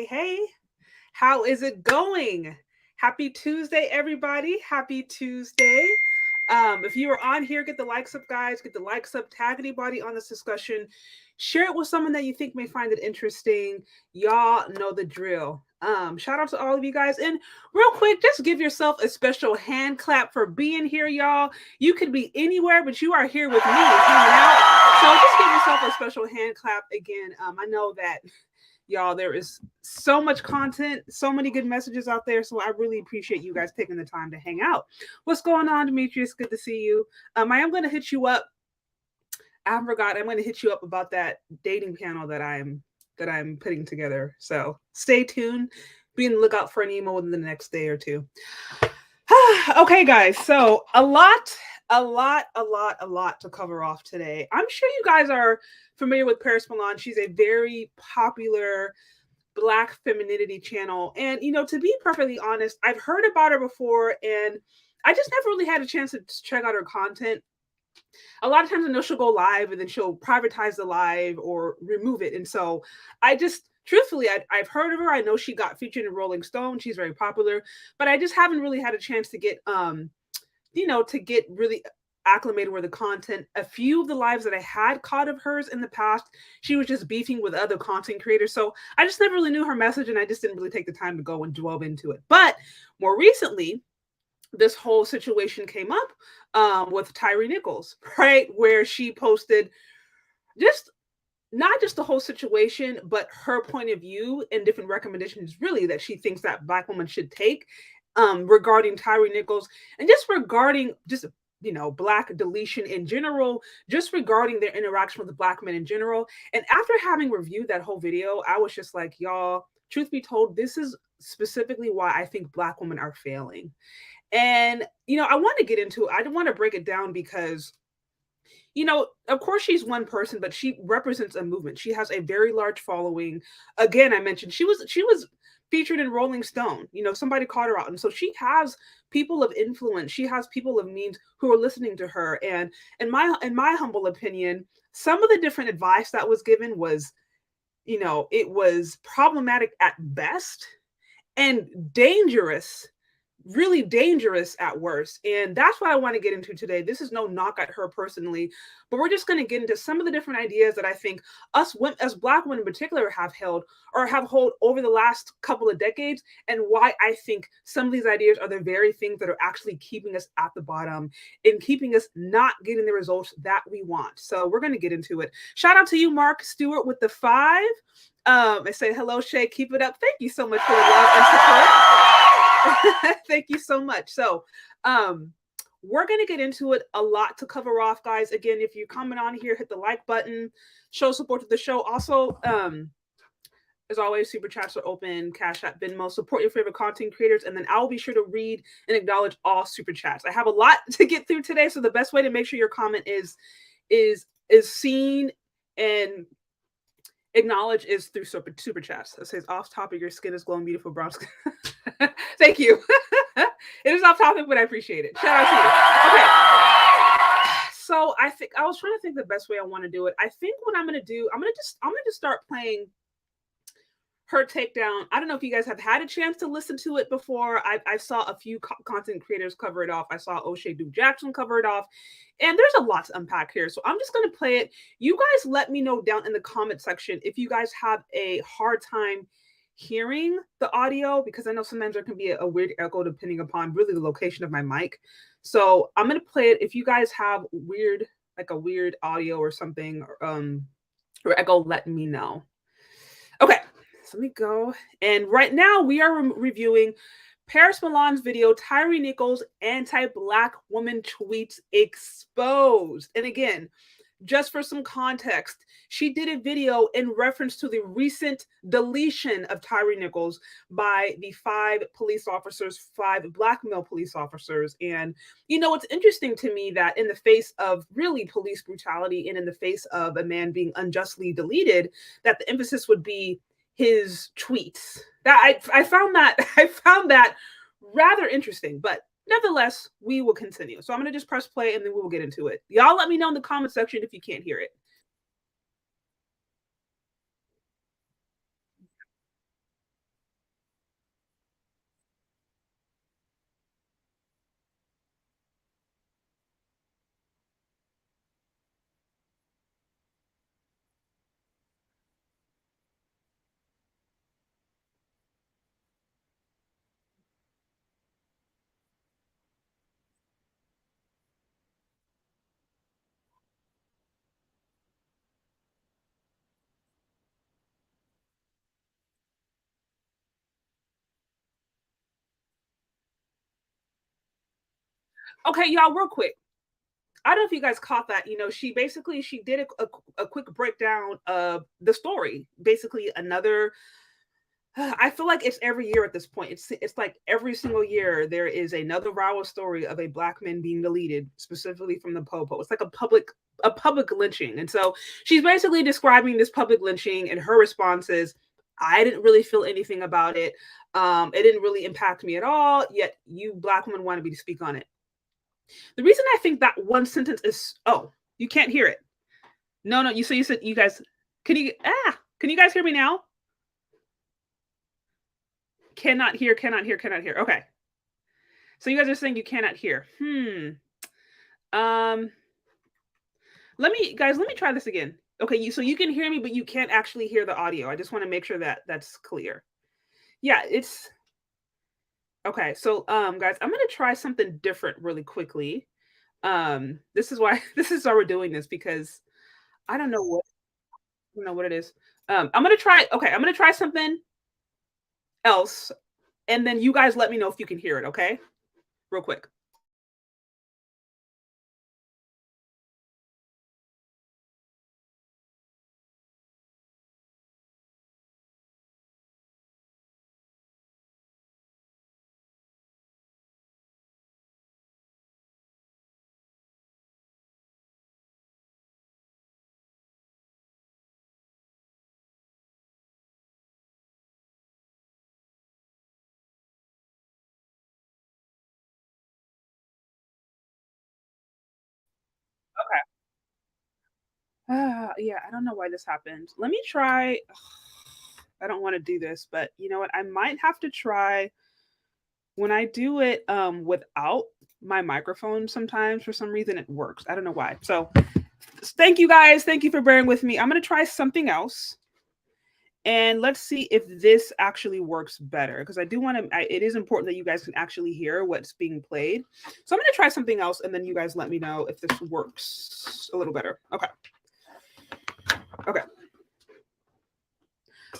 Hey. How is it going? Happy Tuesday, everybody. Happy Tuesday. If you are on here, get the likes up, guys. Get the likes up. Tag anybody on this discussion. Share it with someone that you think may find it interesting. Y'all know the drill. Shout out to all of you guys. And real quick, just give yourself a special hand clap for being here, y'all. You could be anywhere, but you are here with me hanging out. So just give yourself a special hand clap again. I know that, y'all, there is so much content, so many good messages out there. So I really appreciate you guys taking the time to hang out. What's going on, Demetrius? Good to see you. I am going to hit you up. I forgot. I'm going to hit you up about that dating panel that I'm putting together. So stay tuned. Be on the lookout for an email within the next day or two. Okay, guys. So a lot to cover off today. I'm sure you guys are familiar with Paris Milan. She's a very popular Black Femininity channel. And, to be perfectly honest, I've heard about her before and I just never really had a chance to check out her content. A lot of times I know she'll go live and then she'll privatize the live or remove it. And so I just, truthfully, I've heard of her. I know she got featured in Rolling Stone. She's very popular, but I just haven't really had a chance to get, to get really acclimated with the content. A few of the lives that I had caught of hers in the past, she was just beefing with other content creators. So I just never really knew her message and I just didn't really take the time to go and delve into it. But more recently, this whole situation came up with Tyre Nichols, right? Where she posted just not just the whole situation, but her point of view and different recommendations really that she thinks that Black women should take regarding Tyre Nichols and just regarding just Black deletion in general, just regarding their interaction with the Black men in general. And after having reviewed that whole video, I was just like, y'all, truth be told, this is specifically why I think Black women are failing. And, I want to get into it. I don't want to break it down because, of course she's one person, but she represents a movement. She has a very large following. Again, I mentioned she was featured in Rolling Stone. Somebody called her out. And so she has people of influence. She has people of means who are listening to her. And in my humble opinion, some of the different advice that was given was, it was problematic at best and dangerous, really dangerous at worst. And that's what I want to get into today. This is no knock at her personally, but we're just going to get into some of the different ideas that I think us women, as Black women in particular, have held over the last couple of decades, and why I think some of these ideas are the very things that are actually keeping us at the bottom and keeping us not getting the results that we want. So we're going to get into it. Shout out to you, Mark Stewart, with the 5. I say hello, Shay. Keep it up. Thank you so much for the love and support. Thank you so much. So we're going to get into it. A lot to cover off, guys. Again, if you're coming on here, hit the like button, show support to the show. Also, as always, super chats are open, Cash App, Venmo. Support your favorite content creators, and then I'll be sure to read and acknowledge all super chats. I have a lot to get through today, so the best way to make sure your comment is seen and acknowledge is through super chats. It says, off topic, your skin is glowing, beautiful brown skin. Thank you. It is off topic, but I appreciate it. Shout out to you. Okay. So I was trying to think the best way I want to do it. I think what I'm going to do, I'm going to just start playing her takedown. I don't know if you guys have had a chance to listen to it before. I saw a few content creators cover it off. I saw O'Shea Duke Jackson cover it off. And there's a lot to unpack here. So I'm just going to play it. You guys let me know down in the comment section if you guys have a hard time hearing the audio, because I know sometimes there can be a weird echo depending upon really the location of my mic. So I'm going to play it. If you guys have a weird audio or something, or echo, let me know. Okay. So let me go. And right now we are reviewing Paris Milan's video, Tyre Nichols anti-Black woman tweets exposed. And again, just for some context, she did a video in reference to the recent deletion of Tyre Nichols by the 5 Black male police officers. And, it's interesting to me that in the face of really police brutality and in the face of a man being unjustly deleted, that the emphasis would be his tweets. That I found that rather interesting, but nevertheless, we will continue. So I'm going to just press play and then we will get into it. Y'all let me know in the comment section if you can't hear it. Okay, y'all, real quick. I don't know if you guys caught that. She did a quick breakdown of the story. Basically, another. I feel like it's every year at this point. It's like every single year there is another viral story of a Black man being deleted, specifically from the Popo. It's like a public lynching, and so she's basically describing this public lynching, and her response is, I didn't really feel anything about it. It didn't really impact me at all, yet you Black women wanted me to speak on it. The reason I think that one sentence is, oh, you can't hear it. No, you said you guys, can you guys hear me now? Cannot hear. Okay. So you guys are saying you cannot hear. Um, let me try this again. Okay, so you can hear me, but you can't actually hear the audio. I just want to make sure that that's clear. Yeah, it's okay. So guys, I'm gonna try something different really quickly. This is why we're doing this, because I don't know what it is. I'm gonna try something else, and then you guys let me know if you can hear it, okay? Real quick. Yeah, I don't know why this happened. Let me try. I don't want to do this, but you know what? I might have to try when I do it without my microphone. Sometimes for some reason it works. I don't know why. So thank you guys. Thank you for bearing with me. I'm gonna try something else. And let's see if this actually works better, because I do want to. It is important that you guys can actually hear what's being played. So I'm going to try something else, and then you guys let me know if this works a little better. Okay.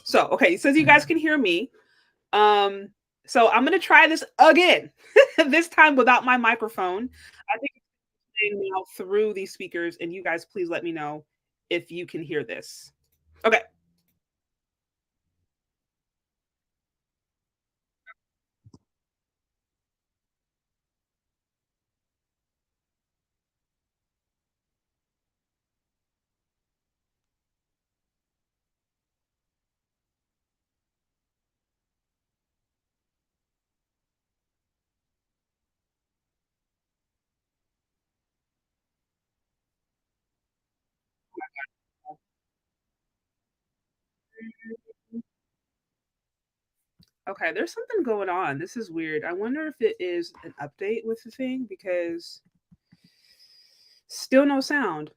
So it says you guys can hear me. So I'm going to try this again, this time without my microphone. I think it's playing now through these speakers, and you guys please let me know if you can hear this. Okay. Okay, there's something going on. This is weird. I wonder if it is an update with the thing, because still no sound.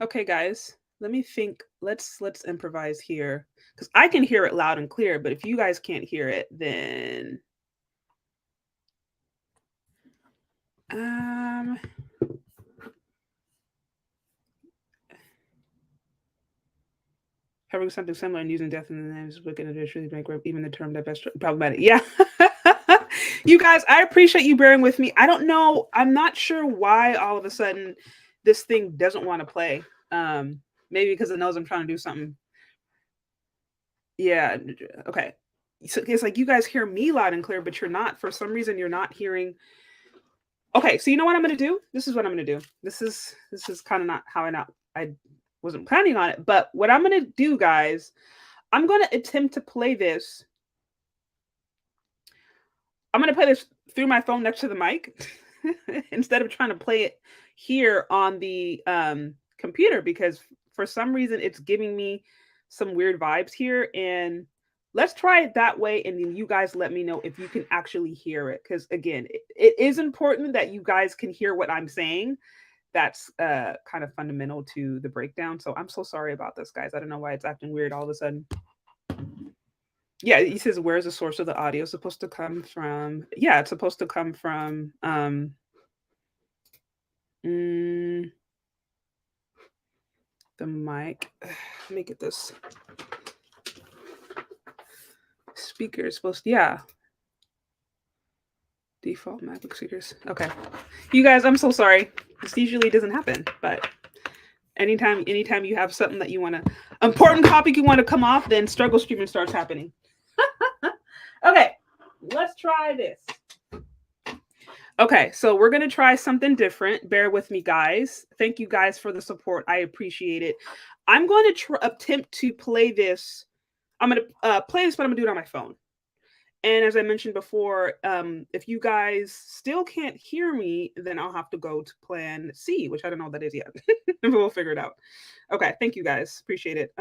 Okay, guys, let me think. Let's improvise here, because I can hear it loud and clear. But if you guys can't hear it, then having something similar and using death in the name is wicked and truly bankrupt. Even the term that best problematic. Yeah. You guys, I appreciate you bearing with me. I don't know. I'm not sure why all of a sudden this thing doesn't want to play. Maybe because it knows I'm trying to do something. Yeah. Okay. So it's like you guys hear me loud and clear, but you're not. For some reason, you're not hearing. Okay, so you know what I'm gonna do? This is what I'm gonna do. This is kind of not how I wasn't planning on it, but what I'm gonna do, guys, I'm gonna attempt to play this. I'm gonna play this through my phone next to the mic instead of trying to play it here on the computer, because for some reason it's giving me some weird vibes here. And let's try it that way, and then you guys let me know if you can actually hear it, because again, it is important that you guys can hear what I'm saying. That's kind of fundamental to the breakdown. So I'm so sorry about this, guys. I don't know why it's acting weird all of a sudden. Yeah, he says, where's the source of the audio supposed to come from? Yeah, it's supposed to come from the mic. Let me get this. Speaker is supposed to, yeah. Default MacBook speakers. Okay. You guys, I'm so sorry. This usually doesn't happen, but anytime you have something that you want to, important topic you want to come off, then struggle streaming starts happening. Okay, let's try this. Okay, so we're going to try something different. Bear with me, guys. Thank you guys for the support. I appreciate it. I'm going to attempt to play this. I'm going to play this, but I'm going to do it on my phone. And as I mentioned before, if you guys still can't hear me, then I'll have to go to plan C, which I don't know what that is yet. But we'll figure it out. Okay, thank you guys. Appreciate it.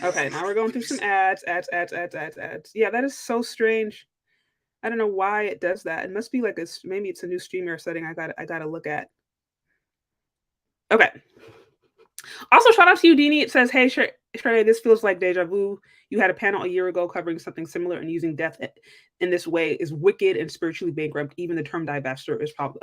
Okay, now we're going through some ads. Yeah, that is so strange. I don't know why it does that. It must be like maybe it's a new streamer setting I gotta look at. Okay. Also, shout out to you, Dini. It says, hey, Sherry, this feels like deja vu. You had a panel a year ago covering something similar, and using death in this way is wicked and spiritually bankrupt. Even the term divester is probably,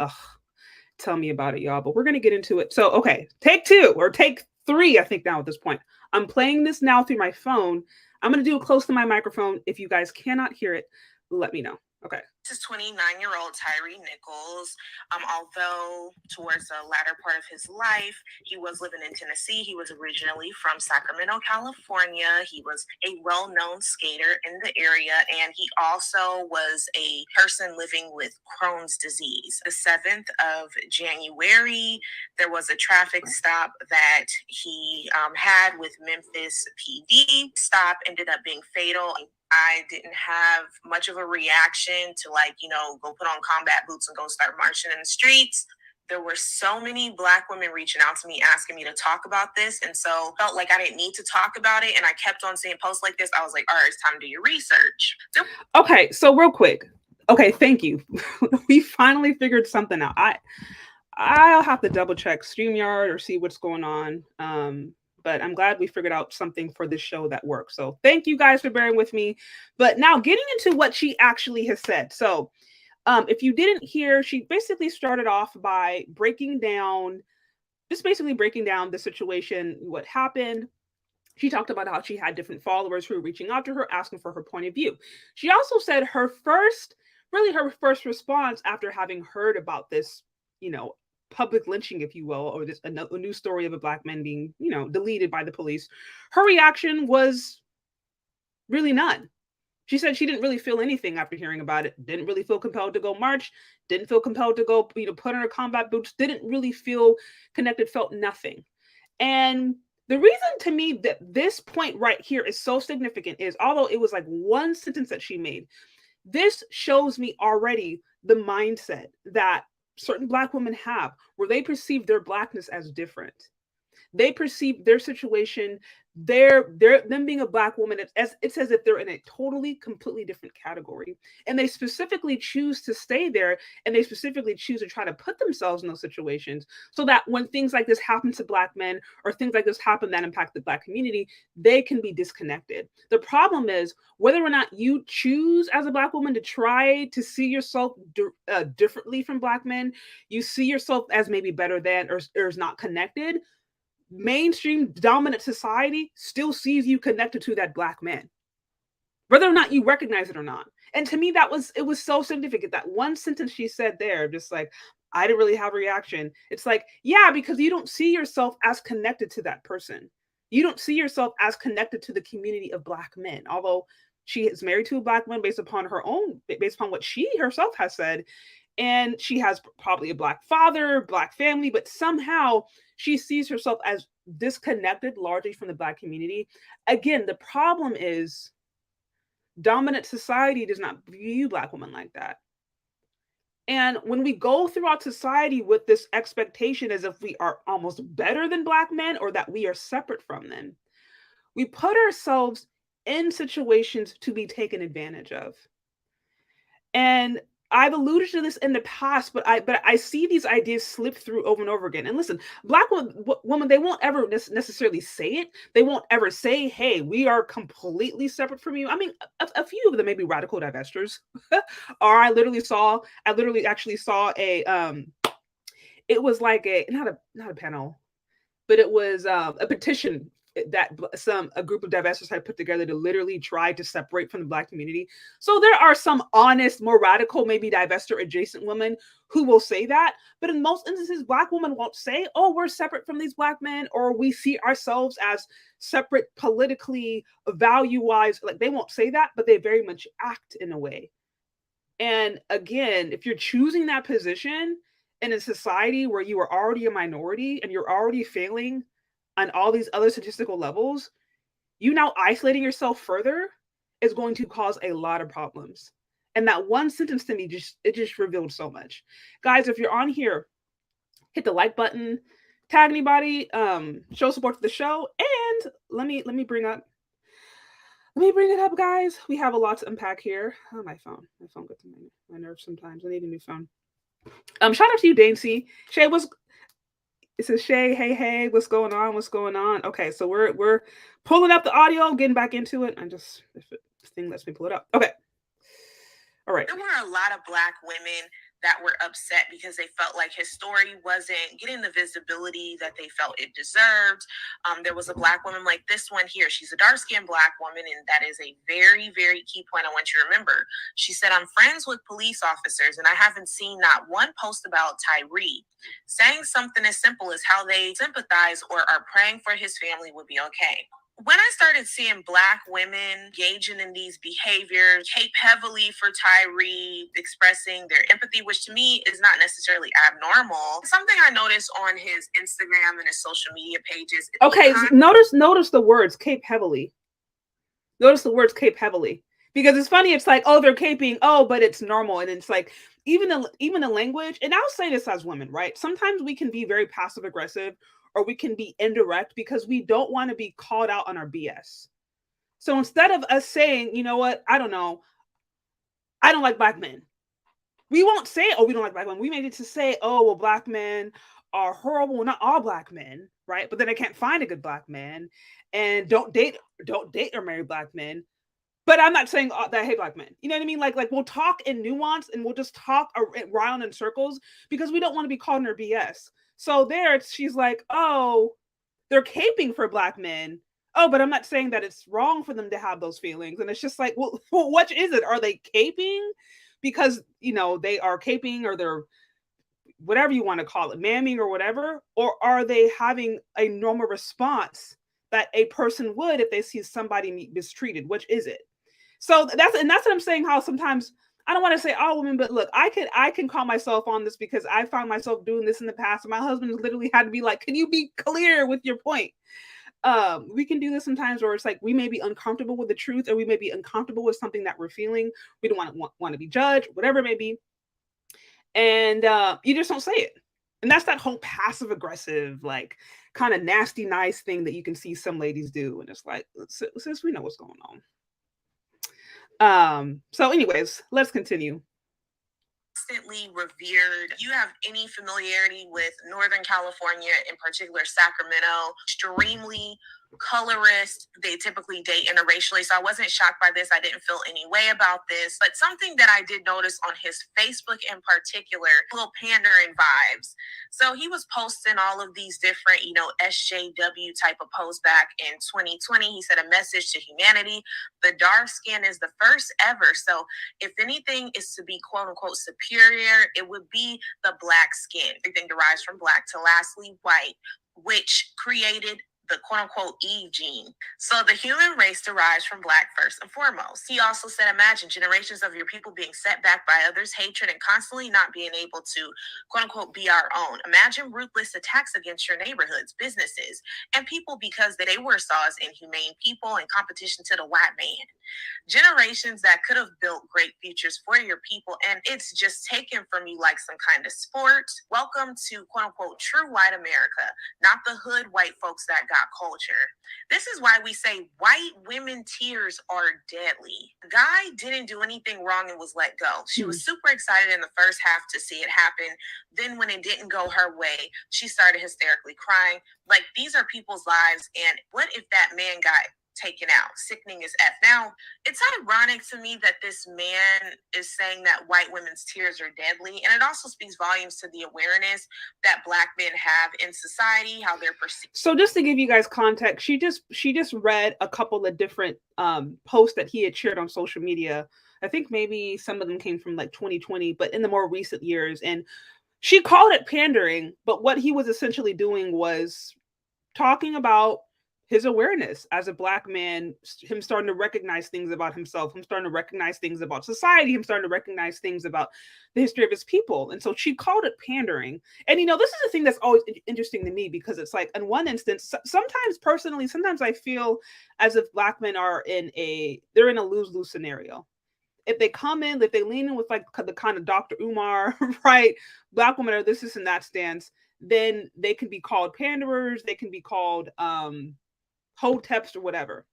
tell me about it, y'all. But we're going to get into it. So, okay, take 2 or take 3, I think now at this point. I'm playing this now through my phone. I'm going to do it close to my microphone. If you guys cannot hear it, let me know. Okay. This is 29-year-old Tyre Nichols. Although towards the latter part of his life, he was living in Tennessee. He was originally from Sacramento, California. He was a well-known skater in the area, and he also was a person living with Crohn's disease. The 7th of January, there was a traffic stop that he had with Memphis PD. Stop ended up being fatal. I didn't have much of a reaction to go put on combat boots and go start marching in the streets. There were so many Black women reaching out to me, asking me to talk about this. And so felt like I didn't need to talk about it. And I kept on seeing posts like this. I was like, all right, it's time to do your research. Okay, so real quick. Okay, thank you. We finally figured something out. I'll have to double check StreamYard or see what's going on. But I'm glad we figured out something for this show that works. So thank you guys for bearing with me. But now getting into what she actually has said. So if you didn't hear, she basically started off by breaking down the situation, what happened. She talked about how she had different followers who were reaching out to her, asking for her point of view. She also said her first response after having heard about this, public lynching, if you will, or a new story of a Black man being, deleted by the police, her reaction was really none. She said she didn't really feel anything after hearing about it, didn't really feel compelled to go march, didn't feel compelled to go, put on her combat boots, didn't really feel connected, felt nothing. And the reason to me that this point right here is so significant is, although it was like one sentence that she made, this shows me already the mindset that certain Black women have, where they perceive their Blackness as different. They perceive their situation, them being a Black woman, it's as if they're in a totally, completely different category. And they specifically choose to stay there, and they specifically choose to try to put themselves in those situations so that when things like this happen to Black men, or things like this happen that impact the Black community, they can be disconnected. The problem is, whether or not you choose as a Black woman to try to see yourself differently from Black men, you see yourself as maybe better than, or is not connected, mainstream dominant society still sees you connected to that Black man, whether or not you recognize it or not. And to me, it was so significant. That one sentence she said there, just like, I didn't really have a reaction. It's like, yeah, because you don't see yourself as connected to that person. You don't see yourself as connected to the community of Black men. Although she is married to a Black man based upon what she herself has said. And she has probably a Black father, Black family, but somehow she sees herself as disconnected largely from the Black community. Again, the problem is dominant society does not view Black women like that. And when we go throughout society with this expectation as if we are almost better than Black men, or that we are separate from them, we put ourselves in situations to be taken advantage of. And I've alluded to this in the past, but I see these ideas slip through over and over again. And listen, Black women, they won't ever necessarily say it. They won't ever say, hey, we are completely separate from you. I mean, a few of them may be radical divestors. Or I literally actually saw it was like not a panel, but it was a petition that a group of divestors had put together to literally try to separate from the Black community. So there are some honest, more radical, maybe divestor adjacent women who will say that. But in most instances, Black women won't say, oh, we're separate from these Black men, or we see ourselves as separate politically, value-wise. Like, they won't say that, but they very much act in a way. And again, if you're choosing that position, in a society where you are already a minority and you're already failing on all these other statistical levels, you now isolating yourself further is going to cause a lot of problems. And that one sentence to me just revealed so much. Guys, if you're on here, hit the like button, tag anybody, show support to the show, and let me bring up. Let me bring it up, guys. We have a lot to unpack here. Oh, my phone gets on my nerves sometimes. I need a new phone. Shout out to you, Dancy. Shay, it says Shay, hey, what's going on? What's going on? Okay, so we're pulling up the audio, getting back into it. If this thing lets me pull it up. Okay. All right. There were a lot of Black women that were upset because they felt like his story wasn't getting the visibility that they felt it deserved. There was a Black woman like this one here. She's a dark-skinned Black woman, and that is a very, very key point I want you to remember. She said, I'm friends with police officers, and I haven't seen not one post about Tyre. Saying something as simple as how they sympathize or are praying for his family would be okay. When I started seeing Black women engaging in these behaviors, cape heavily for Tyre, expressing their empathy, which to me is not necessarily abnormal. Something I noticed on his Instagram and his social media pages. Okay, notice the words cape heavily. Notice the words cape heavily. Because it's funny, it's like, oh, they're caping, oh, but it's normal. And it's like, even the language, and I'll say this as women, right? Sometimes we can be very passive aggressive, or we can be indirect because we don't want to be called out on our BS. So instead of us saying, you know what, I don't know, I don't like Black men, we won't say, oh, we don't like Black men. We may need to say, oh, well, Black men are horrible. Well, not all Black men, right? But then I can't find a good Black man, and don't date or marry Black men. But I'm not saying that I hate Black men. You know what I mean? Like we'll talk in nuance, and we'll just talk around in circles because we don't want to be called in our BS. So she's like, oh, they're caping for Black men. Oh, but I'm not saying that it's wrong for them to have those feelings. And it's just like, well, what is it? Are they caping because, they are caping, or they're whatever you want to call it, mamming or whatever? Or are they having a normal response that a person would if they see somebody mistreated? Which is it? So that's what I'm saying, how sometimes I don't want to say all women, but look, I can call myself on this because I found myself doing this in the past. And my husband literally had to be like, can you be clear with your point? We can do this sometimes where it's like we may be uncomfortable with the truth, or we may be uncomfortable with something that we're feeling. We don't want to be judged, whatever it may be. And you just don't say it. And that's that whole passive aggressive, like kind of nasty, nice thing that you can see some ladies do. And it's like, sis, we know what's going on. So anyways, let's continue. Constantly revered. You have any familiarity with Northern California, in particular Sacramento, extremely colorist. They typically date interracially. So I wasn't shocked by this. I didn't feel any way about this. But something that I did notice on his Facebook in particular, little pandering vibes. So he was posting all of these different, SJW type of posts back in 2020. He said a message to humanity. The dark skin is the first ever. So if anything is to be quote unquote superior, it would be the Black skin. Everything derives from Black to lastly white, which created the quote-unquote Eve gene. So the human race derives from Black first and foremost. He also said, imagine generations of your people being set back by others' hatred and constantly not being able to quote-unquote be our own. Imagine ruthless attacks against your neighborhoods, businesses, and people because they were saw as inhumane people and competition to the white man. Generations that could have built great futures for your people, and it's just taken from you like some kind of sport. Welcome to quote-unquote true white America, not the hood white folks that got culture. This is why we say white women tears are deadly. The guy didn't do anything wrong and was let go. She was super excited in the first half to see it happen. Then when it didn't go her way, she started hysterically crying. Like, these are people's lives, and what if that man got taken out? Sickening as F. Now, it's ironic to me that this man is saying that white women's tears are deadly, and it also speaks volumes to the awareness that Black men have in society, how they're perceived. So just to give you guys context, she just read a couple of different posts that he had shared on social media. I think maybe some of them came from like 2020, but in the more recent years. And she called it pandering, but what he was essentially doing was talking about his awareness as a Black man, him starting to recognize things about himself, him starting to recognize things about society, him starting to recognize things about the history of his people. And so she called it pandering. And this is a thing that's always interesting to me, because it's like, in one instance, sometimes personally, sometimes I feel as if Black men are they're in a lose-lose scenario. If they come in, if they lean in with like the kind of Dr. Umar, right, Black women are this and that stance, then they can be called panderers, they can be called hoteps or whatever.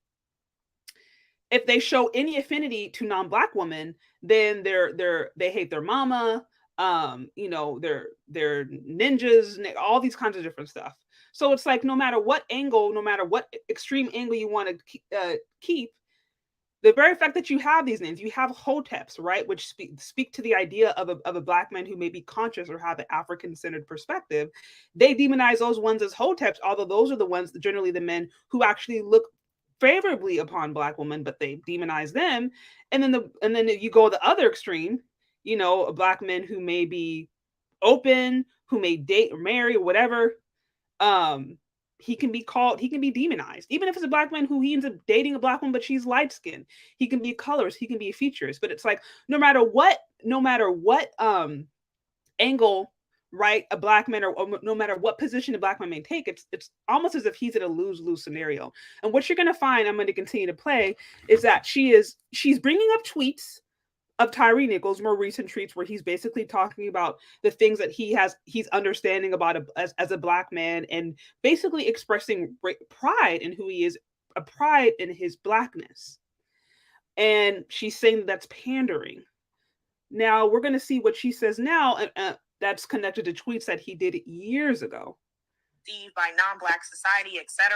If they show any affinity to non-Black women, then they hate their mama, they're ninjas, all these kinds of different stuff. So it's like, no matter what angle, no matter what extreme angle you want to keep, the very fact that you have these names, you have hoteps, right, which speak to the idea of a Black man who may be conscious or have an African-centered perspective. They demonize those ones as hoteps, although those are the ones, generally the men who actually look favorably upon Black women, but they demonize them. And then you go the other extreme, a Black man who may be open, who may date or marry or whatever. He can be demonized. Even if it's a Black man who he ends up dating a Black woman, but she's light skinned. He can be colorist, he can be a futurist. But it's like, no matter what angle, right, a Black man, or no matter what position a Black man may take, it's almost as if he's in a lose-lose scenario. And what you're gonna find, I'm gonna continue to play, is that she's bringing up tweets of Tyre Nichols' more recent tweets, where he's basically talking about the things that he's understanding about as a Black man, and basically expressing pride in who he is, a pride in his Blackness. And she's saying that's pandering. Now we're going to see what she says now, that's connected to tweets that he did years ago. By non-Black society, etc.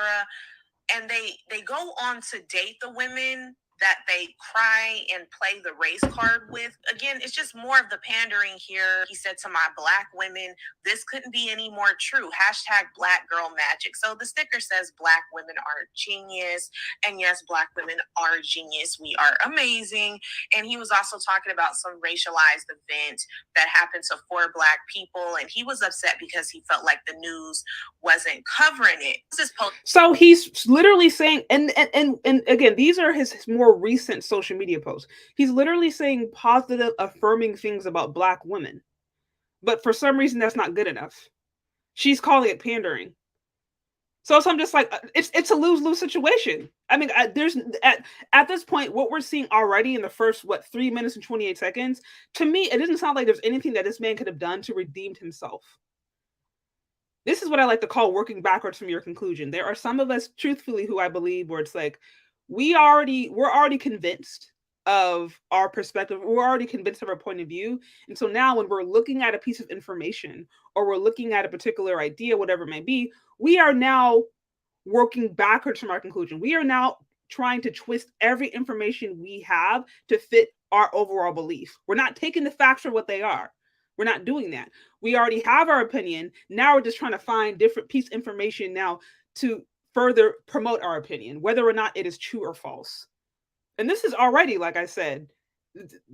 And they go on to date the women that they cry and play the race card with. Again, it's just more of the pandering here. He said to my Black women, this couldn't be any more true. Hashtag Black girl magic. So the sticker says Black women are genius. And yes, Black women are genius. We are amazing. And he was also talking about some racialized event that happened to 4 Black people. And he was upset because he felt like the news wasn't covering it. So he's literally saying, and again, these are his more recent social media posts. He's literally saying positive, affirming things about Black women, but for some reason that's not good enough. She's calling it pandering. So I'm just like, it's a lose-lose situation. I mean, there's at this point, what we're seeing already in the first 3 minutes and 28 seconds, to me, it doesn't sound like there's anything that this man could have done to redeem himself. This is what I like to call working backwards from your conclusion. There are some of us, truthfully, who I believe where it's like, we're already convinced of our perspective. We're already convinced of our point of view. And so now when we're looking at a piece of information, or we're looking at a particular idea, whatever it may be, we are now working backwards from our conclusion. We are now trying to twist every information we have to fit our overall belief. We're not taking the facts for what they are. We're not doing that. We already have our opinion. Now we're just trying to find different piece of information now to further promote our opinion, whether or not it is true or false. And this is already, like I said,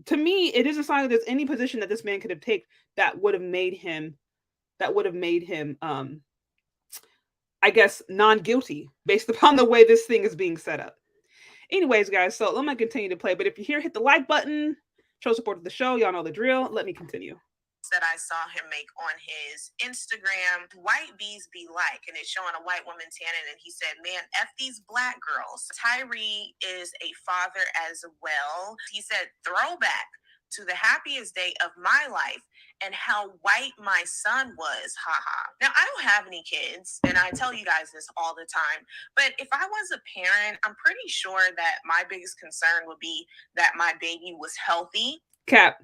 to me, it doesn't sound like there's any position that this man could have taken that would have made him, I guess, non-guilty based upon the way this thing is being set up. Anyways, guys, so let me continue to play. But if you're here, hit the like button, show support to the show. Y'all know the drill. Let me continue. That I saw him make on his Instagram, white bees be like, and it's showing a white woman tanning, and he said, man, F these Black girls. Tyre is a father as well. He said, throwback to the happiest day of my life and how white my son was, haha. Now, I don't have any kids, and I tell you guys this all the time, but if I was a parent, I'm pretty sure that my biggest concern would be that my baby was healthy. Cap.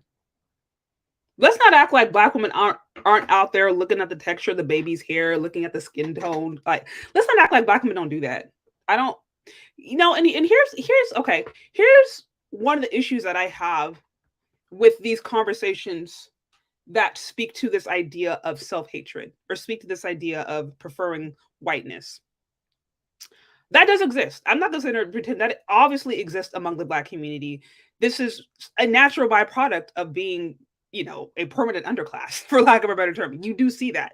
Let's not act like Black women aren't out there looking at the texture of the baby's hair, looking at the skin tone. Like, let's not act like Black women don't do that. I don't, and here's one of the issues that I have with these conversations that speak to this idea of self-hatred, or speak to this idea of preferring whiteness. That does exist. I'm not going to pretend that it obviously exists among the Black community. This is a natural byproduct of being, a permanent underclass, for lack of a better term. You do see that.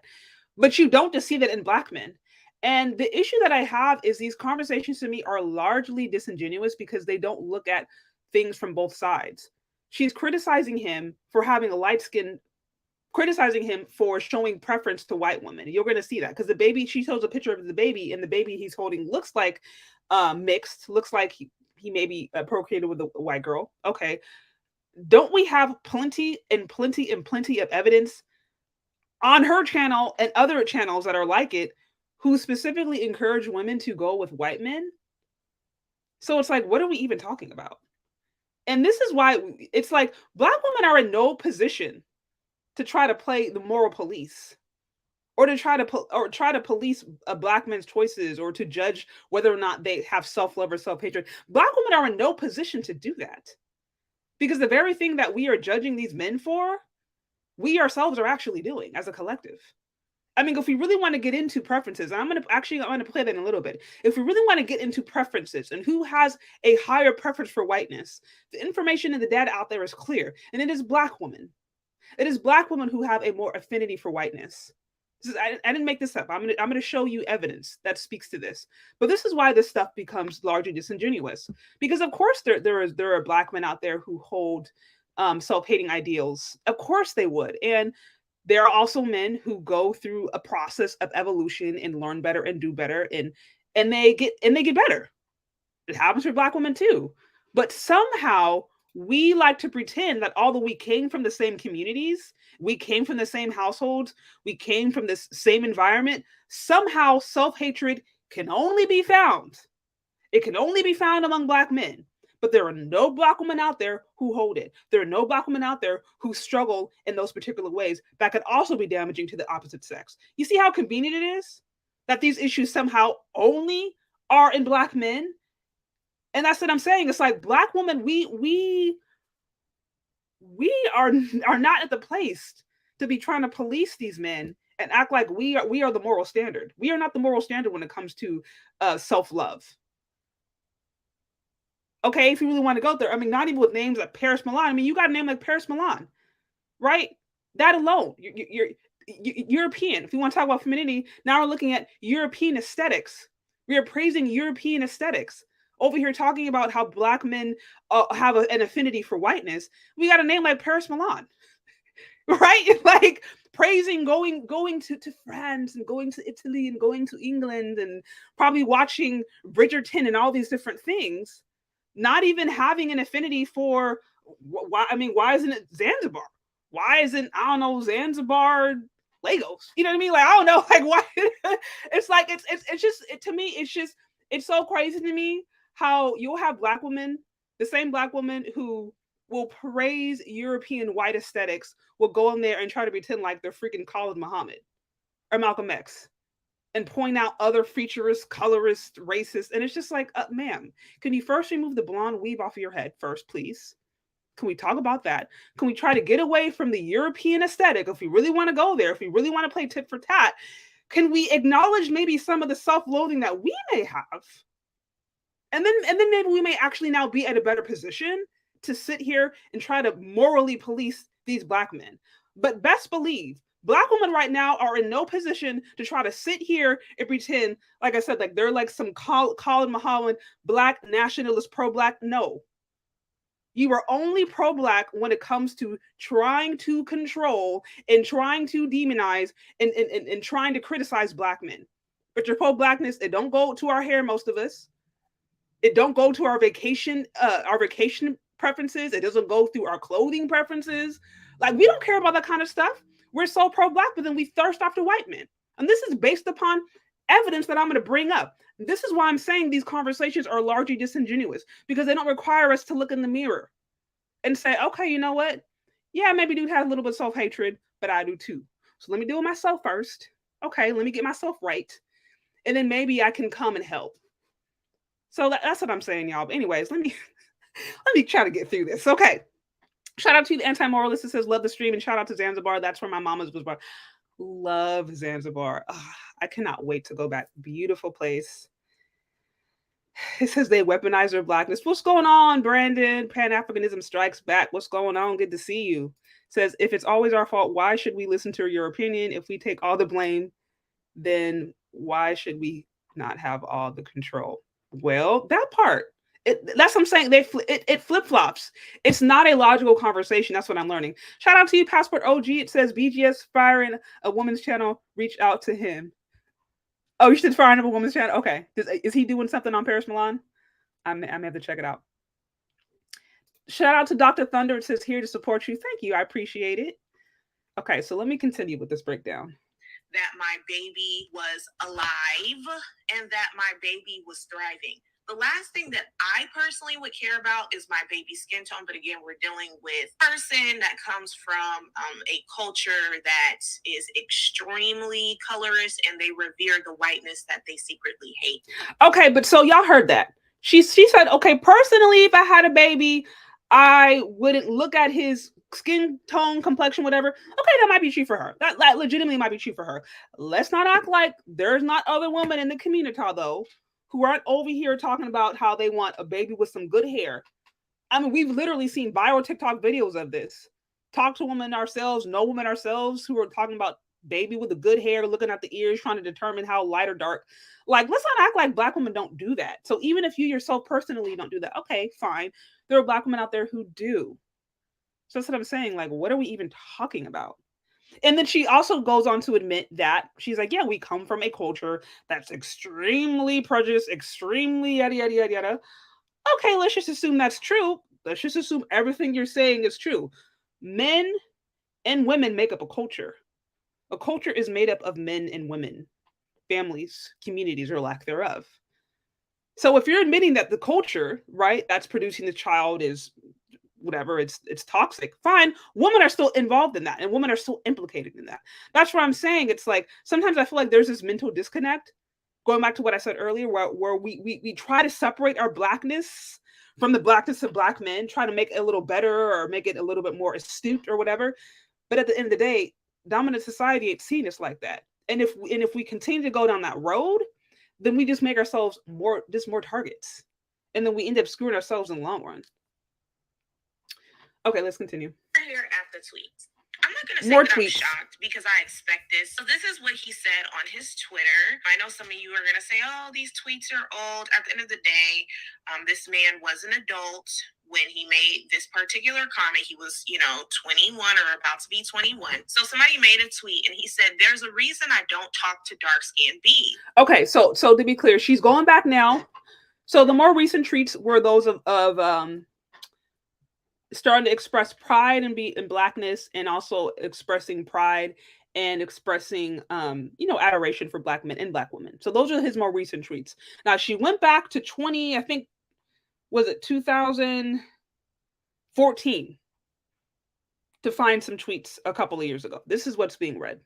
But you don't just see that in Black men. And the issue that I have is these conversations to me are largely disingenuous because they don't look at things from both sides. She's criticizing him for having a light skin, criticizing him for showing preference to white women. You're going to see that because the baby, she shows a picture of the baby, and the baby he's holding looks like mixed, looks like he maybe procreated with a white girl. Okay. Don't we have plenty and plenty and plenty of evidence on her channel and other channels that are like it who specifically encourage women to go with white men? So it's like, what are we even talking about? And this is why it's like Black women are in no position to try to play the moral police or to try to police a Black man's choices or to judge whether or not they have self-love or self-hatred. Black women are in no position to do that, because the very thing that we are judging these men for, we ourselves are actually doing as a collective. I mean, if we really want to get into preferences, I'm going to play that in a little bit. If we really want to get into preferences and who has a higher preference for whiteness, the information and the data out there is clear, and it is Black women. It is Black women who have a more affinity for whiteness. I didn't make this up. I'm going to show you evidence that speaks to this. But this is why this stuff becomes largely disingenuous, because of course there are Black men out there who hold self-hating ideals. Of course they would, and there are also men who go through a process of evolution and learn better and do better, and they get better. It happens for Black women too. But somehow we like to pretend that although we came from the same communities, we came from the same households, we came from this same environment, somehow self-hatred can only be found. It can only be found among Black men. But there are no Black women out there who hold it. There are no Black women out there who struggle in those particular ways that could also be damaging to the opposite sex. You see how convenient it is that these issues somehow only are in Black men? And that's what I'm saying. It's like Black women, we are not at the place to be trying to police these men and act like we are the moral standard. We are not the moral standard when it comes to self-love. Okay, if you really want to go there, I mean, not even with names like Paris Milan. I mean, you got a name like Paris Milan, right? That alone, you're European. If you want to talk about femininity, now we're looking at European aesthetics. We are praising European aesthetics. Over here talking about how Black men have an affinity for whiteness. We got a name like Paris Milan, right? Like praising going to France and going to Italy and going to England and probably watching Bridgerton and all these different things. Not even having an affinity for why. I mean, why isn't it Zanzibar? Why isn't, I don't know, Zanzibar Lagos? You know what I mean? Like, I don't know, like why. It's like it's just to me, it's so crazy to me how you'll have Black women, the same Black women who will praise European white aesthetics, will go in there and try to pretend like they're freaking Khalid Muhammad or Malcolm X, and point out other futurists, colorists, racists. And it's just like, ma'am, can you first remove the blonde weave off of your head first, please? Can we talk about that? Can we try to get away from the European aesthetic? If we really want to go there, if we really want to play tit for tat, can we acknowledge maybe some of the self-loathing that we may have? And then maybe we may actually now be at a better position to sit here and try to morally police these Black men. But best believe, Black women right now are in no position to try to sit here and pretend, like I said, like they're like some Khalid Muhammad Black nationalist, pro-Black. No. You are only pro-Black when it comes to trying to control and trying to demonize and trying to criticize Black men. But your pro-Blackness, it don't go to our hair, most of us. It don't go to our vacation preferences. It doesn't go through our clothing preferences. Like, we don't care about that kind of stuff. We're so pro-Black, but then we thirst after white men. And this is based upon evidence that I'm going to bring up. This is why I'm saying these conversations are largely disingenuous, because they don't require us to look in the mirror and say, okay, you know what? Yeah, maybe dude has a little bit of self-hatred, but I do too. So let me do it myself first. Okay, let me get myself right. And then maybe I can come and help. So that's what I'm saying, y'all. But anyways, let me try to get through this. Okay. Shout out to the anti-moralist that says, love the stream, and shout out to Zanzibar. That's where my mama's was born. Love Zanzibar. Oh, I cannot wait to go back. Beautiful place. It says they weaponize their Blackness. What's going on, Brandon? Pan-Africanism strikes back. What's going on? Good to see you. It says, if it's always our fault, why should we listen to your opinion? If we take all the blame, then Why should we not have all the control? Well, that part. That's what I'm saying. It flip flops. It's not a logical conversation. That's what I'm learning. Shout out to you, Passport OG. It says BGS firing a woman's channel. Reach out to him. Oh, you should firing up a woman's channel. Okay, is he doing something on Paris Milan? I may have to check it out. Shout out to Dr. Thunder. It says here to support you. Thank you. I appreciate it. Okay, so let me continue with this breakdown. That my baby was alive and that my baby was thriving. The last thing that I personally would care about is my baby's skin tone. But again, we're dealing with a person that comes from a culture that is extremely colorist and they revere the whiteness that they secretly hate. Okay, but so y'all heard that. She said, okay, personally, if I had a baby, I wouldn't look at his skin tone, complexion, whatever. Okay, that might be true for her. That legitimately might be true for her. Let's not act like there's not other women in the community, though, who aren't over here talking about how they want a baby with some good hair. I mean, we've literally seen viral TikTok videos of this. Talk to women ourselves, know women ourselves who are talking about baby with the good hair, looking at the ears, trying to determine how light or dark. Like, let's not act like Black women don't do that. So even if you yourself personally don't do that, okay, fine. There are Black women out there who do. So that's what I'm saying. Like, what are we even talking about? And then she also goes on to admit that she's like, yeah, we come from a culture that's extremely prejudiced, extremely yada, yada, yada, yada. Okay, let's just assume that's true. Let's just assume everything you're saying is true. Men and women make up a culture. A culture is made up of men and women, families, communities, or lack thereof. So if you're admitting that the culture, right, that's producing the child is whatever, it's toxic, fine. Women are still involved in that and women are still implicated in that. That's what I'm saying. It's like sometimes I feel like there's this mental disconnect, going back to what I said earlier, where we try to separate our Blackness from the Blackness of Black men, try to make it a little better or make it a little bit more astute or whatever. But at the end of the day, dominant society ain't seen us like that. And if we continue to go down that road, then we just make ourselves more targets. And then we end up screwing ourselves in the long run. Okay, let's continue. Here at the tweets. I'm not going to say that I'm shocked because I expect this. So this is what he said on his Twitter. I know some of you are going to say, oh, these tweets are old. At the end of the day, this man was an adult when he made this particular comment. He was, 21 or about to be 21. So somebody made a tweet and he said, there's a reason I don't talk to dark-skinned bees. Okay, so to be clear, she's going back now. So the more recent tweets were those of starting to express pride in Blackness and also expressing pride and expressing adoration for Black men and Black women. So those are his more recent tweets. Now she went back to 2014 to find some tweets a couple of years ago. This is what's being read.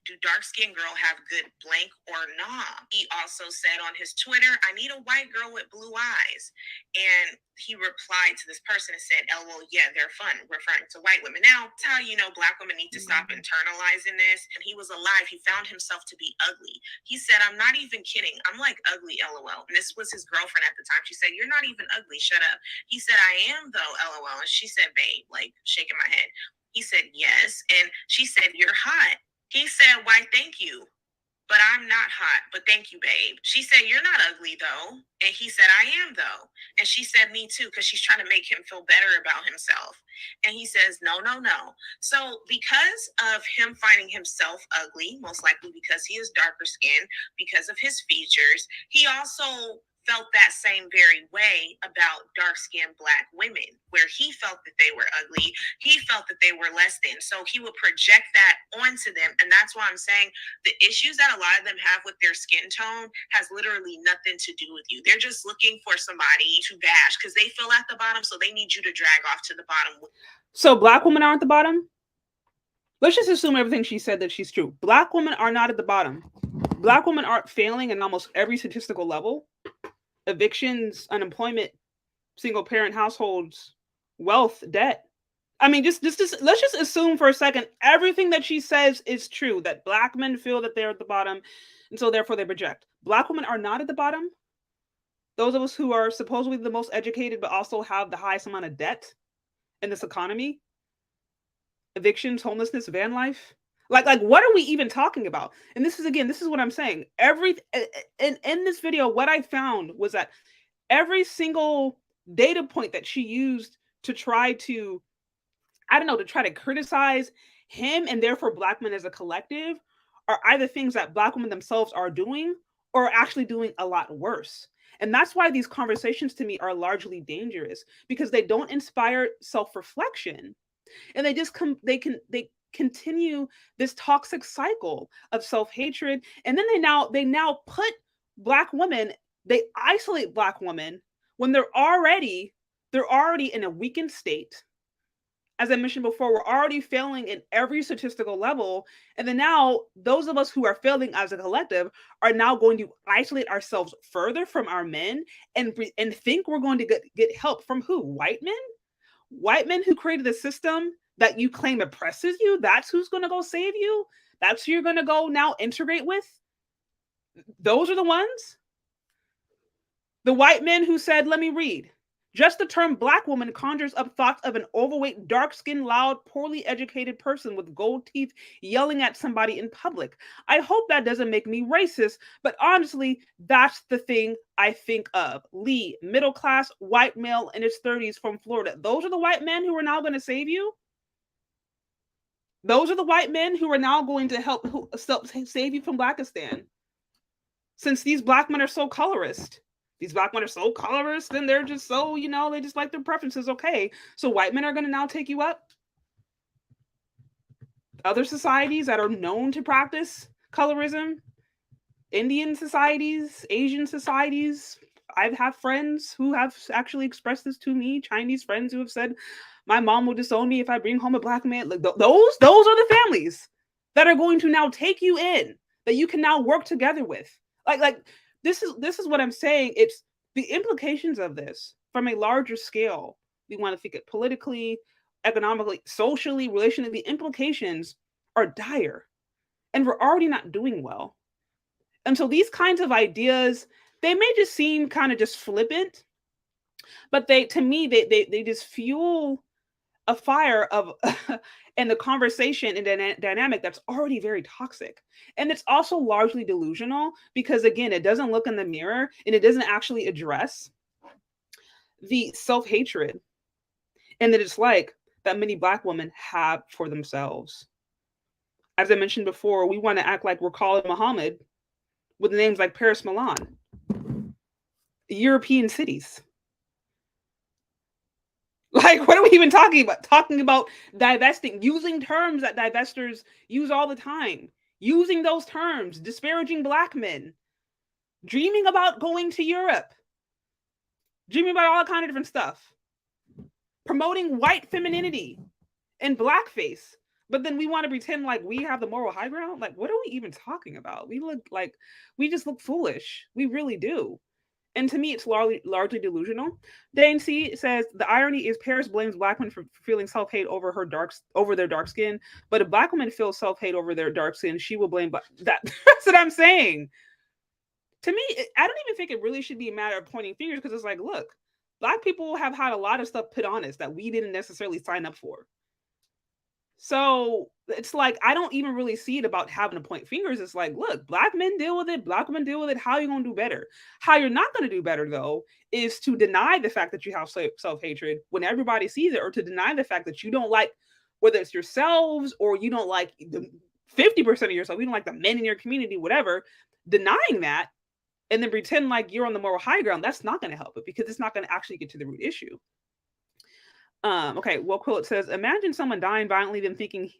Do dark-skinned girl have good blank or nah? He also said on his Twitter, I need a white girl with blue eyes. And he replied to this person and said, LOL, yeah, they're fun, referring to white women. Now, that's how Black women need to stop internalizing this. And he was alive. He found himself to be ugly. He said, I'm not even kidding. I'm like ugly, LOL. And this was his girlfriend at the time. She said, you're not even ugly. Shut up. He said, I am though, LOL. And she said, babe, like shaking my head. He said, yes. And she said, you're hot. He said, why, thank you. But I'm not hot, but thank you, babe. She said, you're not ugly, though. And he said, I am, though. And she said, me too, because she's trying to make him feel better about himself. And he says, no, no, no. So because of him finding himself ugly, most likely because he is darker skinned, because of his features, he also felt that same very way about dark-skinned Black women, where he felt that they were ugly, he felt that they were less than. So he would project that onto them. And that's why I'm saying the issues that a lot of them have with their skin tone has literally nothing to do with you. They're just looking for somebody to bash because they feel at the bottom, so they need you to drag off to the bottom. So Black women aren't at the bottom? Let's just assume everything she said that she's true. Black women are not at the bottom. Black women aren't failing in almost every statistical level. Evictions, unemployment, single parent households, wealth, debt. I mean, just let's just assume for a second everything that she says is true, that Black men feel that they're at the bottom, and so therefore they project. Black women are not at the bottom. Those of us who are supposedly the most educated but also have the highest amount of debt in this economy, evictions, homelessness, van life. Like what are we even talking about? And this is what I'm saying. In this video, what I found was that every single data point that she used to try to, I don't know, to try to criticize him and therefore Black men as a collective are either things that Black women themselves are doing or actually doing a lot worse. And that's why these conversations to me are largely dangerous, because they don't inspire self-reflection, and they continue this toxic cycle of self-hatred. And then they now put Black women, they isolate Black women when they're already in a weakened state. As I mentioned before, we're already failing in every statistical level. And then now, those of us who are failing as a collective are now going to isolate ourselves further from our men, and think we're going to get help from who? White men? White men who created a system that you claim oppresses you? That's who's going to go save you? That's who you're going to go now integrate with? Those are the ones? The white men who said, let me read. Just the term Black woman conjures up thoughts of an overweight, dark-skinned, loud, poorly educated person with gold teeth yelling at somebody in public. I hope that doesn't make me racist, but honestly, that's the thing I think of. Lee, middle class, white male in his 30s from Florida. Those are the white men who are now going to save you? Those are the white men who are now going to help save you from Blackistan. Since these Black men are so colorist. These Black men are so colorist, and they're just so, they just like their preferences. Okay, so white men are going to now take you up? Other societies that are known to practice colorism, Indian societies, Asian societies. I've had friends who have actually expressed this to me, Chinese friends who have said, my mom will disown me if I bring home a Black man. Like those are the families that are going to now take you in, that you can now work together with. Like this is what I'm saying. It's the implications of this from a larger scale. We want to think it politically, economically, socially, relationally. The implications are dire, and we're already not doing well. And so these kinds of ideas, they may just seem kind of just flippant, but they just fuel a fire of and the conversation and dynamic that's already very toxic. And it's also largely delusional because, again, it doesn't look in the mirror and it doesn't actually address the self-hatred and the dislike that many Black women have for themselves. As I mentioned before, we want to act like we're calling Muhammad with names like Paris, Milan, European cities. Like, what are we even talking about? Talking about divesting, using terms that divestors use all the time, using those terms, disparaging Black men, dreaming about going to Europe, dreaming about all kind of different stuff, promoting white femininity and blackface. But then we want to pretend like we have the moral high ground. Like, what are we even talking about? We just look foolish. We really do. And to me, it's largely delusional. Dane C says the irony is Paris blames Black women for feeling self-hate over their dark skin, but if Black women feel self-hate over their dark skin, she will blame that. That's what I'm saying. To me, I don't even think it really should be a matter of pointing fingers, because it's like, look, Black people have had a lot of stuff put on us that we didn't necessarily sign up for. So it's like, I don't even really see it about having to point fingers. It's like, look, Black men deal with it. Black women deal with it. How are you going to do better? How you're not going to do better, though, is to deny the fact that you have self-hatred when everybody sees it, or to deny the fact that you don't like, whether it's yourselves or you don't like the 50% of yourself, you don't like the men in your community, whatever, denying that and then pretend like you're on the moral high ground. That's not going to help it, because it's not going to actually get to the root issue. Okay, well, Quillet says, imagine someone dying violently, then thinking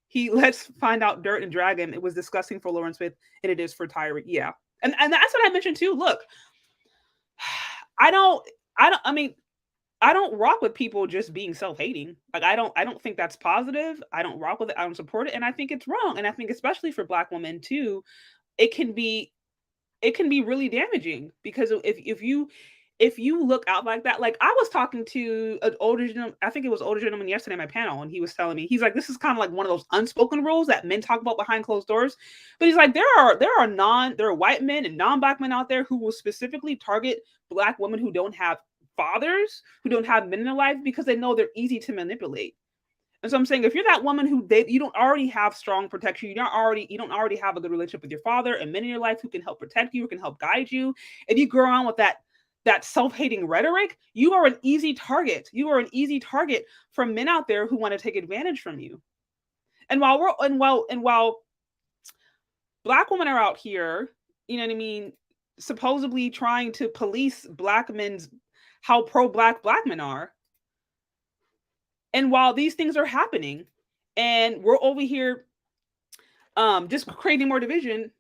he let's find out dirt and drag him. It was disgusting for Lauren Smith, and it is for Tyre. Yeah. And that's what I mentioned too. Look, I don't rock with people just being self-hating. Like, I don't think that's positive. I don't rock with it. I don't support it. And I think it's wrong. And I think especially for Black women too, it can be really damaging, because if you look out like that, like I was talking to an older gentleman, I think it was older gentleman yesterday on my panel, and he was telling me, he's like, this is kind of like one of those unspoken rules that men talk about behind closed doors. But he's like, there are white men and non-Black men out there who will specifically target Black women who don't have fathers, who don't have men in their life, because they know they're easy to manipulate. And so I'm saying, if you're that woman who you don't already have strong protection, you don't already have a good relationship with your father and men in your life who can help protect you, who can help guide you, and you go around with that self-hating rhetoric, you are an easy target. You are an easy target for men out there who want to take advantage from you. And while Black women are out here, you know what I mean, supposedly trying to police Black men's how pro-Black men are. And while these things are happening, and we're over here just creating more division,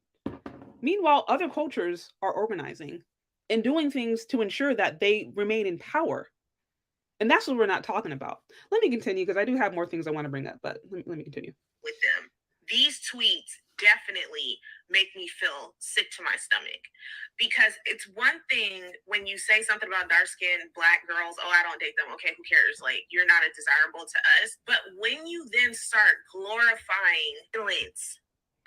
meanwhile, other cultures are organizing and doing things to ensure that they remain in power. And that's what we're not talking about. Let me continue because I do have more things I want to bring up, but let me continue. With them. These tweets definitely make me feel sick to my stomach, because it's one thing when you say something about dark-skinned Black girls, oh, I don't date them, okay, who cares, like, you're not as desirable to us. But when you then start glorifying violence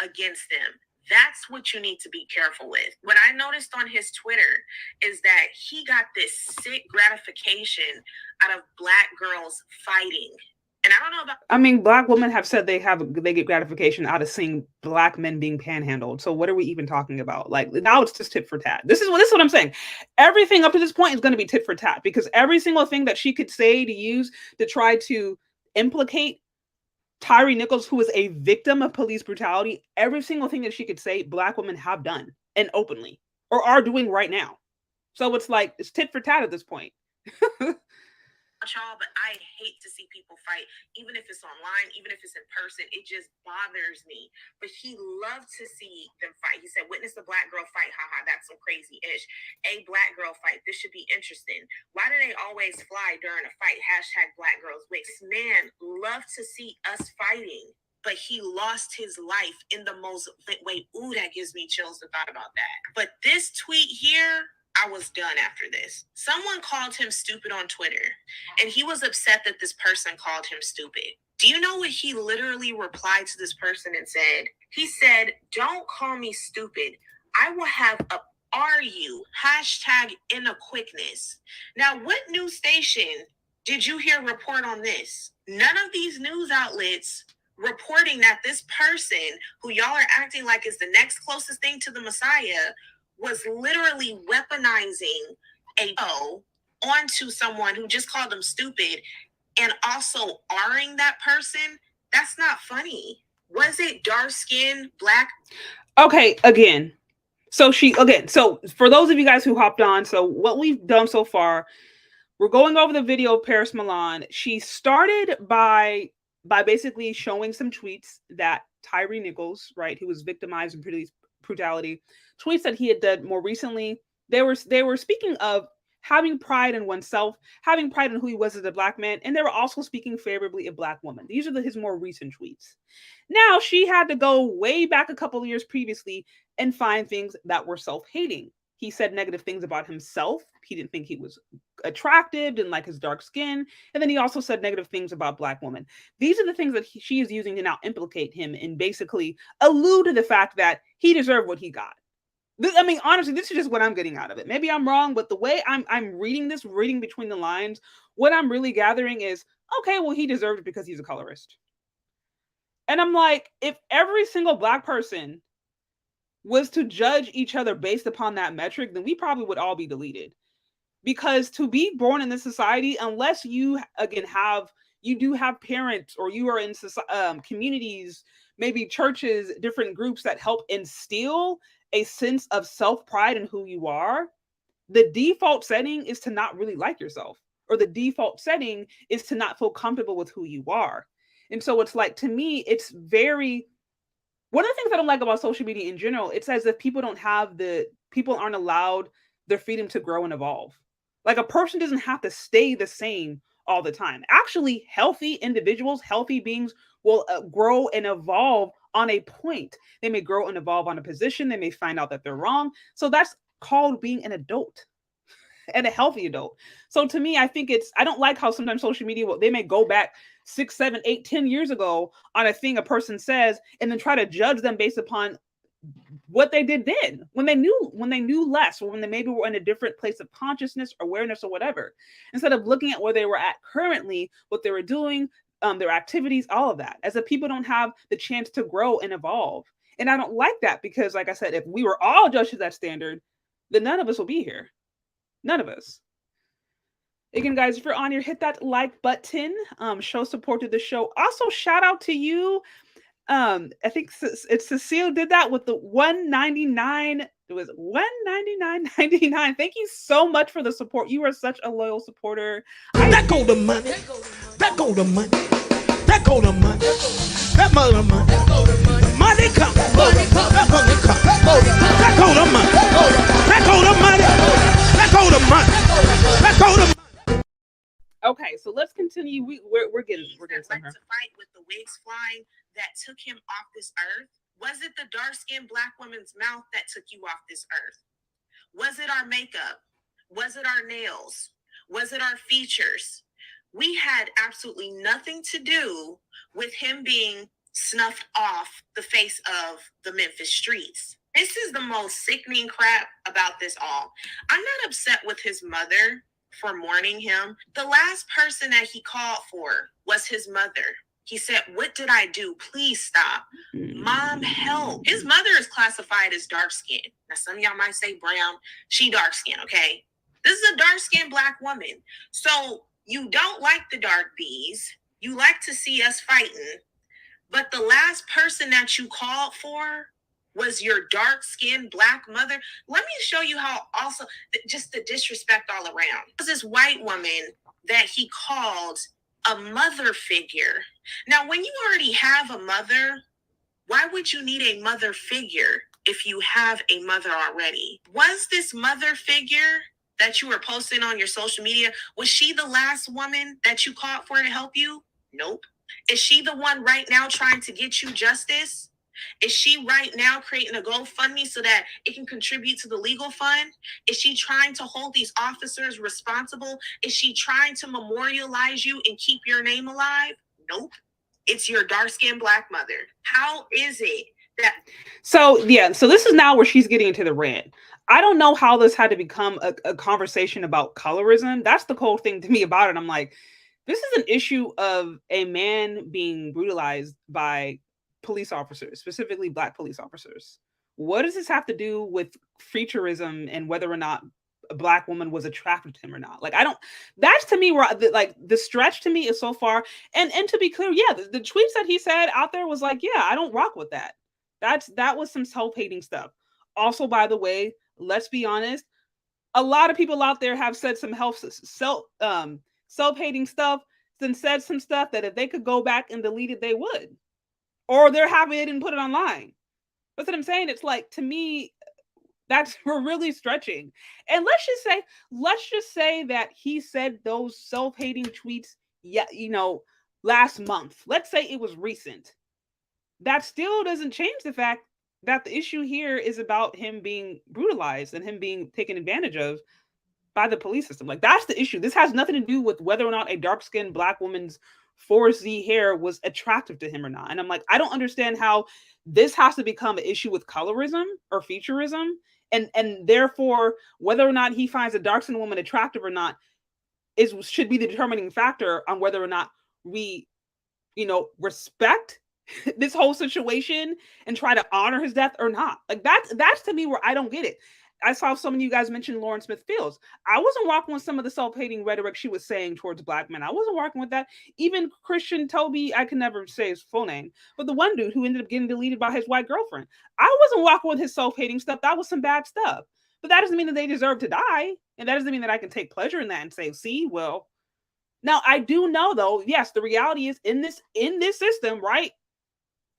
against them, that's what you need to be careful with. What I noticed on his Twitter is that he got this sick gratification out of Black girls fighting. And I don't know about. I mean, Black women have said they get gratification out of seeing Black men being panhandled. So what are we even talking about? Like, now it's just tit for tat. This is what I'm saying. Everything up to this point is going to be tit for tat, because every single thing that she could say to use to try to implicate Tyre Nichols, who is a victim of police brutality, every single thing that she could say, Black women have done, and openly, or are doing right now. So it's like, it's tit for tat at this point. Y'all, but I hate to see people fight, even if it's online, even if it's in person. It just bothers me. But he loved to see them fight. He said, witness a Black girl fight. Haha, that's some crazy ish. A Black girl fight. This should be interesting. Why do they always fly during a fight? Hashtag Black girls wait. This man loved to see us fighting, but he lost his life in the most way. Ooh, that gives me chills to thought about that. But this tweet here, I was done after this. Someone called him stupid on Twitter, and he was upset that this person called him stupid. Do you know what he literally replied to this person and said? He said, don't call me stupid. I will have a are you, hashtag in a quickness. Now, what news station did you hear report on this? None of these news outlets reporting that this person, who y'all are acting like is the next closest thing to the Messiah, was literally weaponizing a onto someone who just called them stupid, and also R-ing that person. That's not funny. Was it dark skin, Black? Okay, again. So for those of you guys who hopped on, so what we've done so far, we're going over the video of Paris Milan. She started by basically showing some tweets that Tyre Nichols, right, who was victimized in police brutality, tweets that he had done more recently. They were speaking of having pride in oneself, having pride in who he was as a Black man, and they were also speaking favorably of Black women. These are his more recent tweets. Now, she had to go way back a couple of years previously and find things that were self-hating. He said negative things about himself. He didn't think he was attractive, didn't like his dark skin. And then he also said negative things about Black women. These are the things that she is using to now implicate him and basically allude to the fact that he deserved what he got. I mean, honestly, this is just what I'm getting out of it. Maybe I'm wrong, but the way I'm reading this, reading between the lines, what I'm really gathering is, okay, well, he deserved it because he's a colorist. And I'm like, if every single Black person was to judge each other based upon that metric, then we probably would all be deleted. Because to be born in this society, unless you, again, you do have parents, or you are in communities, maybe churches, different groups that help instill a sense of self-pride in who you are, the default setting is to not really like yourself, or the default setting is to not feel comfortable with who you are. And so it's like, to me, it's very, one of the things I don't like about social media in general, it's as if people aren't allowed their freedom to grow and evolve. Like, a person doesn't have to stay the same all the time. Actually, healthy individuals, healthy beings will grow and evolve on a point. They may grow and evolve on a position. They may find out that they're wrong. So that's called being an adult, and a healthy adult. So to me, I think I don't like how sometimes social media, they may go back 6, 7, 8, 10 years ago on a thing a person says, and then try to judge them based upon what they did then, when they knew less, or when they maybe were in a different place of consciousness, awareness, or whatever, instead of looking at where they were at currently, what they were doing, their activities, all of that, as if people don't have the chance to grow and evolve. And I don't like that, because like I said, if we were all judged to that standard, then none of us will be here. None of us. Again, guys, if you're on here, hit that like button. Show support to the show. Also, shout out to you. I think it's Cecile did that with the 199. It was 199.99. Thank you so much for the support. You are such a loyal supporter. That go the money. That go the money. That go the money. That mother money. Money come. That money come. That go the money. That go the money. That go the money. That go the money. Okay, so let's continue. We're getting somewhere. To fight with the wigs flying that took him off this earth. Was it the dark-skinned Black woman's mouth that took you off this earth? Was it our makeup? Was it our nails? Was it our features? We had absolutely nothing to do with him being snuffed off the face of the Memphis streets. This is the most sickening crap about this all. I'm not upset with his mother for mourning him. The last person that he called for was his mother. He said, "What did I do? Please stop. Mom, help." His mother is classified as dark skinned. Now, some of y'all might say brown. She dark skinned, okay? This is a dark skinned Black woman. So you don't like the dark bees. You like to see us fighting. But the last person that you called for was your dark-skinned Black mother. Let me show you how also just the disrespect all around. It was this white woman that he called a mother figure. Now, when you already have a mother, why would you need a mother figure if you have a mother already? Was this mother figure that you were posting on your social media, was she the last woman that you called for to help you? Nope. Is she the one right now trying to get you justice? Is she right now creating a GoFundMe so that it can contribute to the legal fund? Is she trying to hold these officers responsible? Is she trying to memorialize you and keep your name alive? Nope. It's your dark-skinned Black mother. How is it that... So this is now where she's getting into the rant. I don't know how this had to become a conversation about colorism. That's the cool thing to me about it. I'm like, this is an issue of a man being brutalized by police officers, specifically Black police officers. What does this have to do with featureism and whether or not a Black woman was attracted to him or not? Like, I don't, that's to me where the stretch to me is so far. And to be clear, yeah, the tweets that he said out there was like, yeah, I don't rock with that. That was some self-hating stuff. Also, by the way, let's be honest, a lot of people out there have said some self-hating stuff and said some stuff that if they could go back and delete it, they would. Or they're having it and put it online. That's what I'm saying. It's like, to me, we're really stretching. And let's just say that he said those self-hating tweets, last month. Let's say it was recent. That still doesn't change the fact that the issue here is about him being brutalized and him being taken advantage of by the police system. Like, that's the issue. This has nothing to do with whether or not a dark-skinned Black woman's 4Z hair was attractive to him or not. And I'm like, I don't understand how this has to become an issue with colorism or featureism. And therefore, whether or not he finds a dark-skinned woman attractive or not should be the determining factor on whether or not we, respect this whole situation and try to honor his death or not. Like, that's to me where I don't get it. I saw some of you guys mention Lauren Smith Fields. I wasn't walking with some of the self-hating rhetoric she was saying towards Black men. I wasn't walking with that. Even Christian Toby, I can never say his full name, but the one dude who ended up getting deleted by his white girlfriend, I wasn't walking with his self-hating stuff. That was some bad stuff. But that doesn't mean that they deserve to die. And that doesn't mean that I can take pleasure in that and say, see, well, now I do know though, yes, the reality is in this system, right?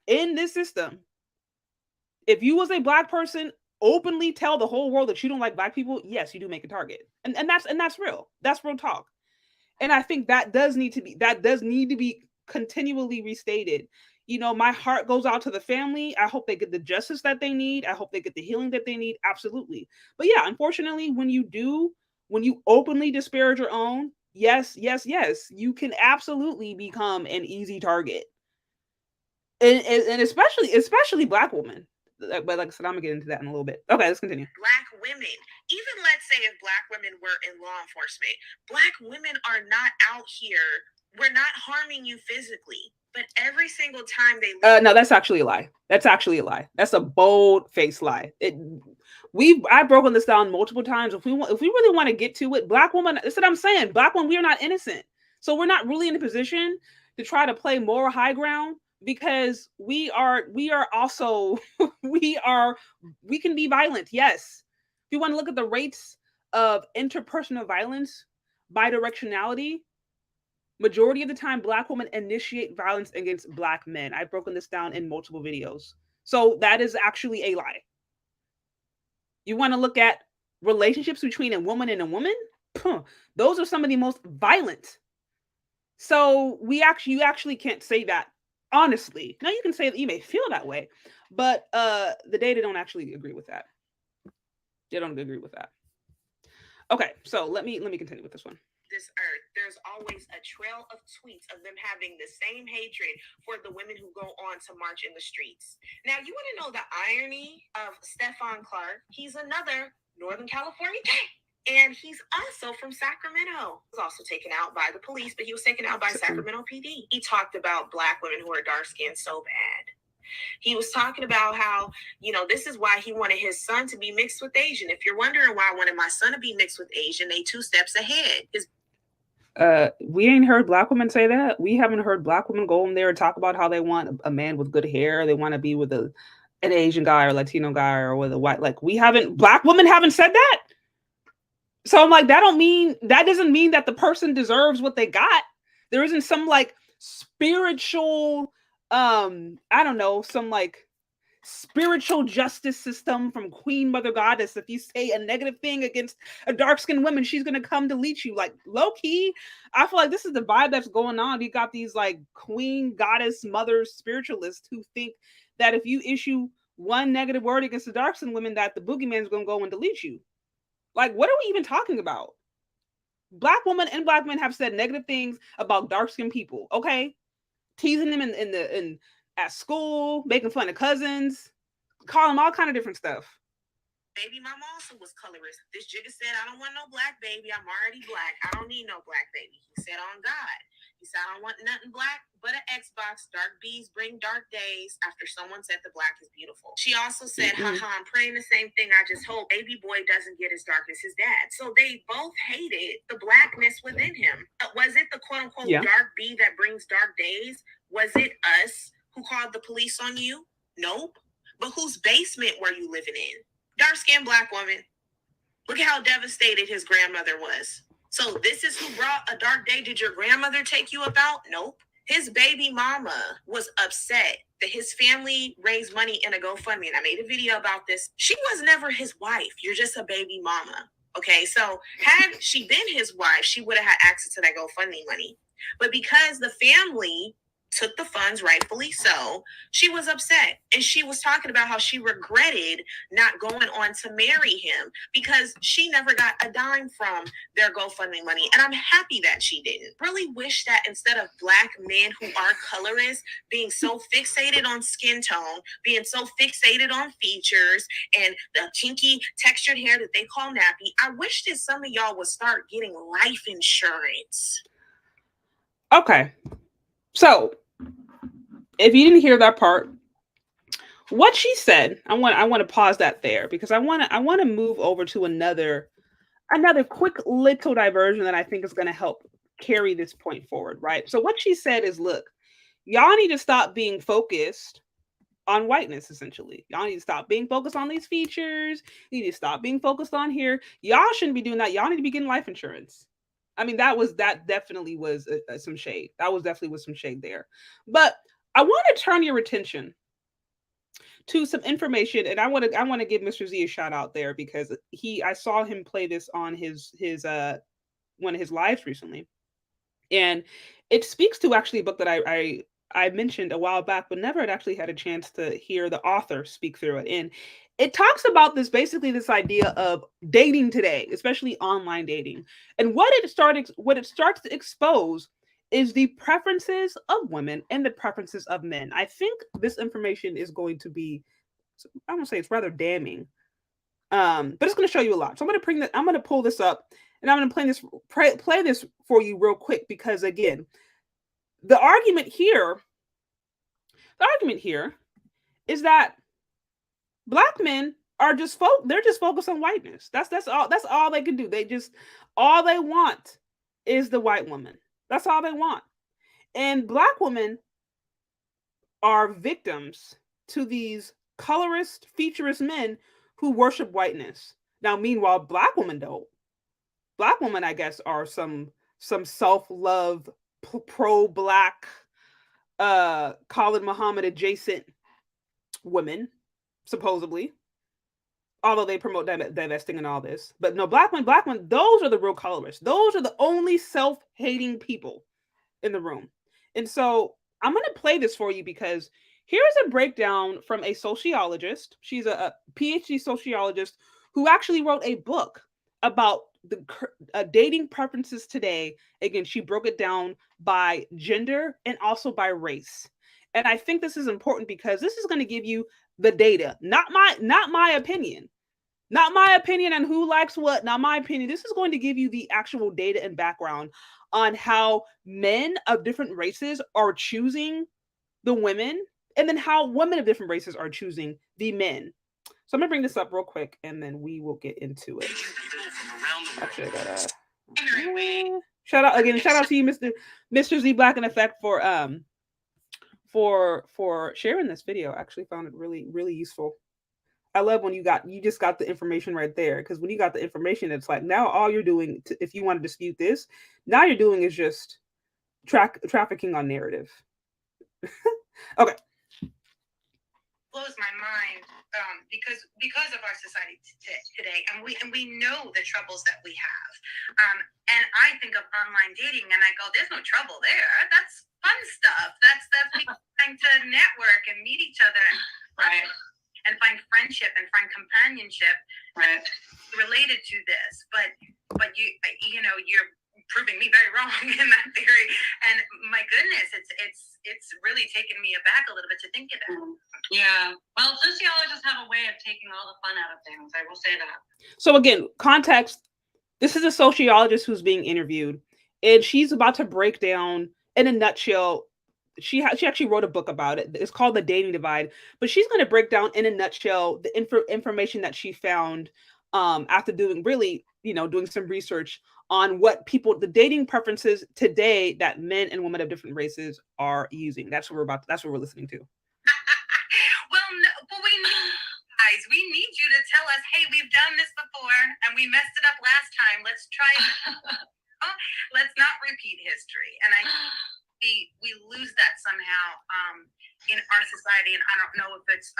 In this system, if you was a Black person, openly tell the whole world that you don't like Black people, yes, you do make a target. And that's real. That's real talk. And I think that does need to be continually restated. My heart goes out to the family. I hope they get the justice that they need. I hope they get the healing that they need. Absolutely. But yeah, unfortunately, when you openly disparage your own, yes, you can absolutely become an easy target. And especially Black women. But like I said, I'm gonna get into that in a little bit. Okay, let's continue. Black women, even let's say if Black women were in law enforcement, Black women are not out here we're not harming you physically, but every single time they no, that's actually a lie. That's actually a lie. That's a bold-faced lie. I've broken this down multiple times. If we really want to get to it, Black woman, that's what I'm saying. Black women, we are not innocent. So we're not really in a position to try to play moral high ground, because we are also we can be violent. Yes. If you want to look at the rates of interpersonal violence, bidirectionality, majority of the time, Black women initiate violence against Black men. I've broken this down in multiple videos. So that is actually a lie. You want to look at relationships between a woman and a woman? Those are some of the most violent. So you actually can't say that honestly. Now you can say that you may feel that way, but the data don't actually agree with that. They don't agree with that. Okay, so let me continue with this one. This earth, there's always a trail of tweets of them having the same hatred for the women who go on to march in the streets. Now, you want to know the irony of Stephon Clark? He's another Northern California cat, and he's also from Sacramento. He was also taken out by the police, but he was taken out by Sacramento PD. He talked about Black women who are dark-skinned so bad. He was talking about how, this is why he wanted his son to be mixed with Asian. If you're wondering why I wanted my son to be mixed with Asian, they 2 steps ahead. We ain't heard Black women say that. We haven't heard Black women go in there and talk about how they want a man with good hair. They want to be with an Asian guy or Latino guy or with a white. Like, Black women haven't said that. So I'm like, that doesn't mean that the person deserves what they got. There isn't some like spiritual, I don't know, some like spiritual justice system from Queen Mother Goddess. If you say a negative thing against a dark-skinned woman, she's gonna come delete you. Like, low-key, I feel like this is the vibe that's going on. You got these like Queen Goddess Mother spiritualists who think that if you issue one negative word against the dark-skinned women, that the boogeyman's gonna go and delete you. Like, what are we even talking about? Black women and Black men have said negative things about dark-skinned people, okay? Teasing them in at school, making fun of cousins, calling them all kind of different stuff. Baby mama also was colorist. This jigger said, I don't want no Black baby. I'm already Black. I don't need no Black baby. He said on God. He said, I don't want nothing Black but an Xbox. Dark bees bring dark days, after someone said the Black is beautiful. She also said, haha, I'm praying the same thing. I just hope baby boy doesn't get as dark as his dad. So they both hated the Blackness within him. Was it the quote unquote dark bee that brings dark days? Was it us who called the police on you? Nope. But whose basement were you living in? Dark-skinned Black woman. Look at how devastated his grandmother was. So this is who brought a dark day. Did your grandmother take you about? Nope. His baby mama was upset that his family raised money in a GoFundMe. And I made a video about this. She was never his wife. You're just a baby mama. Okay, so had she been his wife, she would have had access to that GoFundMe money. But because the family took the funds, rightfully so, she was upset. And she was talking about how she regretted not going on to marry him because she never got a dime from their GoFundMe money. And I'm happy that she didn't. Really wish that instead of Black men who are colorists being so fixated on skin tone, being so fixated on features and the kinky textured hair that they call nappy, I wish that some of y'all would start getting life insurance. Okay. So, if you didn't hear that part, what she said, I want to pause that there because I want to move over to another quick little diversion that I think is going to help carry this point forward, right? So what she said is, look, y'all need to stop being focused on whiteness, essentially. Y'all need to stop being focused on these features. You need to stop being focused on here. Y'all shouldn't be doing that. Y'all need to be getting life insurance. I mean, that definitely was some shade. That was definitely some shade there. But I want to turn your attention to some information, and I want to give Mr. Z a shout out there because I saw him play this on his one of his lives recently, and it speaks to actually a book that I mentioned a while back, but never had actually had a chance to hear the author speak through it. And it talks about this idea of dating today, especially online dating, and what it starts to expose is the preferences of women and the preferences of men. I think this information is going to be, I don't say it's rather damning, but it's going to show you a lot. So I'm going to pull this up and I'm going to play this for you real quick because again, the argument here is that Black men are just they're just focused on whiteness. That's all they can do. All they want is the white woman. That's all they want. And Black women are victims to these colorist, featurist men who worship whiteness. Now, meanwhile, Black women don't. Black women, I guess, are some self-love, pro-Black, Khalid Muhammad adjacent women, supposedly. Although they promote divesting and all this. But no, Black women, those are the real colorists. Those are the only self-hating people in the room. And so I'm going to play this for you because here's a breakdown from a sociologist. She's a PhD sociologist who actually wrote a book about the dating preferences today. Again, she broke it down by gender and also by race. And I think this is important because this is going to give you the data, not my opinion. Not my opinion on who likes what, not my opinion. This is going to give you the actual data and background on how men of different races are choosing the women, and then how women of different races are choosing the men. So I'm gonna bring this up real quick, and then we will get into it. Actually, I gotta shout out to you, Mr. Z Black in Effect, for sharing this video. I actually found it really, really useful. I love when you just got the information right there, because when you got the information, it's like now all you're doing, if you want to dispute this, now you're doing is just trafficking on narrative. Okay. Blows my mind because of our society today, and we know the troubles that we have. And I think of online dating, and I go, "There's no trouble there. That's fun stuff. That's people trying to network and meet each other, right? And find friendship and find companionship, right, related to this. But you're proving me very wrong in that theory. And my goodness, it's really taken me aback a little bit to think of that. Yeah. Well, sociologists have a way of taking all the fun out of things. I will say that. So again, context. This is a sociologist who's being interviewed, and she's about to break down in a nutshell. She actually wrote a book about it. It's called The Dating Divide, but she's going to break down in a nutshell the information that she found after doing some research on what the dating preferences today that men and women of different races are using. That's what we're listening to. Well, no, but we need you to tell us, hey, we've done this before and we messed it up last time. Let's try it. Let's not repeat history. And we lose that somehow in our society, and I don't know if it's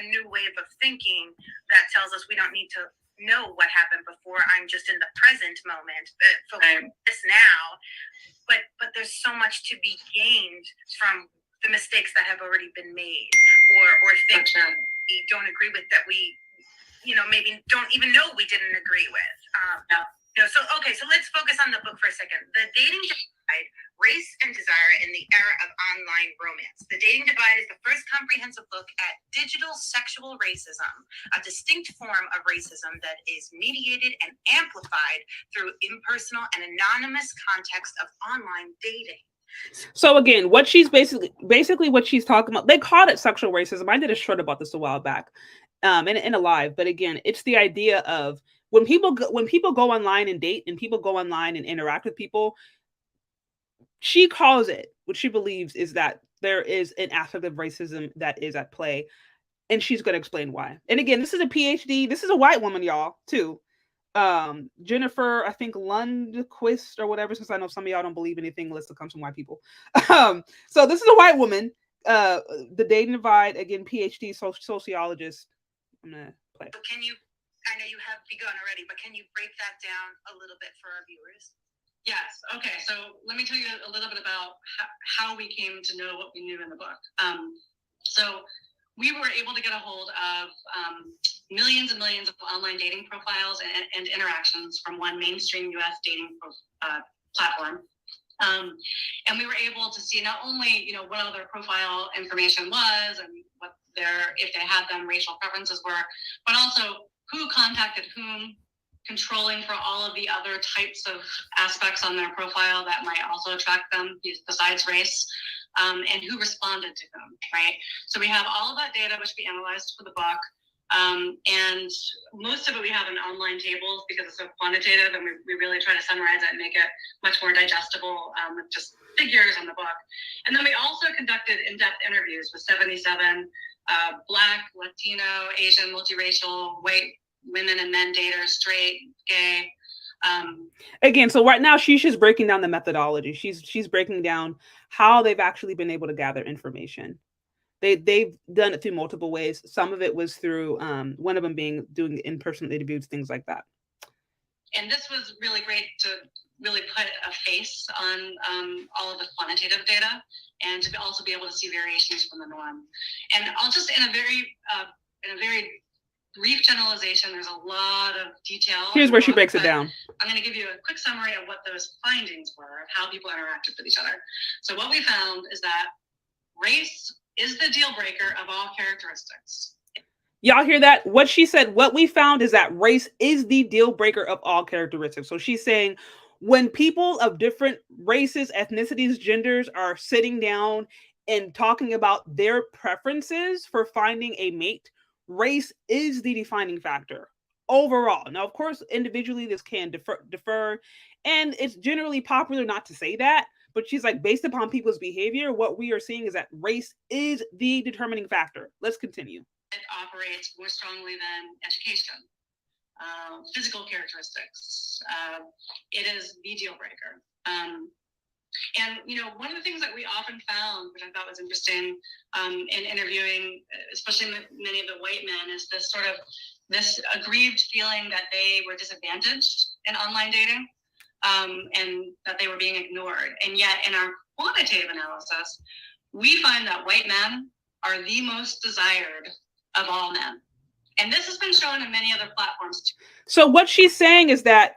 a new wave of thinking that tells us we don't need to know what happened before. I'm just in the present moment, focusing this now. But there's so much to be gained from the mistakes that have already been made, or things that we don't agree with, that we maybe don't even know we didn't agree with. So let's focus on the book for a second. The Dating Divide, Race and Desire in the Era of Online Romance. The Dating Divide is the first comprehensive look at digital sexual racism, a distinct form of racism that is mediated and amplified through impersonal and anonymous context of online dating. So again, what she's basically what she's talking about, they called it sexual racism. I did a short about this a while back, in a live. But again, it's the idea of when people go online and date, and people go online and interact with people. She calls it, what she believes is that there is an aspect of racism that is at play, and she's going to explain why. And again, this is a PhD. This is a white woman, y'all, too. Jennifer, I think Lundquist or whatever, since I know some of y'all don't believe anything unless it comes from white people. So this is a white woman. The Dating Divide, again, PhD sociologist. I'm going to play. So I know you have begun already, but can you break that down a little bit for our viewers? Yes. Okay. So let me tell you a little bit about how we came to know what we knew in the book. So we were able to get a hold of millions and millions of online dating profiles and interactions from one mainstream U.S. dating platform. And we were able to see not only, what all their profile information was and what if they had them, racial preferences were, but also who contacted whom, controlling for all of the other types of aspects on their profile that might also attract them besides race, and who responded to whom, right? So we have all of that data, which we analyzed for the book. And most of it we have in online tables because it's so quantitative, and we really try to summarize it and make it much more digestible with just figures in the book. And then we also conducted in-depth interviews with 77 Black, Latino, Asian, multiracial, white women and men daters, straight, gay. Again, so right now she's just breaking down the methodology. She's breaking down how they've actually been able to gather information. They've done it through multiple ways. Some of it was through one of them being doing in-person interviews, things like that. And this was really great to really put a face on all of the quantitative data, and to also be able to see variations from the norm. And I'll just, in a very brief generalization, there's a lot of detail. Here's where she breaks it down. I'm going to give you a quick summary of what those findings were, of how people interacted with each other. So what we found is that race is the deal breaker of all characteristics. Y'all hear that? What she said, what we found is that race is the deal breaker of all characteristics. So she's saying when people of different races, ethnicities, genders are sitting down and talking about their preferences for finding a mate, race is the defining factor overall. Now, of course, individually, this can differ, and it's generally popular not to say that, but she's like, based upon people's behavior, what we are seeing is that race is the determining factor. Let's continue. It operates more strongly than education, physical characteristics. It is the deal breaker. And, you know, one of the things that we often found, which I thought was interesting in interviewing, especially many of the white men, is this aggrieved feeling that they were disadvantaged in online dating, and that they were being ignored. And yet in our quantitative analysis, we find that white men are the most desired of all men. And this has been shown in many other platforms too. So what she's saying is that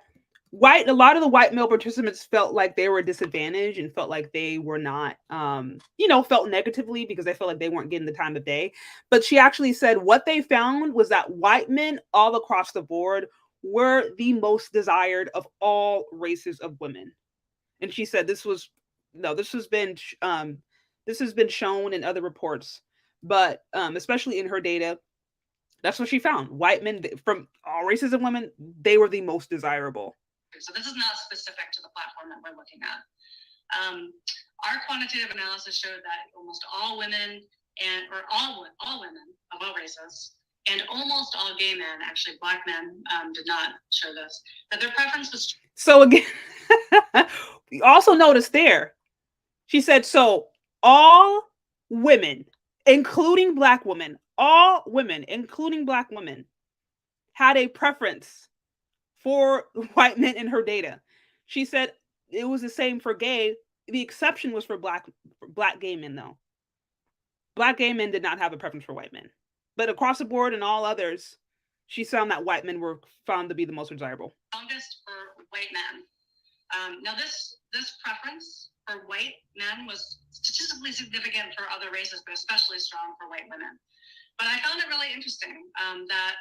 a lot of the white male participants felt like they were disadvantaged and felt like they were not, felt negatively because they felt like they weren't getting the time of day. But she actually said what they found was that white men all across the board were the most desired of all races of women. And she said this has been shown in other reports, but especially in her data, that's what she found. White men from all races of women, they were the most desirable. So this is not specific to the platform that we're looking at. Our quantitative analysis showed that almost all women or all women of all races, and almost all gay men, actually Black men did not show this, that their preference was. So again, you also notice there, she said, so all women, including Black women, all women, including Black women, had a preference for white men in her data. She said it was the same for gay. The exception was for black gay men, though. Black gay men did not have a preference for white men. But across the board and all others, she found that white men were found to be the most desirable. Longest for white men. Now this preference for white men was statistically significant for other races, but especially strong for white women. But I found it really interesting that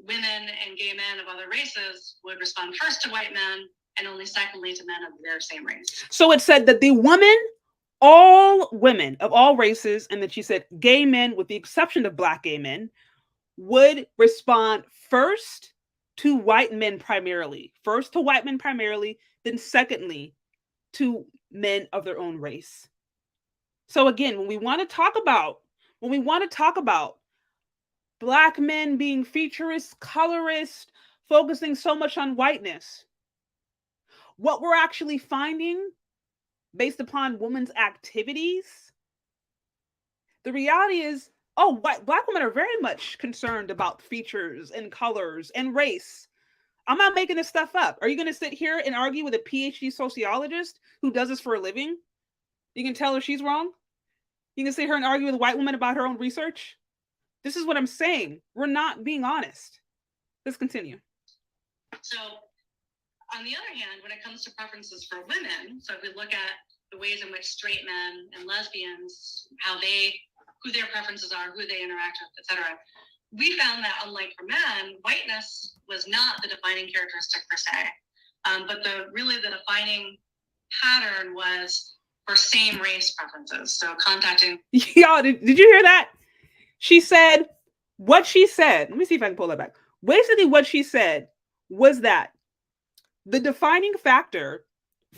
women and gay men of other races would respond first to white men and only secondly to men of their same race. So it said that all women of all races, and then she said gay men, with the exception of Black gay men, would respond first to white men primarily. First to white men primarily, then secondly to men of their own race. So again, when we want to talk about Black men being featurist, colorist, focusing so much on whiteness, what we're actually finding based upon women's activities, the reality is, Black women are very much concerned about features and colors and race. I'm not making this stuff up. Are you going to sit here and argue with a PhD sociologist who does this for a living? You can tell her she's wrong? You can sit here and argue with a white woman about her own research? This is what I'm saying. We're not being honest. Let's continue. So, on the other hand, when it comes to preferences for women, so if we look at the ways in which straight men and lesbians, who their preferences are, who they interact with, etc., we found that, unlike for men, whiteness was not the defining characteristic per se, but the defining pattern was for same race preferences. So contacting. Y'all, did you hear that? She said what she said. Let me see if I can pull that back. Basically, what she said was that the defining factor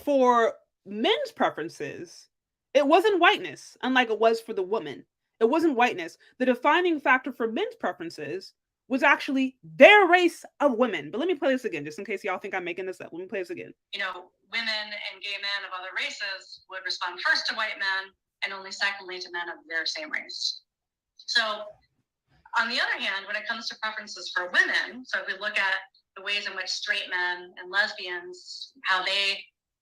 for men's preferences, it wasn't whiteness, unlike it was for the woman. It wasn't whiteness. The defining factor for men's preferences was actually their race of women. But let me play this again, just in case y'all think I'm making this up. Let me play this again. You know, women and gay men of other races would respond first to white men and only secondly to men of their same race. So, on the other hand, when it comes to preferences for women, so if we look at the ways in which straight men and lesbians,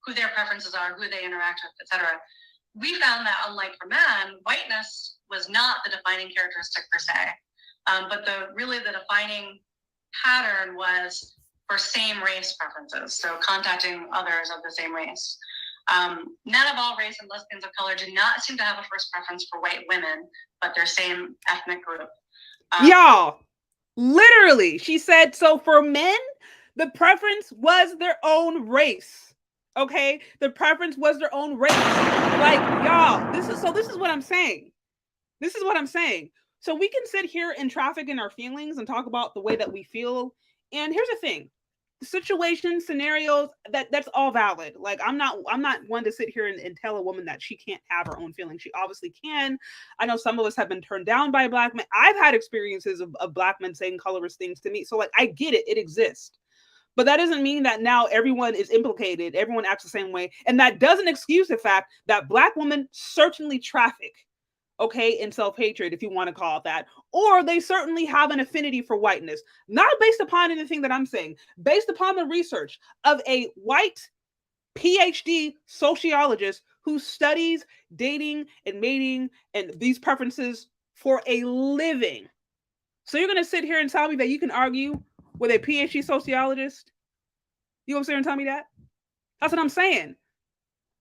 who their preferences are, who they interact with, etc., we found that, unlike for men, whiteness was not the defining characteristic per se, but the defining pattern was for same race preferences, so contacting others of the same race. Men of all race and lesbians of color do not seem to have a first preference for white women, but their same ethnic group. Y'all, literally, she said, so for men, the preference was their own race. Okay, the preference was their own race. Like, y'all, this is what I'm saying. This is what I'm saying. So we can sit here and traffic in our feelings and talk about the way that we feel. And here's the thing: situations, scenarios, that's all valid. Like, I'm not one to sit here and tell a woman that she can't have her own feelings. She obviously can. I know some of us have been turned down by black men. I've had experiences of black men saying colorist things to me. So like, I get it. It exists. But that doesn't mean that now everyone is implicated. Everyone acts the same way. And that doesn't excuse the fact that black women certainly traffic, okay, in self-hatred, if you want to call it that. Or they certainly have an affinity for whiteness. Not based upon anything that I'm saying. Based upon the research of a white PhD sociologist who studies dating and mating and these preferences for a living. So you're going to sit here and tell me that you can argue with a PhD sociologist? You gonna sit here and tell me that? That's what I'm saying.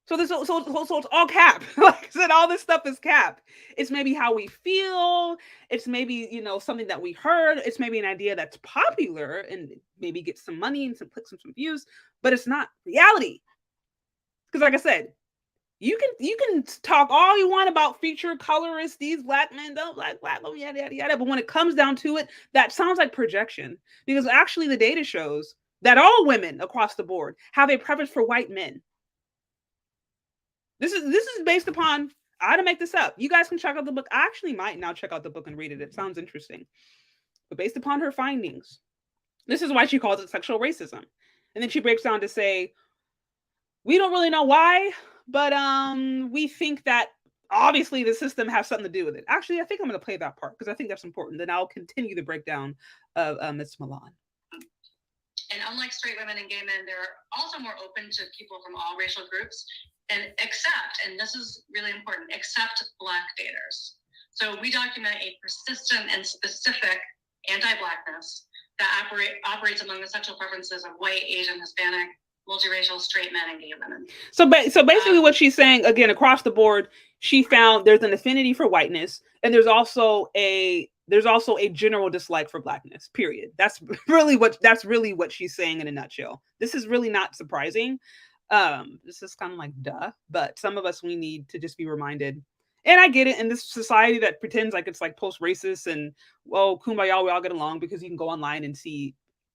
So it's all cap. Like I said, all this stuff is cap. It's maybe how we feel. It's maybe, something that we heard. It's maybe an idea that's popular and maybe get some money and some clicks and some views, but it's not reality. Because like I said, you can talk all you want about feature colorists, these black men don't black, yada, yada, yada. But when it comes down to it, that sounds like projection. Because actually the data shows that all women across the board have a preference for white men. This is based upon, I didn't make this up. You guys can check out the book. I actually might now check out the book and read it. It sounds interesting. But based upon her findings, this is why she calls it sexual racism. And then she breaks down to say, we don't really know why, but we think that obviously the system has something to do with it. Actually, I think I'm going to play that part because I think that's important. Then I'll continue the breakdown of Ms. Milan. And unlike straight women and gay men, they're also more open to people from all racial groups, and this is really important, except black daters. So we document a persistent and specific anti-blackness that operates among the sexual preferences of white, Asian, Hispanic, multiracial, straight men and gay women. So basically what she's saying, again, across the board, she found there's an affinity for whiteness, and there's also a general dislike for blackness, period. That's really what she's saying in a nutshell. This is really not surprising. This is kind of like duh, but some of us, we need to just be reminded. And I get it in this society that pretends like it's like post-racist and, well, kumbaya, we all get along, because you can go online and see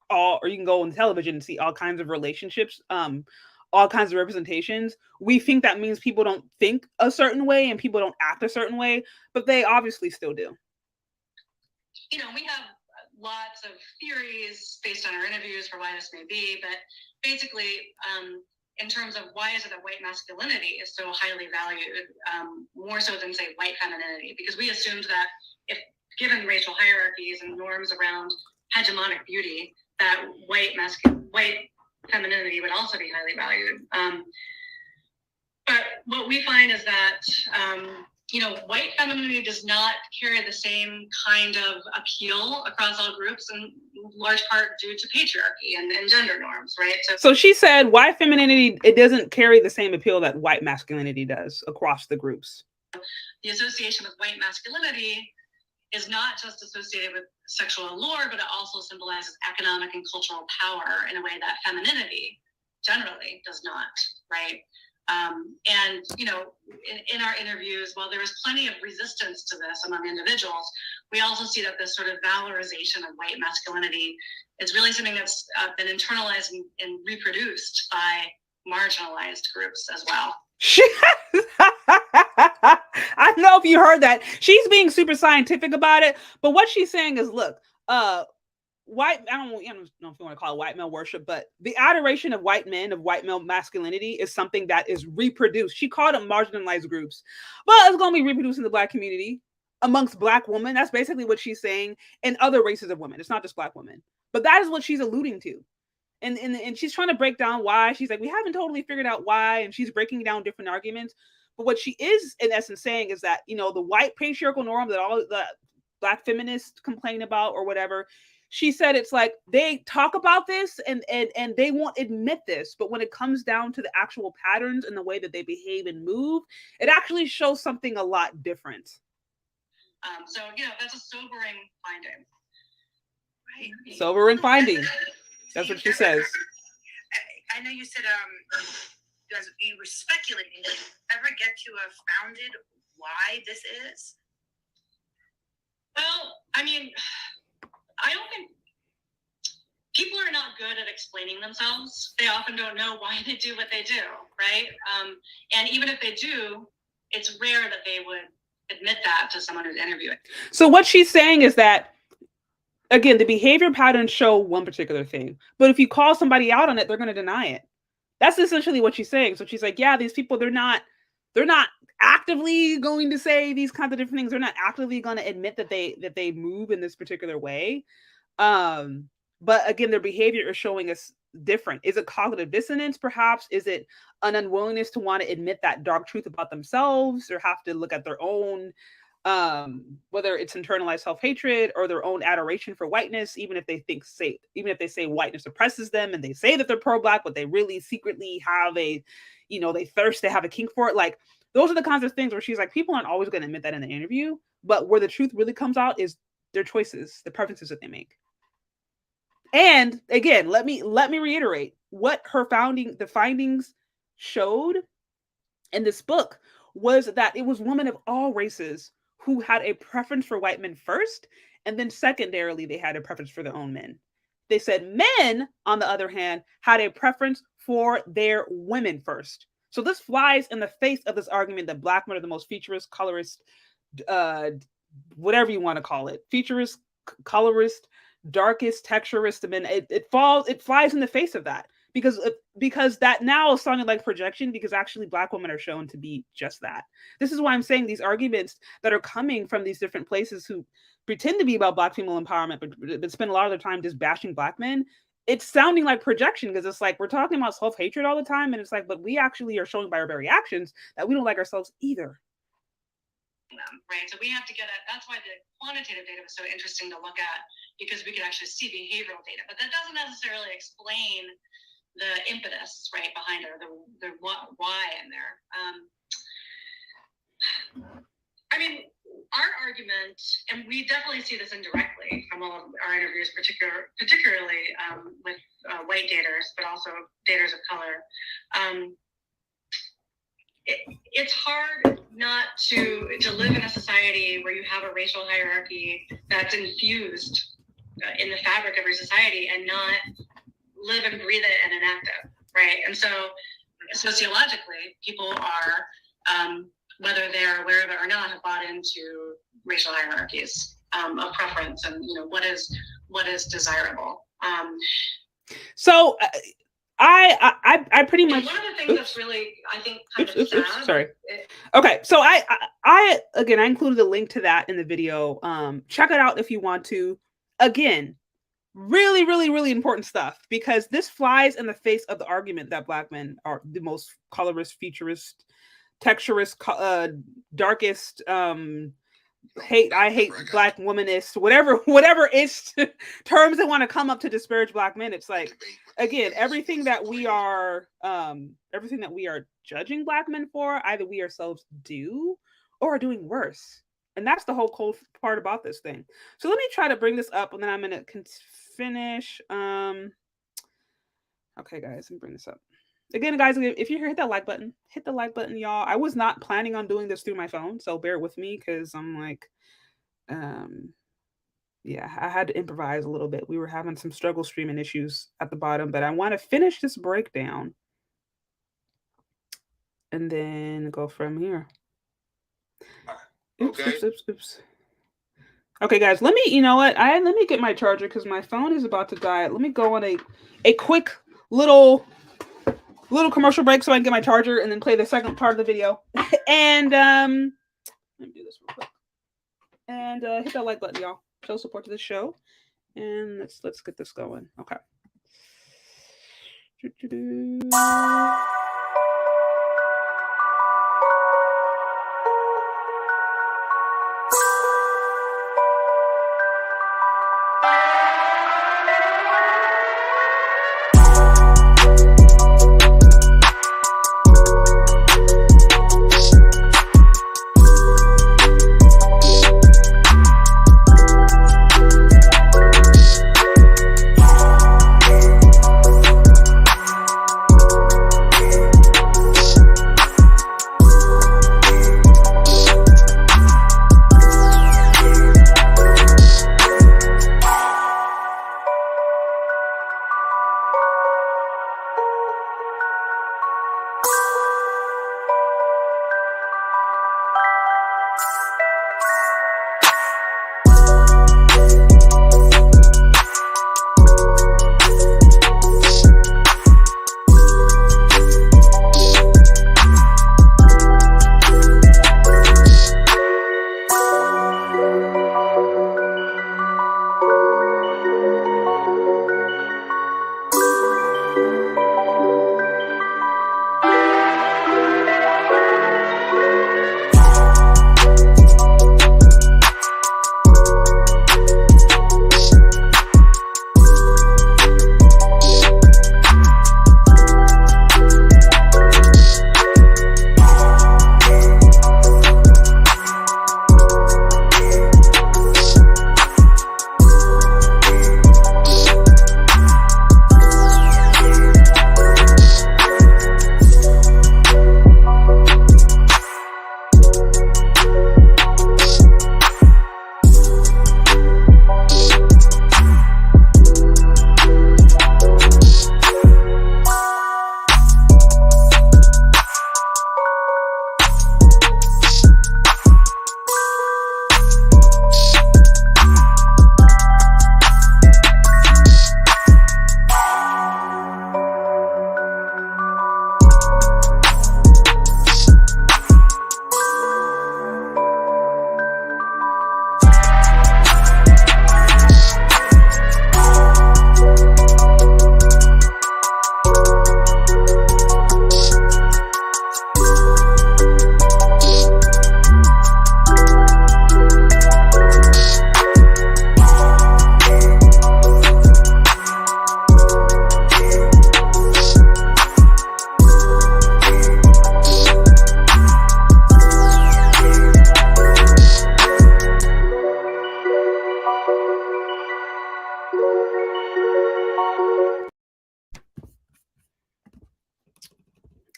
or you can go on television and see all kinds of relationships, all kinds of representations. We think that means people don't think a certain way and people don't act a certain way, but they obviously still do. We have lots of theories based on our interviews for why this may be, but basically, in terms of why is it that white masculinity is so highly valued, more so than, say, white femininity, because we assumed that if given racial hierarchies and norms around hegemonic beauty, that white femininity would also be highly valued. But what we find is that, white femininity does not carry the same kind of appeal across all groups, in large part due to patriarchy and gender norms, right? So she said white femininity, it doesn't carry the same appeal that white masculinity does across the groups. The association with white masculinity is not just associated with sexual allure, but it also symbolizes economic and cultural power in a way that femininity generally does not, right? And, you know, in our interviews, while there is plenty of resistance to this among individuals, we also see that this sort of valorization of white masculinity is really something that's been internalized and reproduced by marginalized groups as well. I don't know if you heard that. She's being super scientific about it, but what she's saying is, look, white, I don't know if you want to call it white male worship, but the adoration of white men, of white male masculinity, is something that is reproduced. She called them marginalized groups, but it's going to be reproduced in the Black community amongst Black women. That's basically what she's saying, and other races of women. It's not just Black women, but that is what she's alluding to. And she's trying to break down why. She's like, we haven't totally figured out why, and she's breaking down different arguments. But what she is, in essence, saying is that, you know, the white patriarchal norm that all the Black feminists complain about or whatever, she said it's like they talk about this and they won't admit this, but when it comes down to the actual patterns and the way that they behave and move, it actually shows something a lot different. So, you know, that's a sobering finding. Right. Sobering finding. That's what she says. I know you said you were speculating. Did you ever get to a founded why this is? Well, I mean, I don't think people are not good at explaining themselves. They often don't know why they do what they do, right? And even if they do, it's rare that they would admit that to someone who's interviewing. So what she's saying is that, again, the behavior patterns show one particular thing, but if you call somebody out on it, they're going to deny it. That's essentially what she's saying. So she's like, yeah, these people, they're not actively going to say these kinds of different things. They're not actively going to admit that they move in this particular way. But again, their behavior is showing us different. Is it cognitive dissonance, perhaps? Is it an unwillingness to want to admit that dark truth about themselves, or have to look at their own, whether it's internalized self-hatred or their own adoration for whiteness, even if they say whiteness oppresses them and they say that they're pro-Black, but they really secretly have they thirst to have a kink for it. Like, those are the kinds of things where she's like, people aren't always going to admit that in the interview, but where the truth really comes out is their choices, the preferences that they make. And again, let me reiterate what the findings showed in this book was that it was women of all races who had a preference for white men first, and then secondarily, they had a preference for their own men. They said men, on the other hand, had a preference for their women first. So this flies in the face of this argument that Black men are the most featurist, colorist, whatever you want to call it, featurist, colorist, darkest, texturist men. It flies in the face of that, because that now is sounding like projection, because actually Black women are shown to be just that. This is why I'm saying these arguments that are coming from these different places who pretend to be about Black female empowerment, but spend a lot of their time just bashing Black men. It's sounding like projection, because it's like we're talking about self-hatred all the time, and it's like, but we actually are showing by our very actions that we don't like ourselves either. Right, so we have to get at, that's why the quantitative data was so interesting to look at, because we could actually see behavioral data, but that doesn't necessarily explain the impetus, right, behind it, or the why in there. I mean, our argument, and we definitely see this indirectly from all of our interviews, particularly with white daters, but also daters of color. It's hard not to live in a society where you have a racial hierarchy that's infused in the fabric of your society, and not live and breathe it and enact it, right? And so sociologically, people are, whether they're aware of it or not, have bought into racial hierarchies of preference, and what is desirable. So I pretty much, one of the things that's really, I think, kind of sad. Sorry. Okay, so I again, I included a link to that in the video. Check it out if you want to. Again, really, really, really important stuff, because this flies in the face of the argument that Black men are the most colorist, futurist, texturist, darkest, I hate Black womanist, whatever it's terms that want to come up to disparage Black men. It's like, again, everything that we are judging Black men for, either we ourselves do or are doing worse. And that's the whole cool part about this thing. So let me try to bring this up, and then I'm gonna finish. Okay, guys, let me bring this up. Again, guys, if you're here, hit that like button. Hit the like button, y'all. I was not planning on doing this through my phone, so bear with me because I'm like, yeah, I had to improvise a little bit. We were having some struggle streaming issues at the bottom, but I want to finish this breakdown and then go from here. Oops, Okay. oops. Okay, guys, let me, you know what? Let me get my charger because my phone is about to die. Let me go on a quick little commercial break so I can get my charger and then play the second part of the video. And let me do this real quick. And hit that like button, y'all. Show support to the show. And let's get this going. Okay.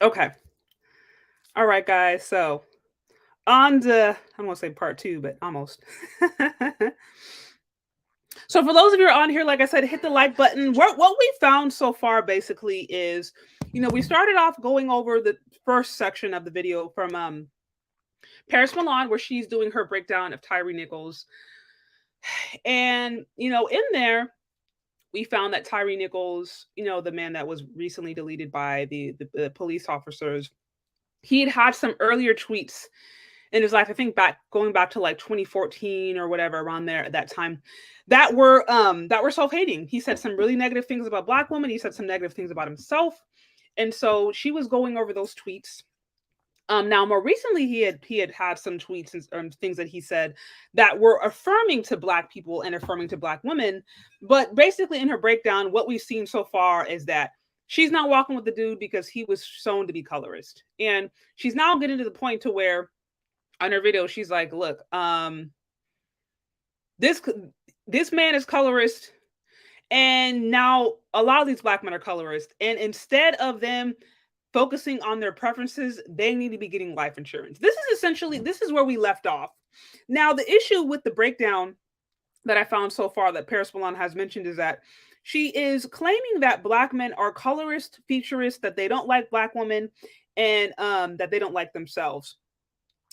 Okay. All right, guys. So on to, I'm going to say part 2, but almost. So for those of you who are on here, like I said, hit the like button. What we found so far basically is, we started off going over the first section of the video from Paris Milan, where she's doing her breakdown of Tyre Nichols. And, in there, we found that Tyre Nichols, the man that was recently deleted by the police officers, he had some earlier tweets in his life, I think going back to like 2014 or whatever, around there at that time, that were self-hating. He said some really negative things about Black women. He said some negative things about himself. And so she was going over those tweets. Now, more recently, he had some tweets and things that he said that were affirming to Black people and affirming to Black women. But basically, in her breakdown, what we've seen so far is that she's not walking with the dude because he was shown to be colorist. And she's now getting to the point to where on her video, she's like, look, this man is colorist, and now a lot of these black men are colorist, and instead of them focusing on their preferences, they need to be getting life insurance. This is where we left off. Now, the issue with the breakdown that I found so far that Paris Milan has mentioned is that she is claiming that black men are colorist, featurist, that they don't like black women, and that they don't like themselves.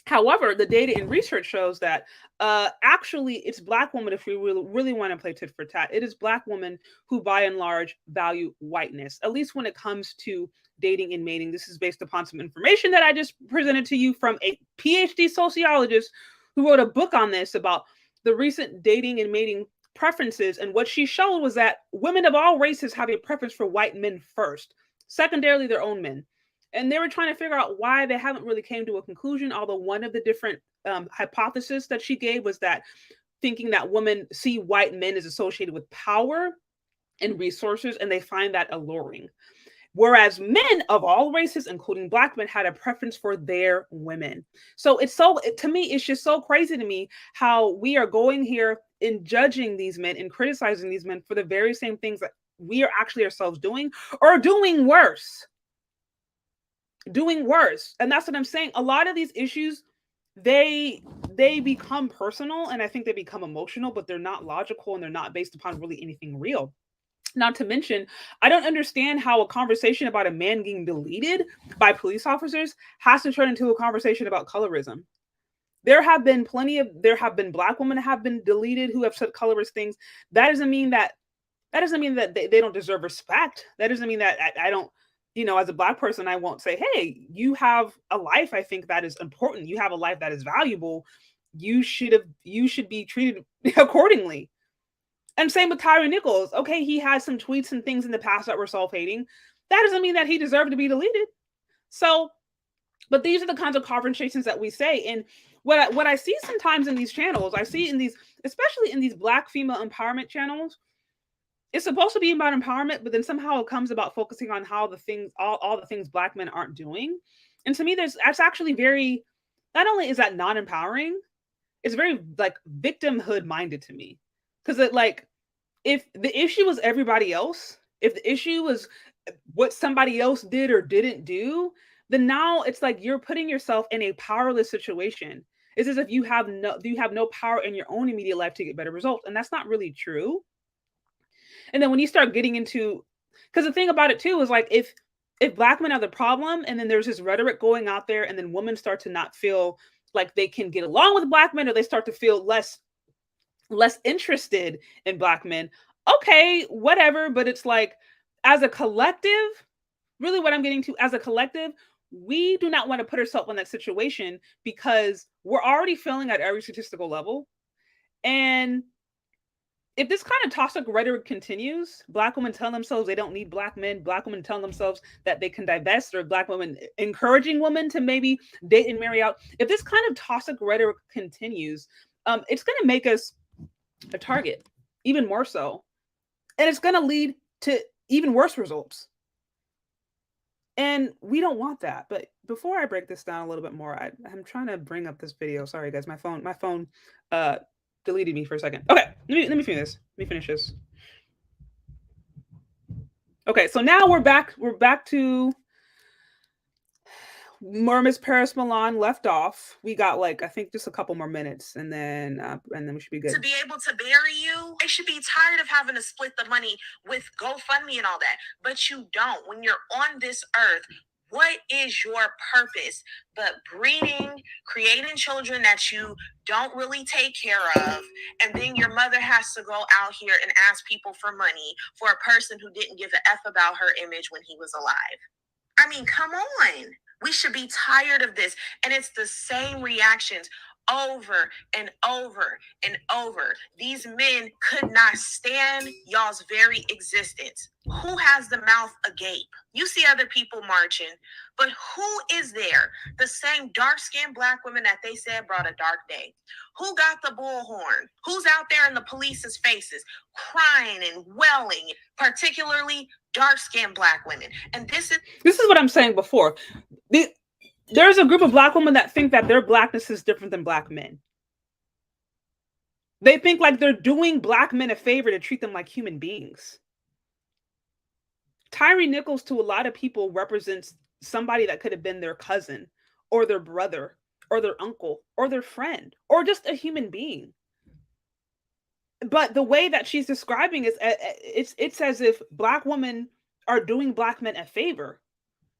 However, the data and research shows that actually it's black women, if we really want to play tit for tat, it is black women who by and large value whiteness, at least when it comes to dating and mating. This is based upon some information that I just presented to you from a PhD sociologist who wrote a book on this about the recent dating and mating preferences. And what she showed was that women of all races have a preference for white men first, secondarily their own men. And they were trying to figure out why. They haven't really came to a conclusion, although one of the different hypotheses that she gave was that thinking that women see white men as associated with power and resources, and they find that alluring. Whereas men of all races, including black men, had a preference for their women. So to me, it's just so crazy to me how we are going here and judging these men and criticizing these men for the very same things that we are actually ourselves doing, or doing worse. And that's what I'm saying. A lot of these issues, they become personal, and I think they become emotional, but they're not logical, and they're not based upon really anything real. Not to mention, I don't understand how a conversation about a man getting deleted by police officers has to turn into a conversation about colorism. There have been black women that have been deleted who have said colorist things. That doesn't mean that they don't deserve respect. That doesn't mean that I don't, as a black person, I won't say, hey, you have a life, I think, that is important. You have a life that is valuable. You should be treated accordingly. And same with Tyre Nichols. Okay, he had some tweets and things in the past that were self-hating. That doesn't mean that he deserved to be deleted. So, but these are the kinds of conversations that we say. And what I see sometimes in these channels, I see in these, especially in these black female empowerment channels, it's supposed to be about empowerment, but then somehow it comes about focusing on how all the things black men aren't doing. And to me, that's actually very, not only is that non-empowering, it's very like victimhood minded to me. Because if the issue was everybody else, if the issue was what somebody else did or didn't do, then now it's like you're putting yourself in a powerless situation. It's as if you have no power in your own immediate life to get better results. And that's not really true. And then when you start getting into, because the thing about it too is like if black men are the problem, and then there's this rhetoric going out there, and then women start to not feel like they can get along with black men, or they start to feel less interested in black men. Okay, whatever. But it's like, as a collective, really what I'm getting to, as a collective, we do not want to put ourselves in that situation because we're already failing at every statistical level. And if this kind of toxic rhetoric continues, black women telling themselves they don't need black men, black women telling themselves that they can divest, or black women encouraging women to maybe date and marry out. If this kind of toxic rhetoric continues, it's going to make us a target, even more so. And it's going to lead to even worse results. And we don't want that. But before I break this down a little bit more, I'm trying to bring up this video. Sorry, guys, my phone deleted me for a second. Okay, let me finish this. Let me finish this. Okay, so now we're back to where Miss Paris Milan left off. We got I think just a couple more minutes, and then we should be good. To be able to bury you, they should be tired of having to split the money with GoFundMe and all that. But you don't. When you're on this earth, what is your purpose but breeding, creating children that you don't really take care of, and then your mother has to go out here and ask people for money for a person who didn't give a F about her image when he was alive? I mean, come on. We should be tired of this. And it's the same reactions over and over and over. These men could not stand y'all's very existence. Who has the mouth agape? You see other people marching, but who is there? The same dark-skinned black women that they said brought a dark day. Who got the bullhorn? Who's out there in the police's faces crying and wailing, particularly dark-skinned black women? And this is what I'm saying before. There's a group of Black women that think that their Blackness is different than Black men. They think like they're doing Black men a favor to treat them like human beings. Tyre Nichols, to a lot of people, represents somebody that could have been their cousin or their brother or their uncle or their friend or just a human being. But the way that she's describing is it's as if Black women are doing Black men a favor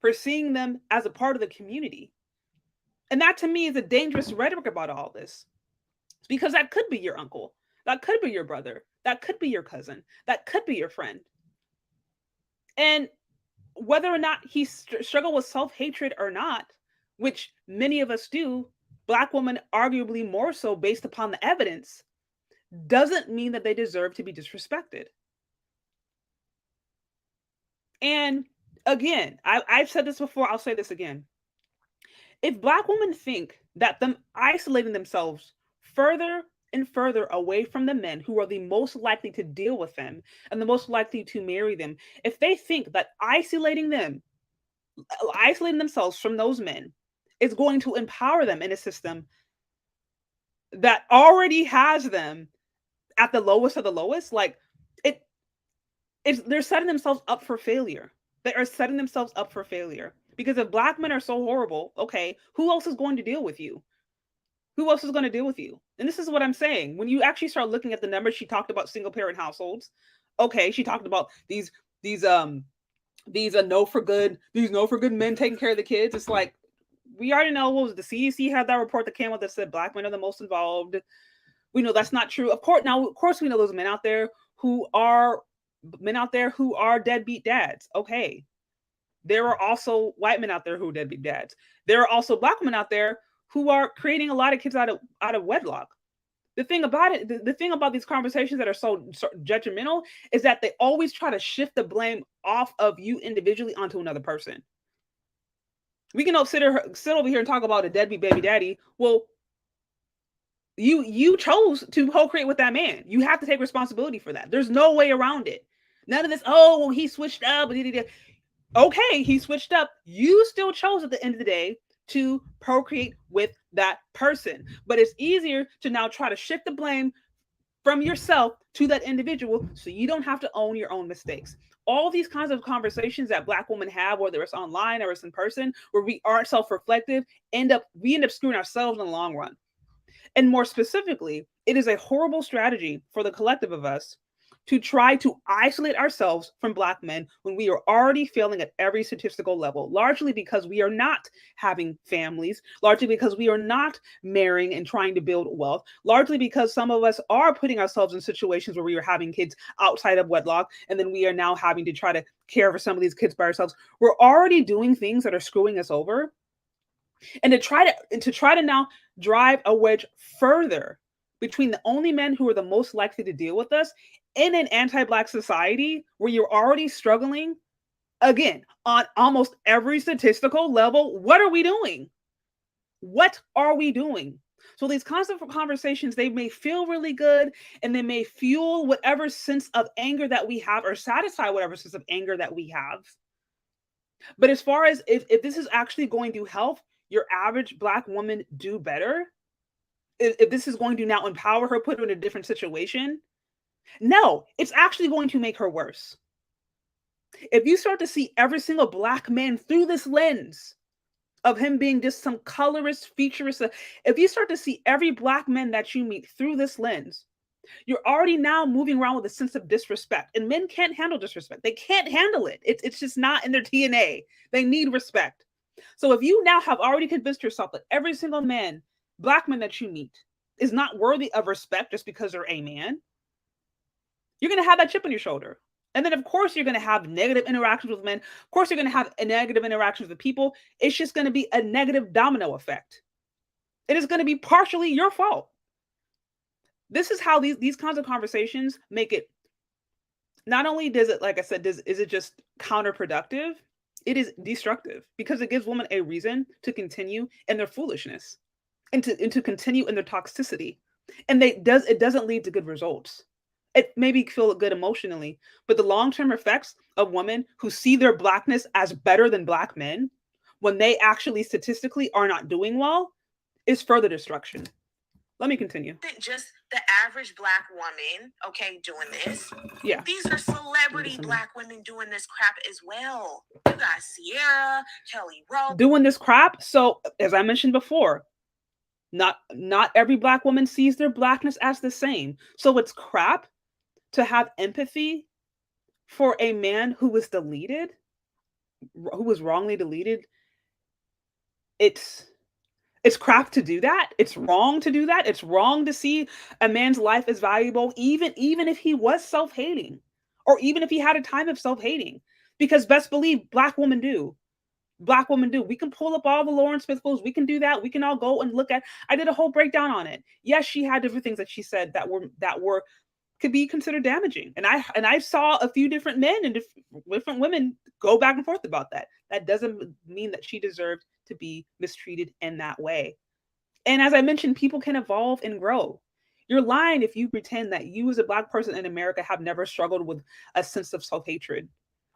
for seeing them as a part of the community. And that to me is a dangerous rhetoric about all this, because that could be your uncle, that could be your brother, that could be your cousin, that could be your friend. And whether or not he struggled with self-hatred or not, which many of us do, Black women arguably more so based upon the evidence, doesn't mean that they deserve to be disrespected. And again, I've said this before, I'll say this again. If Black women think that them isolating themselves further and further away from the men who are the most likely to deal with them and the most likely to marry them, if they think that isolating themselves from those men is going to empower them in a system that already has them at the lowest of the lowest, like they're setting themselves up for failure. They are setting themselves up for failure. Because if Black men are so horrible, okay, who else is going to deal with you? Who else is going to deal with you? And this is what I'm saying. When you actually start looking at the numbers, she talked about single parent households. Okay, she talked about these no for good men taking care of the kids. It's like, we already know, what was the CDC had that report that came out that said Black men are the most involved. We know that's not true. Of course we know those men out there who are deadbeat dads. Okay. There are also white men out there who are deadbeat dads. There are also Black women out there who are creating a lot of kids out of wedlock. The thing about it, the thing about these conversations that are so judgmental is that they always try to shift the blame off of you individually onto another person. We can sit over here and talk about a deadbeat baby daddy. Well, you chose to co-create with that man. You have to take responsibility for that. There's no way around it. None of this, oh, well, he switched up. Okay, he switched up. You still chose at the end of the day to procreate with that person. But it's easier to now try to shift the blame from yourself to that individual so you don't have to own your own mistakes. All these kinds of conversations that Black women have, whether it's online or it's in person, where we aren't self-reflective, we end up screwing ourselves in the long run. And more specifically, it is a horrible strategy for the collective of us to try to isolate ourselves from Black men when we are already failing at every statistical level, largely because we are not having families, largely because we are not marrying and trying to build wealth, largely because some of us are putting ourselves in situations where we are having kids outside of wedlock, and then we are now having to try to care for some of these kids by ourselves. We're already doing things that are screwing us over. And to try to now drive a wedge further between the only men who are the most likely to deal with us in an anti-Black society where you're already struggling, again, on almost every statistical level, what are we doing? What are we doing? So these constant conversations, they may feel really good and they may fuel whatever sense of anger that we have or satisfy whatever sense of anger that we have. But as far as if this is actually going to help your average Black woman do better, if this is going to now empower her, put her in a different situation, no, it's actually going to make her worse. If you start to see every single Black man through this lens of him being just some colorist, featurist, if you start to see every Black man that you meet through this lens, you're already now moving around with a sense of disrespect. And men can't handle disrespect. They can't handle it. It's just not in their DNA. They need respect. So if you now have already convinced yourself that every single man, Black man that you meet, is not worthy of respect just because they're a man, you're going to have that chip on your shoulder. And then, of course, you're going to have negative interactions with men. Of course, you're going to have a negative interactions with people. It's just going to be a negative domino effect. It is going to be partially your fault. This is how these kinds of conversations make it. Not only does it, like I said, is it just counterproductive, it is destructive, because it gives women a reason to continue in their foolishness and to continue in their toxicity. And it doesn't lead to good results. It maybe feel good emotionally, but the long-term effects of women who see their Blackness as better than Black men, when they actually statistically are not doing well is further destruction. Let me continue. Just the average Black woman, okay, doing this. Yeah. These are celebrity Black women doing this crap as well. You got Sierra, Kelly Rowland doing this crap. So, as I mentioned before, not every Black woman sees their Blackness as the same. So it's crap to have empathy for a man who was deleted, who was wrongly deleted. It's crap to do that. It's wrong to do that. It's wrong to see a man's life as valuable, even if he was self-hating, or even if he had a time of self-hating. Because best believe Black women do. Black women do. We can pull up all the Lauren Smith quotes. We can do that. We can all go and look at. I did a whole breakdown on it. Yes, she had different things that she said that were could be considered damaging. And I saw a few different men and different women go back and forth about that. That doesn't mean that she deserved to be mistreated in that way. And as I mentioned, people can evolve and grow. You're lying if you pretend that you as a Black person in America have never struggled with a sense of self-hatred.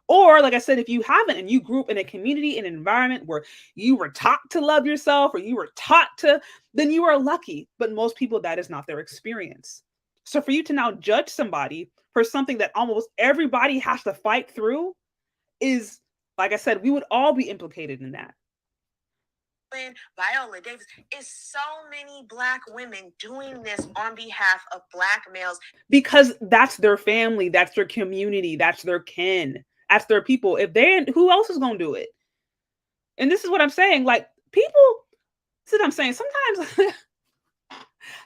Or, like I said, if you haven't and you grew up in a community, an environment where you were taught to love yourself or you were taught to, then you are lucky. But most people, that is not their experience. So for you to now judge somebody for something that almost everybody has to fight through is, like I said, we would all be implicated in that. Viola Davis, is so many Black women doing this on behalf of Black males. Because that's their family, that's their community, that's their kin, that's their people. If they, who else is going to do it? And this is what I'm saying. Like, people, this is what I'm saying. Sometimes, I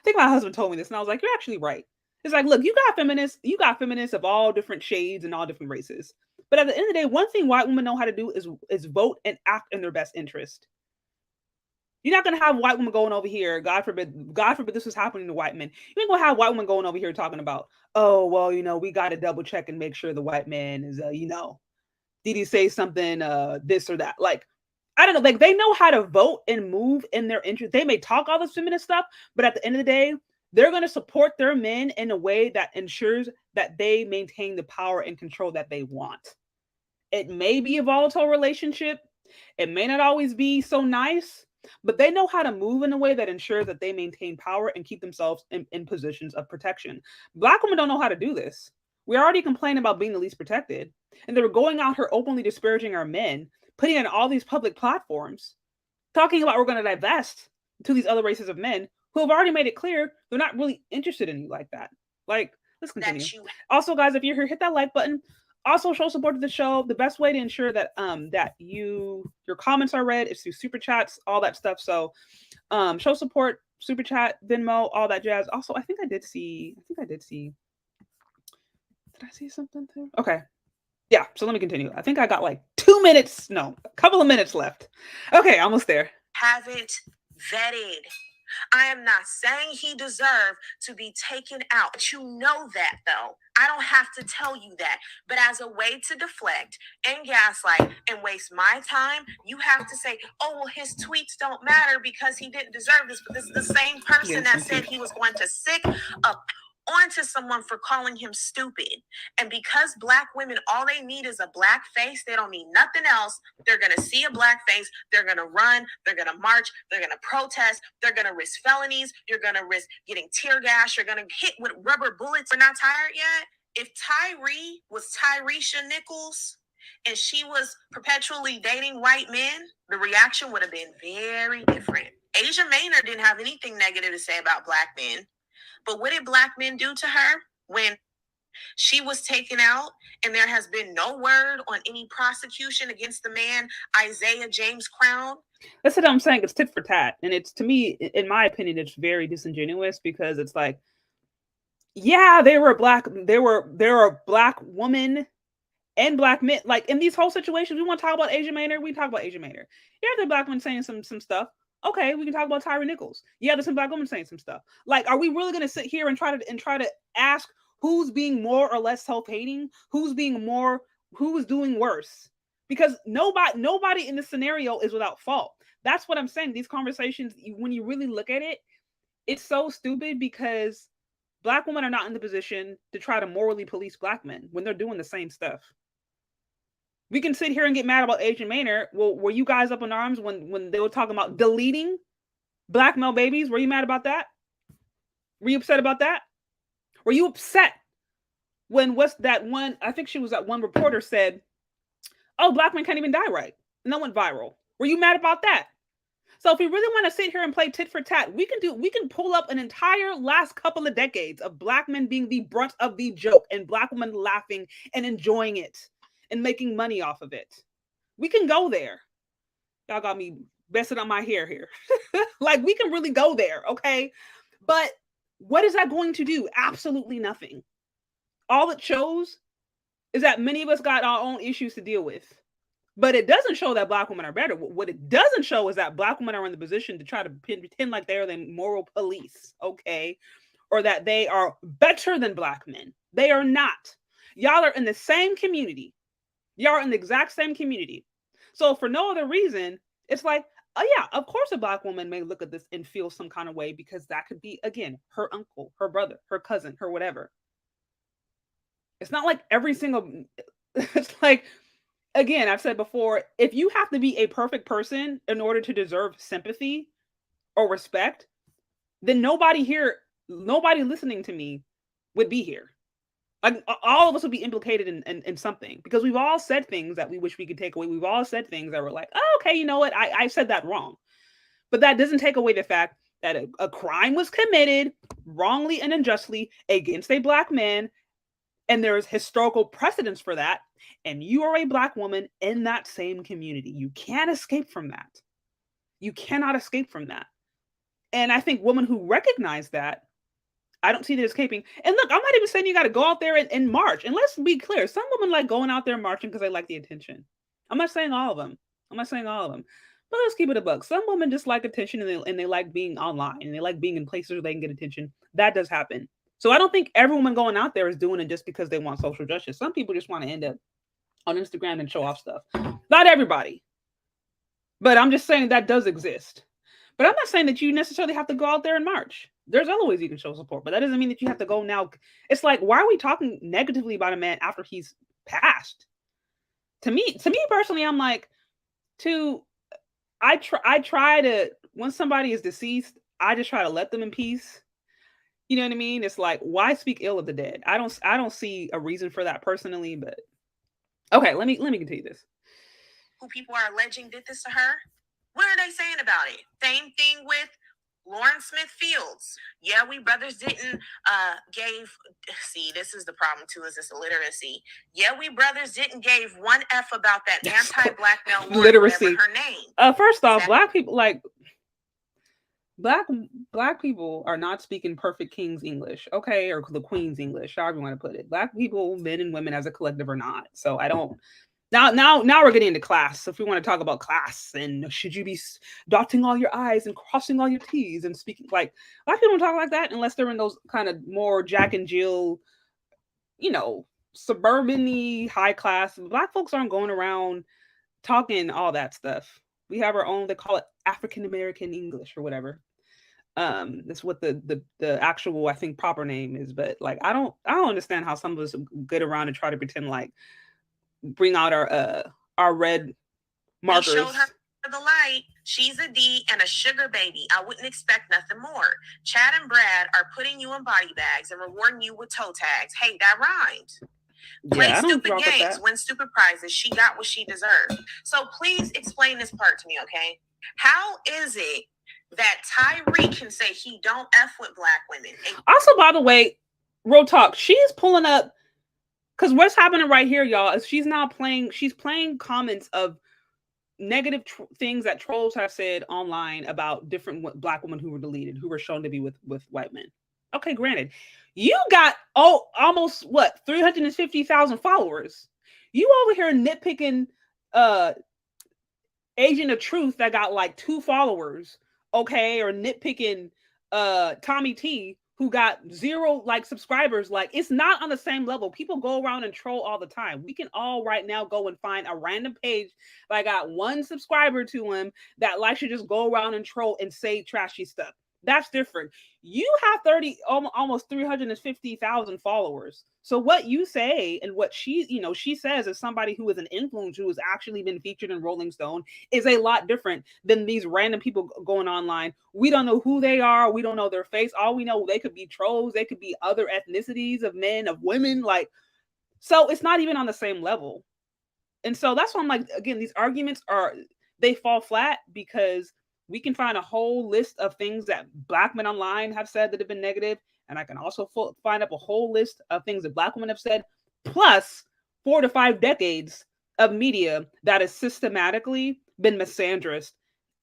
think my husband told me this and I was like, you're actually right. It's like, look, you got feminists of all different shades and all different races. But at the end of the day, one thing white women know how to do is vote and act in their best interest. You're not going to have white women going over here. God forbid this was happening to white men. You ain't going to have white women going over here talking about, oh, well, we got to double check and make sure the white man is, did he say something, this or that? Like, I don't know. Like, they know how to vote and move in their interest. They may talk all this feminist stuff, but at the end of the day, they're going to support their men in a way that ensures that they maintain the power and control that they want. It may be a volatile relationship. It may not always be so nice. But they know how to move in a way that ensures that they maintain power and keep themselves in positions of protection. Black women don't know how to do this. We already complain about being the least protected. And they were going out here openly disparaging our men, putting in all these public platforms, talking about we're going to divest to these other races of men who have already made it clear they're not really interested in you like that. Like, let's continue. Also, guys, if you're here, hit that like button. Also, show support to the show. The best way to ensure that your comments are read is through super chats, all that stuff. So, show support, super chat, Venmo, all that jazz. Also, I think I did see. Did I see something too? Okay, yeah. So let me continue. I think I got like 2 minutes. No, a couple of minutes left. Okay, almost there. Have it vetted. I am not saying he deserved to be taken out. But you know that, though. I don't have to tell you that. But as a way to deflect and gaslight and waste my time, you have to say, oh, well, his tweets don't matter because he didn't deserve this. But this is the same person that said he was going to sick up onto someone for calling him stupid. And because Black women, all they need is a Black face. They don't need nothing else. They're going to see a Black face. They're going to run. They're going to march. They're going to protest. They're going to risk felonies. You're going to risk getting tear gas. You're going to hit with rubber bullets. We're not tired yet. If Tyre was Tyresha Nichols and she was perpetually dating white men, the reaction would have been very different. Asia Maynard didn't have anything negative to say about Black men. But what did Black men do to her when she was taken out and there has been no word on any prosecution against the man, Isaiah James Crown? That's what I'm saying. It's tit for tat. And it's, to me, in my opinion, it's very disingenuous because it's like, yeah, there were Black women and Black men. Like, in these whole situations, we want to talk about Asia Maynard. We talk about Asia Maynard. Yeah, there are Black women saying some stuff. Okay, we can talk about Tyre Nichols. Yeah, there's some Black women saying some stuff. Like, are we really going to sit here and try to ask who's being more or less self-hating? Who's doing worse? Because nobody in this scenario is without fault. That's what I'm saying. These conversations, when you really look at it, it's so stupid because Black women are not in the position to try to morally police Black men when they're doing the same stuff. We can sit here and get mad about Asian Maynard. Well, were you guys up in arms when they were talking about deleting black male babies? Were you mad about that? Were you upset about that? Were you upset when what's that one? I think she was that one reporter said, "Oh, black men can't even die right," and that went viral. Were you mad about that? So if we really want to sit here and play tit for tat, we can pull up an entire last couple of decades of black men being the brunt of the joke and black women laughing and enjoying it and making money off of it. We can go there. Y'all got me messing up my hair here. Like, we can really go there, okay? But what is that going to do? Absolutely nothing. All it shows is that many of us got our own issues to deal with. But it doesn't show that black women are better. What it doesn't show is that black women are in the position to try to pretend like they're the moral police, okay? Or that they are better than black men. They are not. Y'all are in the same community. Y'all are in the exact same community. So for no other reason, it's like, oh yeah, of course a black woman may look at this and feel some kind of way because that could be, again, her uncle, her brother, her cousin, her whatever. It's not like every single, it's like, again, I've said before, if you have to be a perfect person in order to deserve sympathy or respect, then nobody listening to me would be here. Like, all of us would be implicated in something, because we've all said things that we wish we could take away. We've all said things that were like, oh, okay, you know what? I said that wrong. But that doesn't take away the fact that a crime was committed wrongly and unjustly against a black man, and there's historical precedence for that, and you are a black woman in that same community. You can't escape from that. You cannot escape from that. And I think women who recognize that, I don't see that escaping. And look, I'm not even saying you got to go out there and march. And let's be clear, some women like going out there marching because they like the attention. I'm not saying all of them. But let's keep it a buck. Some women just like attention, and they like being online, and they like being in places where they can get attention. That does happen. So I don't think every woman going out there is doing it just because they want social justice. Some people just want to end up on Instagram and show off stuff. Not everybody. But I'm just saying that does exist. But I'm not saying that you necessarily have to go out there and march. There's other ways you can show support, but that doesn't mean that you have to go now. It's like, why are we talking negatively about a man after he's passed? To me personally, I'm like, I try to, when somebody is deceased, I just try to let them in peace. You know what I mean? It's like, why speak ill of the dead? I don't see a reason for that personally, but okay, let me continue this. Who people are alleging did this to her? What are they saying about it? Same thing with Lauren Smith Fields. Yeah, we brothers didn't see, this is the problem too, is this illiteracy. Yeah, we brothers didn't gave one F about that anti-black male literacy. Her name. First off, black people, like, black people are not speaking perfect King's English, okay, or the Queen's English, however you want to put it. Black people, men and women as a collective, are not. So I don't. Now we're getting into class. So if we want to talk about class, and should you be dotting all your I's and crossing all your T's and speaking, like, black people don't talk like that unless they're in those kind of more Jack and Jill, you know, suburban-y high class. Black folks aren't going around talking all that stuff. We have our own, they call it African American English or whatever. That's what the actual, I think, proper name is. But like, I don't understand how some of us get around and try to pretend like, bring out our red markers. They showed her the light. She's a D and a sugar baby. I wouldn't expect nothing more. Chad and Brad are putting you in body bags and rewarding you with toe tags. Hey, that rhymed. Play stupid games, win stupid prizes. She got what she deserved. So please explain this part to me, okay? How is it that Tyre can say he don't F with black women? Also, by the way, real talk, she's pulling up, because what's happening right here, y'all, is she's playing comments of negative things that trolls have said online about different black women who were deleted, who were shown to be with white men. Okay, granted, you got almost 350,000 followers. You over here nitpicking Agent of Truth that got like 2 followers, okay, or nitpicking Tommy T, who got 0 like subscribers. Like, it's not on the same level. People go around and troll all the time. We can all right now go and find a random page that got 1 subscriber to him that likes to just go around and troll and say trashy stuff. That's different. You have almost 350,000 followers. So what you say and what she says as somebody who is an influencer who has actually been featured in Rolling Stone is a lot different than these random people going online. We don't know who they are. We don't know their face. All we know, they could be trolls. They could be other ethnicities of men, of women. Like, so it's not even on the same level. And so that's why I'm like, again, these arguments they fall flat because we can find a whole list of things that Black men online have said that have been negative. And I can also find up a whole list of things that Black women have said, plus 4 to 5 decades of media that has systematically been misandrous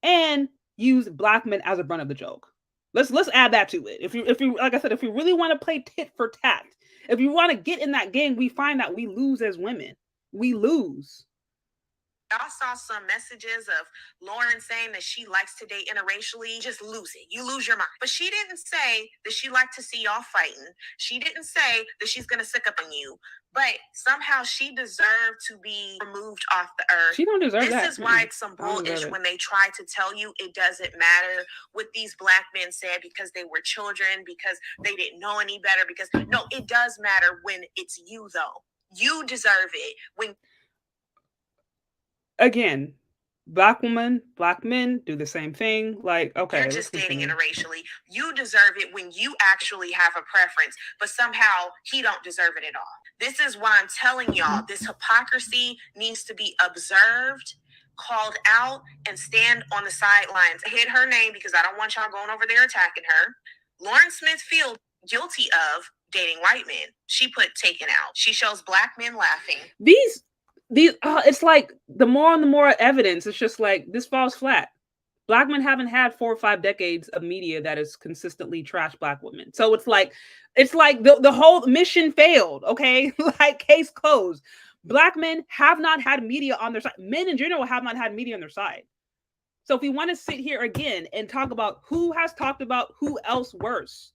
and used Black men as a brunt of the joke. Let's add that to it. If you like I said, if you really want to play tit for tat, if you want to get in that game, we find that we lose as women. We lose. I saw some messages of Lauren saying that she likes to date interracially. Just lose it. You lose your mind. But she didn't say that she liked to see y'all fighting. She didn't say that she's going to sick up on you. But somehow she deserved to be removed off the earth. She don't deserve that. This is why it's some bullish when they try to tell you it doesn't matter what these Black men said because they were children, because they didn't know any better. Because no, it does matter when it's you, though. You deserve it. When again, Black women, Black men do the same thing. Like, okay, you're just dating interracially. You deserve it when you actually have a preference, but somehow he don't deserve it at all. This is why I'm telling y'all, this hypocrisy needs to be observed, called out, and stand on the sidelines. I hid her name because I don't want y'all going over there attacking her. Lauren Smith-Field, guilty of dating white men. She put taken out. She shows Black men laughing. These it's like the more and the more evidence, it's just like this falls flat. Black men haven't had 4 or 5 decades of media that has consistently trashed Black women. So it's like the whole mission failed. Okay, like case closed. Black men have not had media on their side. Men in general have not had media on their side. So if we want to sit here again and talk about who has talked about who else worse,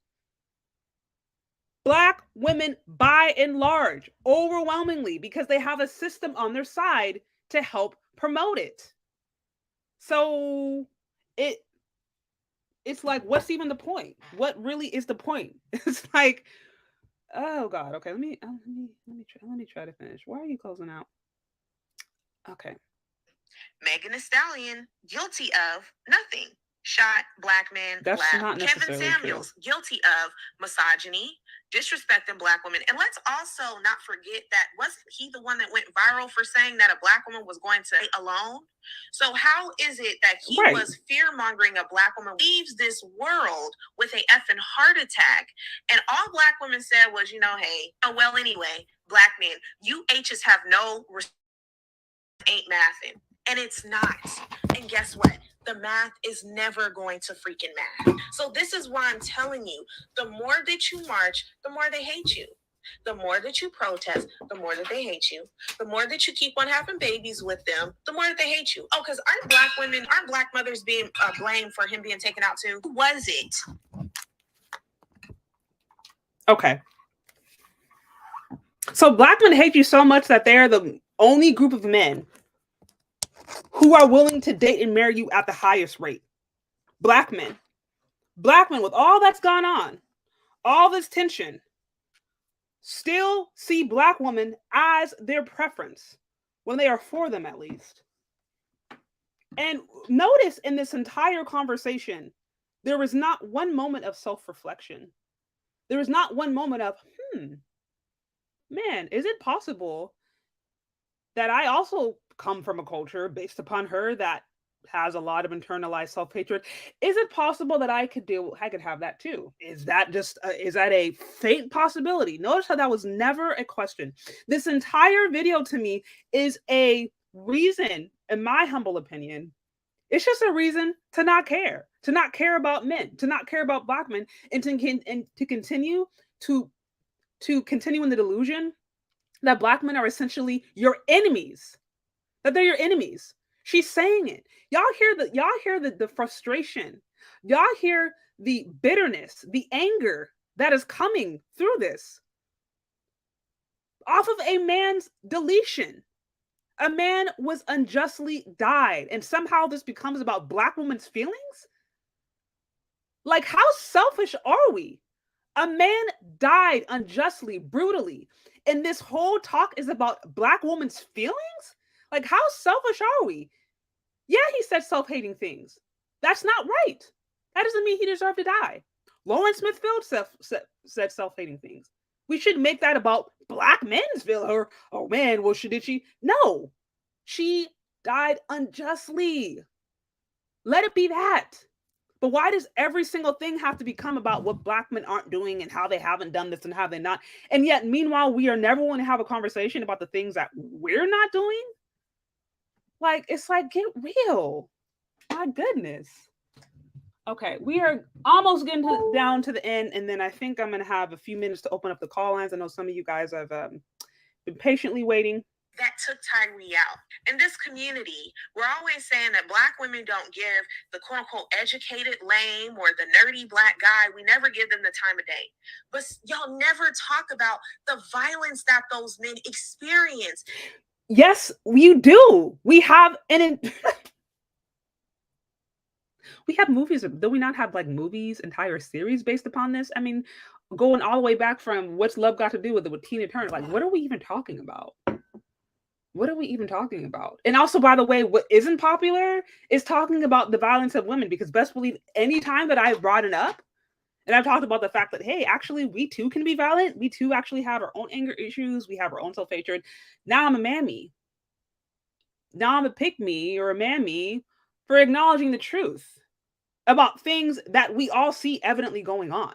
Black women, by and large, overwhelmingly, because they have a system on their side to help promote it. So it's like, what's even the point? What really is the point? It's like, oh God, okay, let me try to finish. Why are you closing out? Okay. Megan Thee Stallion, guilty of nothing. Shot Black men. That's laughed. not Kevin necessarily Samuels, true. guilty of misogyny, disrespecting Black women. And let's also not forget that wasn't he the one that went viral for saying that a Black woman was going to stay alone? So how is it that he was fear-mongering a Black woman, leaves this world with a effing heart attack, and all Black women said was, hey, oh, well, anyway, Black men, you H's have no ain't mathing. And it's not. And guess what? The math is never going to freaking math. So this is why I'm telling you, the more that you march, the more they hate you. The more that you protest, the more that they hate you. The more that you keep on having babies with them, the more that they hate you. Oh, because aren't Black mothers being blamed for him being taken out too? Who was it? Okay. So Black men hate you so much that they're the only group of men who are willing to date and marry you at the highest rate. Black men with all that's gone on, all this tension, still see Black women as their preference when they are for them, at least. And notice in this entire conversation, there is not one moment of self-reflection. There is not one moment of, man, is it possible that I also come from a culture based upon her that has a lot of internalized self-hatred? Is it possible that I could have that too? Is that a faint possibility? Notice how that was never a question. This entire video to me is a reason, in my humble opinion, it's just a reason to not care about men, to not care about Black men, and to continue in the delusion that Black men are essentially your enemies. That they're your enemies. She's saying it. Y'all hear the frustration. Y'all hear the bitterness, the anger that is coming through this. Off of a man's deletion. A man was unjustly died, and somehow this becomes about Black women's feelings? Like, how selfish are we? A man died unjustly, brutally, and this whole talk is about Black women's feelings? Like, how selfish are we? Yeah, he said self-hating things. That's not right. That doesn't mean he deserved to die. Lauren Smithfield said self-hating things. We should make that about Black men's feelings. Or, oh man, well, did she? No, she died unjustly. Let it be that. But why does every single thing have to become about what Black men aren't doing and how they haven't done this and how they not? And yet, meanwhile, we are never going to have a conversation about the things that we're not doing. Like, it's like, get real. My goodness. Okay, we are almost getting down to the end, and then I think I'm going to have a few minutes to open up the call lines. I know some of you guys have been patiently waiting. That took Tyre out. In this community, we're always saying that Black women don't give the quote unquote educated lame or the nerdy Black guy, we never give them the time of day. But y'all never talk about the violence that those men experience. Yes, you do. We have we have movies. Do we not have like movies, entire series based upon this? I mean, going all the way back from What's Love Got to Do with it with Tina Turner. Like, what are we even talking about? What are we even talking about? And also, by the way, what isn't popular is talking about the violence of women, because best believe any time that I've brought it up and I've talked about the fact that, hey, actually, we too can be violent. We too actually have our own anger issues. We have our own self-hatred. Now I'm a mammy. Now I'm a pick-me or a mammy for acknowledging the truth about things that we all see evidently going on.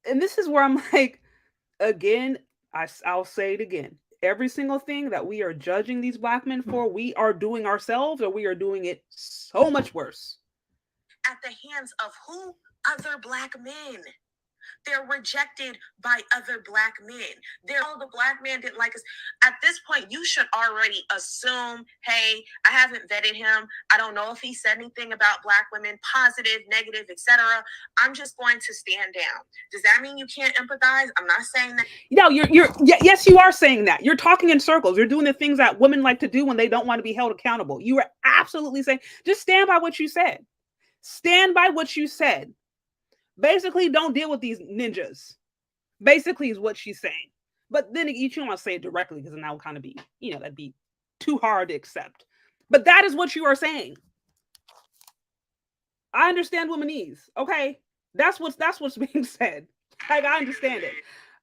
And this is where I'm like, again, I'll say it again. Every single thing that we are judging these Black men for, we are doing ourselves, or we are doing it so much worse. At the hands of who? Other Black men. They're rejected by other Black men. All the Black men didn't like us. At this point, you should already assume, hey, I haven't vetted him. I don't know if he said anything about Black women, positive, negative, etc. I'm just going to stand down. Does that mean you can't empathize? I'm not saying that. No, yes, you are saying that. You're talking in circles. You're doing the things that women like to do when they don't want to be held accountable. You are absolutely saying, just stand by what you said. Stand by what you said. Basically, don't deal with these ninjas. Basically, is what she's saying. But then you don't want to say it directly, because then that would kind of be, that'd be too hard to accept. But that is what you are saying. I understand womanese. Okay, that's what's being said. Like, I understand it.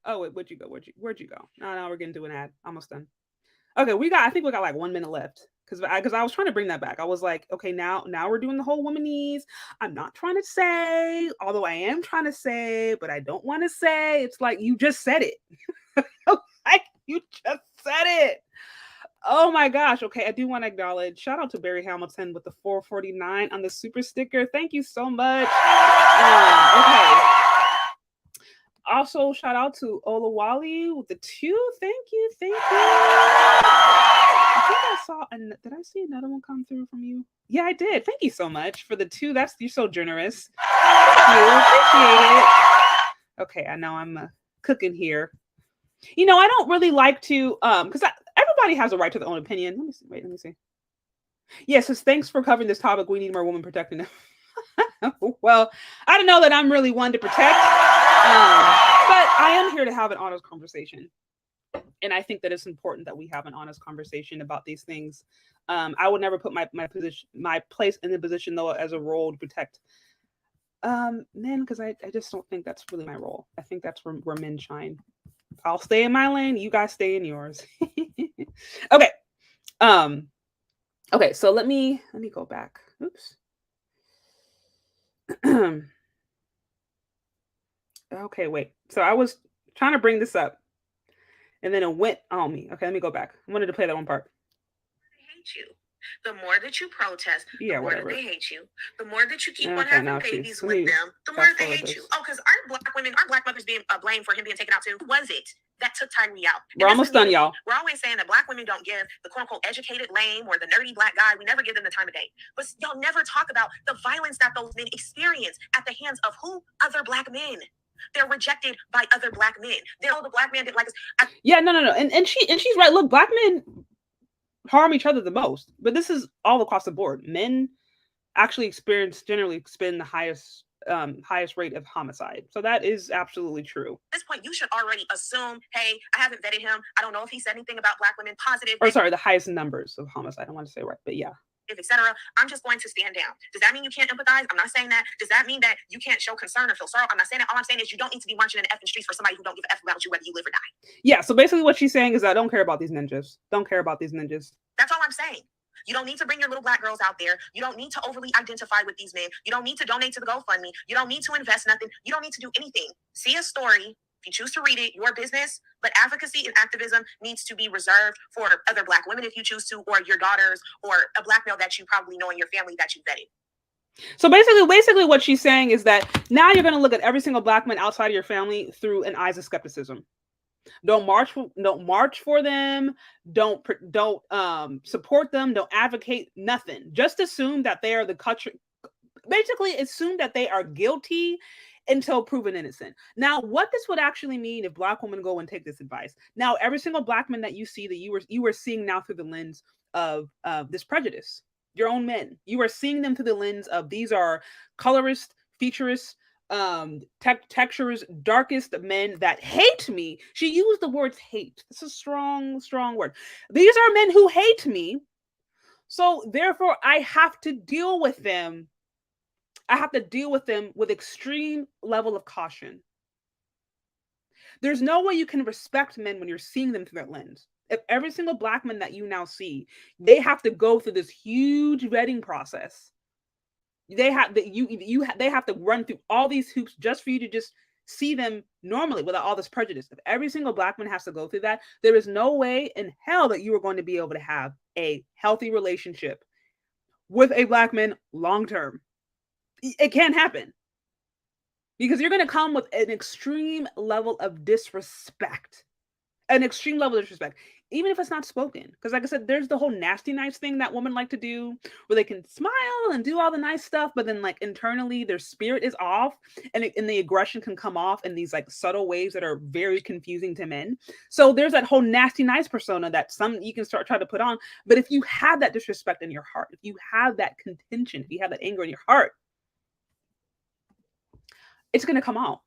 Oh wait, where'd you go? Where'd you go? No, we're getting to an ad. Almost done. Okay, I think we got like 1 minute left. Because I was trying to bring that back. I was like, okay, now we're doing the whole womanese. I'm not trying to say, although I am trying to say, but I don't want to say. It's like, you just said it. Like, you just said it. Oh my gosh. Okay, I do want to acknowledge, shout out to Barry Hamilton with the 449 on the super sticker. Thank you so much. Okay. Also, shout out to Olawale with the 2. Thank you. I think I saw, did I see another one come through from you? Yeah, I did. Thank you so much for the 2. You're so generous. Thank you. Appreciate it. Okay, I know I'm cooking here. I don't really like to, because everybody has a right to their own opinion. Let me see. Yes, thanks for covering this topic. We need more women protecting them. Well, I don't know that I'm really one to protect, but I am here to have an honest conversation. And I think that it's important that we have an honest conversation about these things. I would never put my place in the position, though, as a role to protect men, because I just don't think that's really my role. I think that's where men shine. I'll stay in my lane. You guys stay in yours. Okay. Okay. So let me go back. Oops. Okay, wait. So I was trying to bring this up, and then it went on me. Okay, let me go back. I wanted to play that one part. They hate you. The more that you protest, the more that they hate you. The more that you keep on Okay, having babies with them, the more that they hate you. Oh, because aren't Black mothers being blamed for him being taken out too? Who was it that took Tyre out? We're almost done, y'all. We're always saying that Black women don't give the quote unquote educated lame or the nerdy Black guy. We never give them the time of day. But y'all never talk about the violence that those men experience at the hands of who? Other Black men. They're rejected by other Black men. All the Black men didn't like us. Yeah, no. And she's right. Look, Black men harm each other the most, but this is all across the board. Men actually generally experience the highest rate of homicide. So that is absolutely true. At this point, you should already assume, hey, I haven't vetted him. I don't know if he said anything about Black women positive. Or sorry, the highest numbers of homicide. I want to say right, but yeah. Etc. I'm just going to stand down. Does that mean you can't empathize? I'm not saying that. Does that mean that you can't show concern or feel sorrow? I'm not saying that. All I'm saying is you don't need to be marching in the effing streets for somebody who don't give a F about you, whether you live or die. Yeah, so basically what she's saying is I don't care about these ninjas. Don't care about these ninjas. That's all I'm saying. You don't need to bring your little Black girls out there. You don't need to overly identify with these men. You don't need to donate to the GoFundMe. You don't need to invest nothing. You don't need to do anything. See a story. If you choose to read it, your business, but advocacy and activism needs to be reserved for other Black women if you choose to, or your daughters, or a Black male that you probably know in your family that you vetted. So basically what she's saying is that now you're going to look at every single Black man outside of your family through an eyes of skepticism. Don't march for them. Don't support them. Don't advocate nothing. Just assume that they are the country. Basically, assume that they are guilty until proven innocent. Now, what this would actually mean if Black women go and take this advice. Now, every single Black man that you see that you are seeing now through the lens of this prejudice. Your own men. You are seeing them through the lens of these are colorists, featurists, textures, darkest men that hate me. She used the words hate. It's a strong word. These are men who hate me. So therefore, I have to deal with them. I have to deal with them with extreme level of caution. There's no way you can respect men when you're seeing them through that lens. If every single Black man that you now see, they have to go through this huge vetting process. They have to run through all these hoops just for you to just see them normally without all this prejudice. If every single Black man has to go through that, there is no way in hell that you are going to be able to have a healthy relationship with a Black man long term. It can't happen because you're going to come with an extreme level of disrespect. An extreme level of disrespect, even if it's not spoken. Because like I said, there's the whole nasty nice thing that women like to do where they can smile and do all the nice stuff, but then like internally their spirit is off and the aggression can come off in these like subtle ways that are very confusing to men. So there's that whole nasty nice persona that some you can try to put on. But if you have that disrespect in your heart, if you have that contention, if you have that anger in your heart, it's going to come out.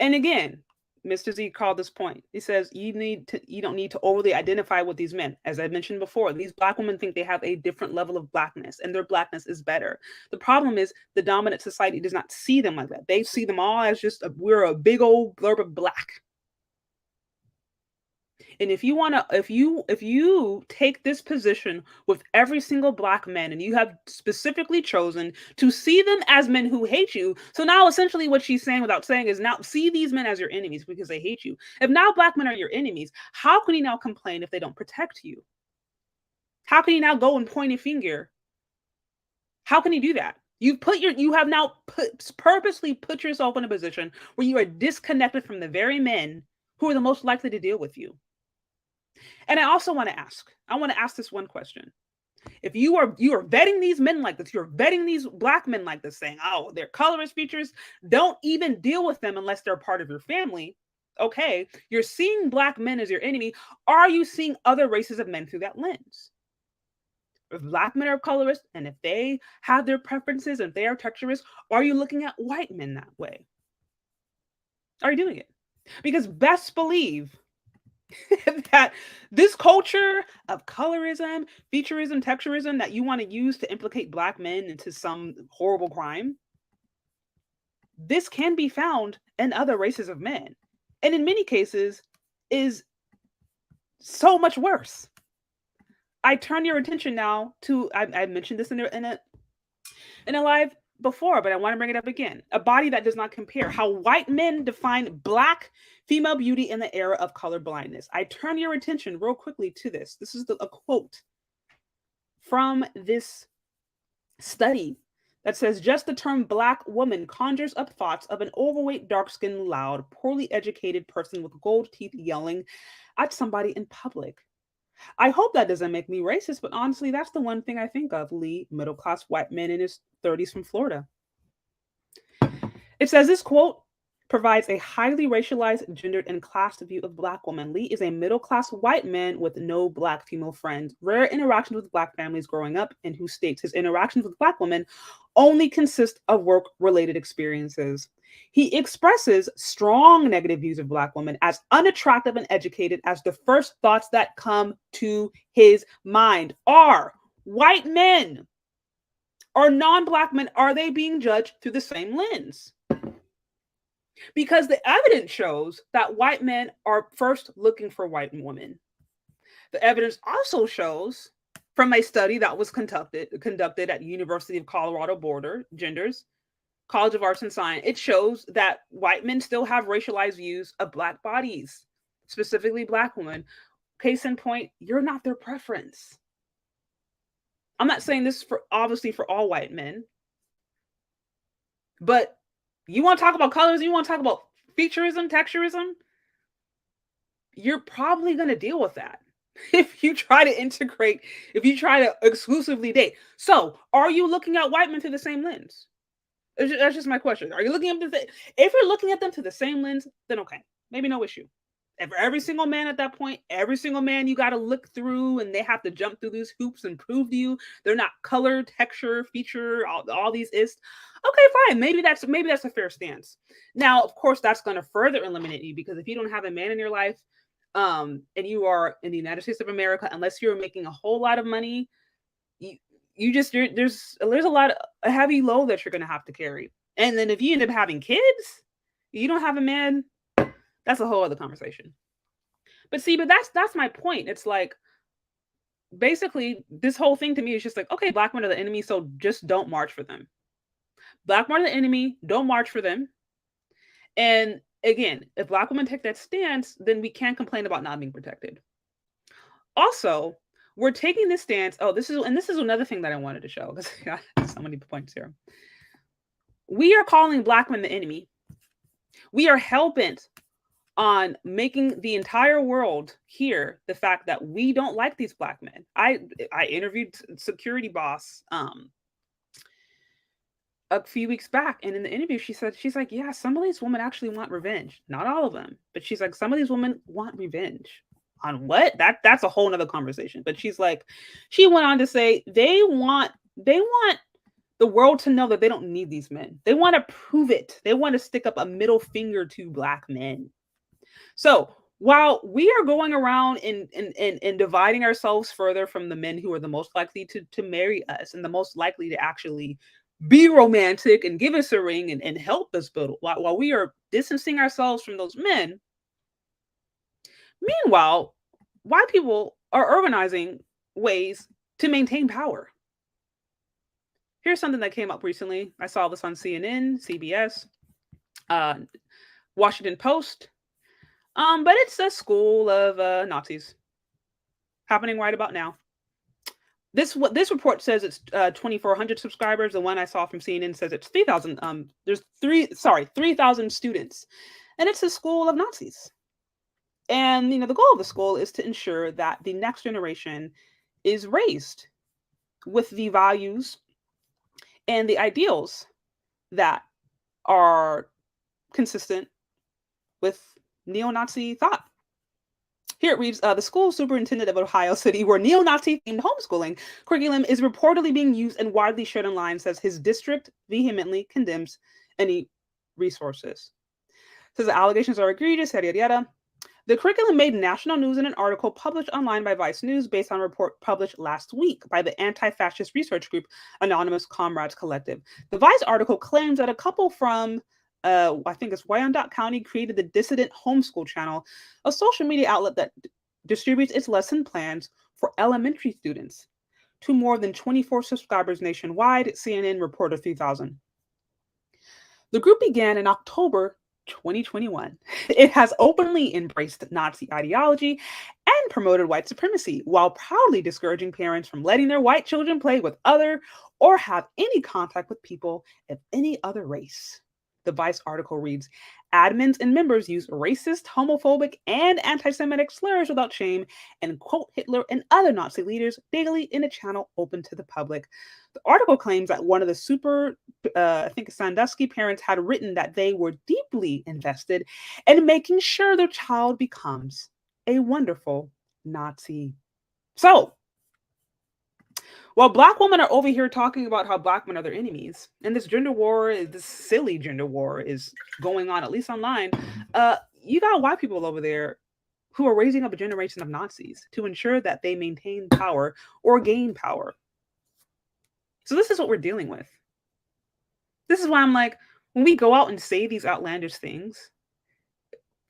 And again, Mr. Z called this point. He says you don't need to overly identify with these men. As I mentioned before, these Black women think they have a different level of Blackness and their Blackness is better. The problem is the dominant society does not see them like that. They see them all as just we're a big old blurb of Black. And if you take this position with every single Black man and you have specifically chosen to see them as men who hate you, so now essentially what she's saying without saying is now see these men as your enemies because they hate you. If now Black men are your enemies, how can you now complain if they don't protect you? How can you now go and point a finger? How can you do that? You have now purposely put yourself in a position where you are disconnected from the very men who are the most likely to deal with you. And I also want to ask this one question. If you are vetting these men like this, you're vetting these Black men like this, saying, oh, they're colorist features, don't even deal with them unless they're part of your family. Okay, you're seeing Black men as your enemy. Are you seeing other races of men through that lens? If Black men are colorists, and if they have their preferences, and if they are texturists, are you looking at white men that way? Are you doing it? Because best believe that this culture of colorism, featurism, texturism that you want to use to implicate Black men into some horrible crime, this can be found in other races of men. And in many cases is so much worse. I turn your attention now to, I mentioned this in a live before, but I want to bring it up again. A body that does not compare. How white men define Black female beauty in the era of color blindness. I turn your attention real quickly to this. This is a quote from this study that says, just the term Black woman conjures up thoughts of an overweight, dark-skinned, loud, poorly educated person with gold teeth yelling at somebody in public. I hope that doesn't make me racist, but honestly, that's the one thing I think of, Lee, middle-class white man in his 30s from Florida. It says this quote, provides a highly racialized, gendered, and classed view of Black women. Lee is a middle-class white man with no Black female friends, rare interactions with Black families growing up, and who states his interactions with Black women only consist of work-related experiences. He expresses strong negative views of Black women as unattractive and educated, as the first thoughts that come to his mind are white men or non-Black men. Are they being judged through the same lens? Because the evidence shows that white men are first looking for white women. The evidence also shows from a study that was conducted at University of Colorado Boulder, Genders, College of Arts and Science, it shows that white men still have racialized views of Black bodies, specifically Black women. Case in point, you're not their preference. I'm not saying this for obviously for all white men, but you want to talk about colors, you want to talk about featureism, texturism, you're probably going to deal with that if you try to integrate, if you try to exclusively date. So are you looking at white men through the same lens? That's just my question. Are you looking at them? If you're looking at them through the same lens, then okay, maybe no issue. And for every single man at that point, every single man you got to look through and they have to jump through these hoops and prove to you they're not color, texture, feature, all these is. Okay, fine. Maybe that's a fair stance. Now, of course, that's going to further eliminate you, because if you don't have a man in your life, and you are in the United States of America, unless you're making a whole lot of money, there's a lot of a heavy load that you're going to have to carry. And then if you end up having kids, you don't have a man, that's a whole other conversation. But that's my point. It's like, basically, this whole thing to me is just like, okay, Black men are the enemy, so just don't march for them. Black men are the enemy, don't march for them. And again, if Black women take that stance, then we can't complain about not being protected. Also, we're taking this stance. Oh, this is another thing that I wanted to show, because I got so many points here. We are calling Black men the enemy. We are hell-bent on making the entire world hear the fact that we don't like these Black men. I interviewed security boss a few weeks back, and in the interview she's like, yeah, some of these women actually want revenge. Not all of them, but she's like, some of these women want revenge. On what? That's a whole nother conversation. But she went on to say they want the world to know that they don't need these men. They want to prove it. They want to stick up a middle finger to Black men. So while we are going around and dividing ourselves further from the men who are the most likely to marry us and the most likely to actually be romantic and give us a ring and help us build, while we are distancing ourselves from those men, meanwhile, white people are organizing ways to maintain power. Here's something that came up recently. I saw this on CNN, CBS, Washington Post. But it's a school of Nazis happening right about now. This report says it's 2,400 subscribers. The one I saw from CNN says it's 3,000. There's 3,000 students, and it's a school of Nazis. And the goal of the school is to ensure that the next generation is raised with the values and the ideals that are consistent with neo-Nazi thought. Here it reads, the school superintendent of Ohio City, where neo-Nazi themed homeschooling curriculum is reportedly being used and widely shared online, says his district vehemently condemns any resources. Says the allegations are egregious, yada, yada, yada. The curriculum made national news in an article published online by Vice News based on a report published last week by the anti-fascist research group Anonymous Comrades Collective. The Vice article claims that a couple from I think it's Wyandotte County created the Dissident Homeschool Channel, a social media outlet that distributes its lesson plans for elementary students to more than 24 subscribers nationwide, CNN reported 3,000. The group began in October 2021. It has openly embraced Nazi ideology and promoted white supremacy, while proudly discouraging parents from letting their white children play with other or have any contact with people of any other race. The Vice article reads, admins and members use racist, homophobic, and anti-Semitic slurs without shame and quote Hitler and other Nazi leaders daily in a channel open to the public. The article claims that one of the I think Sandusky parents had written that they were deeply invested in making sure their child becomes a wonderful Nazi. So, while Black women are over here talking about how Black men are their enemies, and this gender war, this silly gender war is going on, at least online, you got white people over there who are raising up a generation of Nazis to ensure that they maintain power or gain power. So this is what we're dealing with. This is why I'm like, when we go out and say these outlandish things,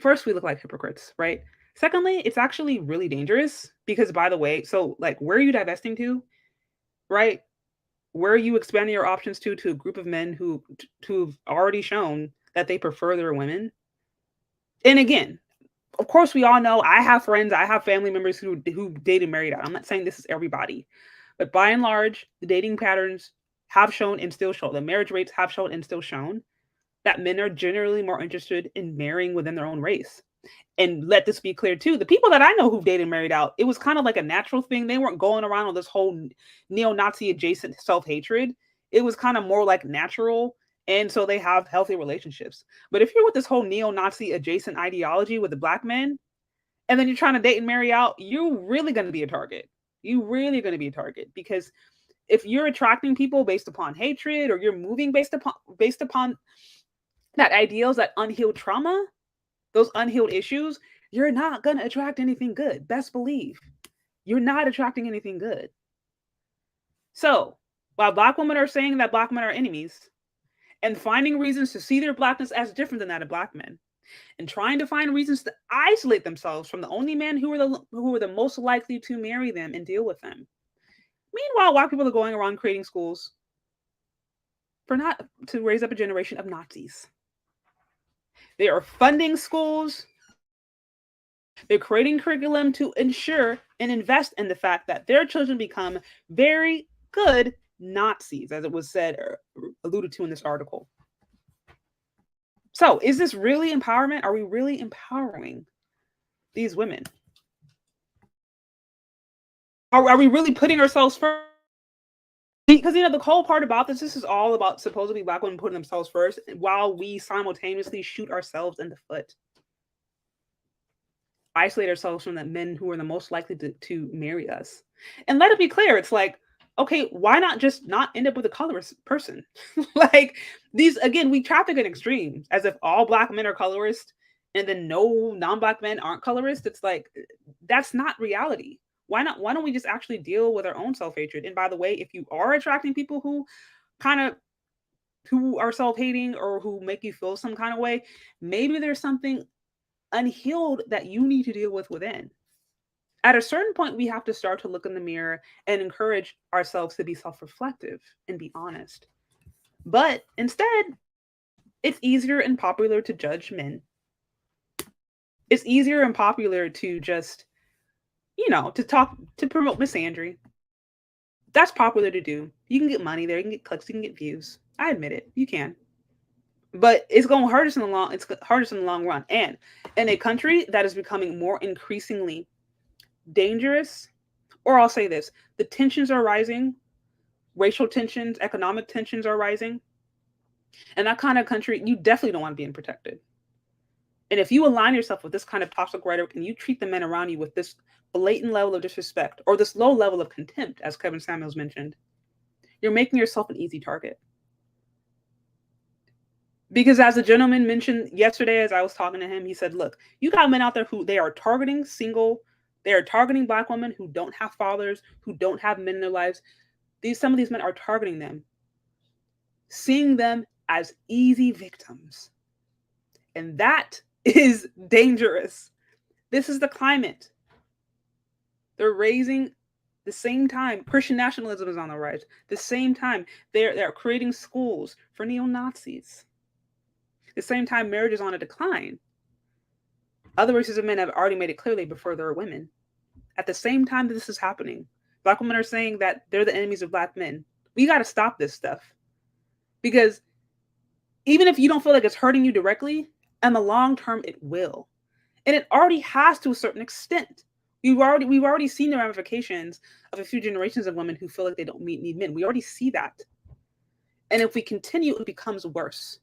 first, we look like hypocrites, right? Secondly, it's actually really dangerous because, by the way, so like, where are you divesting to? Right? Where are you expanding your options to a group of men who've already shown that they prefer their women? And again, of course, we all know, I have friends, I have family members who dated married out. I'm not saying this is everybody, but by and large, the dating patterns have shown and still show, the marriage rates have shown and still shown that men are generally more interested in marrying within their own race. And let this be clear too, the people that I know who've dated married out, it was kind of like a natural thing. They weren't going around with this whole neo-Nazi adjacent self-hatred. It was kind of more like natural. And so they have healthy relationships. But if you're with this whole neo-Nazi adjacent ideology with the Black men, and then you're trying to date and marry out, you're really going to be a target. You're really going to be a target, because if you're attracting people based upon hatred, or you're moving based upon that ideals, that unhealed trauma, those unhealed issues, you're not going to attract anything good. Best believe. You're not attracting anything good. So, while Black women are saying that Black men are enemies, and finding reasons to see their Blackness as different than that of Black men, and trying to find reasons to isolate themselves from the only men who are the most likely to marry them and deal with them. Meanwhile, white people are going around creating schools to raise up a generation of Nazis. They are funding schools. They're creating curriculum to ensure and invest in the fact that their children become very good Nazis, as it was said or alluded to in this article. So, is this really empowerment? Are we really empowering these women? Are we really putting ourselves first? Because, the whole part about this is all about supposedly Black women putting themselves first, while we simultaneously shoot ourselves in the foot. Isolate ourselves from the men who are the most likely to marry us. And let it be clear, it's like, okay, why not just not end up with a colorist person? Like, these, again, we traffic in extremes, as if all Black men are colorist and then no non-Black men aren't colorist. It's like, that's not reality. Why don't we just actually deal with our own self-hatred? And by the way, if you are attracting people who are self-hating or who make you feel some kind of way, maybe there's something unhealed that you need to deal with within. At a certain point, we have to start to look in the mirror and encourage ourselves to be self-reflective and be honest. But instead, it's easier and popular to judge men. It's easier and popular to just, to promote misandry. That's popular to do. You can get money there, you can get clicks, you can get views. I admit it, you can. But it's going to hurt us in the long run. And in a country that is becoming more increasingly dangerous, or I'll say this, the tensions are rising, racial tensions, economic tensions are rising. In that kind of country, you definitely don't want to be unprotected. And if you align yourself with this kind of toxic rhetoric and you treat the men around you with this blatant level of disrespect or this low level of contempt, as Kevin Samuels mentioned, you're making yourself an easy target. Because as the gentleman mentioned yesterday, as I was talking to him, he said, look, you got men out there who they are targeting Black women who don't have fathers, who don't have men in their lives. Some of these men are targeting them, seeing them as easy victims. And that is dangerous. This is the climate. They're raising the same time. Christian nationalism is on the rise. The same time, they're creating schools for neo-Nazis. At the same time, marriage is on a decline. Other races of men have already made it clear they prefer their women. At the same time that this is happening, Black women are saying that they're the enemies of Black men. We got to stop this stuff. Because Even if you don't feel like it's hurting you directly, in the long term, it will. And it already has to a certain extent. We've already seen the ramifications of a few generations of women who feel like they don't need men. We already see that. And if we continue, it becomes worse.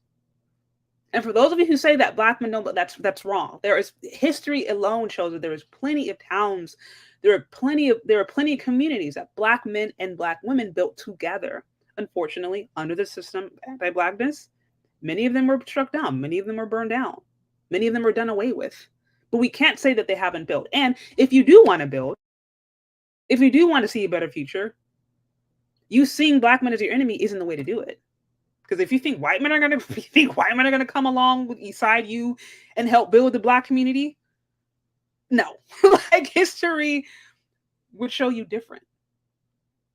And for those of you who say that Black men don't, that's wrong. There is history alone shows that there is plenty of towns, there are plenty of communities that Black men and Black women built together. Unfortunately, under the system of anti-Blackness, many of them were struck down, many of them were burned down, many of them were done away with. But we can't say that they haven't built. And if you do want to build, if you do want to see a better future, you seeing Black men as your enemy isn't the way to do it. Because if you think white men are gonna come along beside you and help build the Black community, no. Like, history would show you different.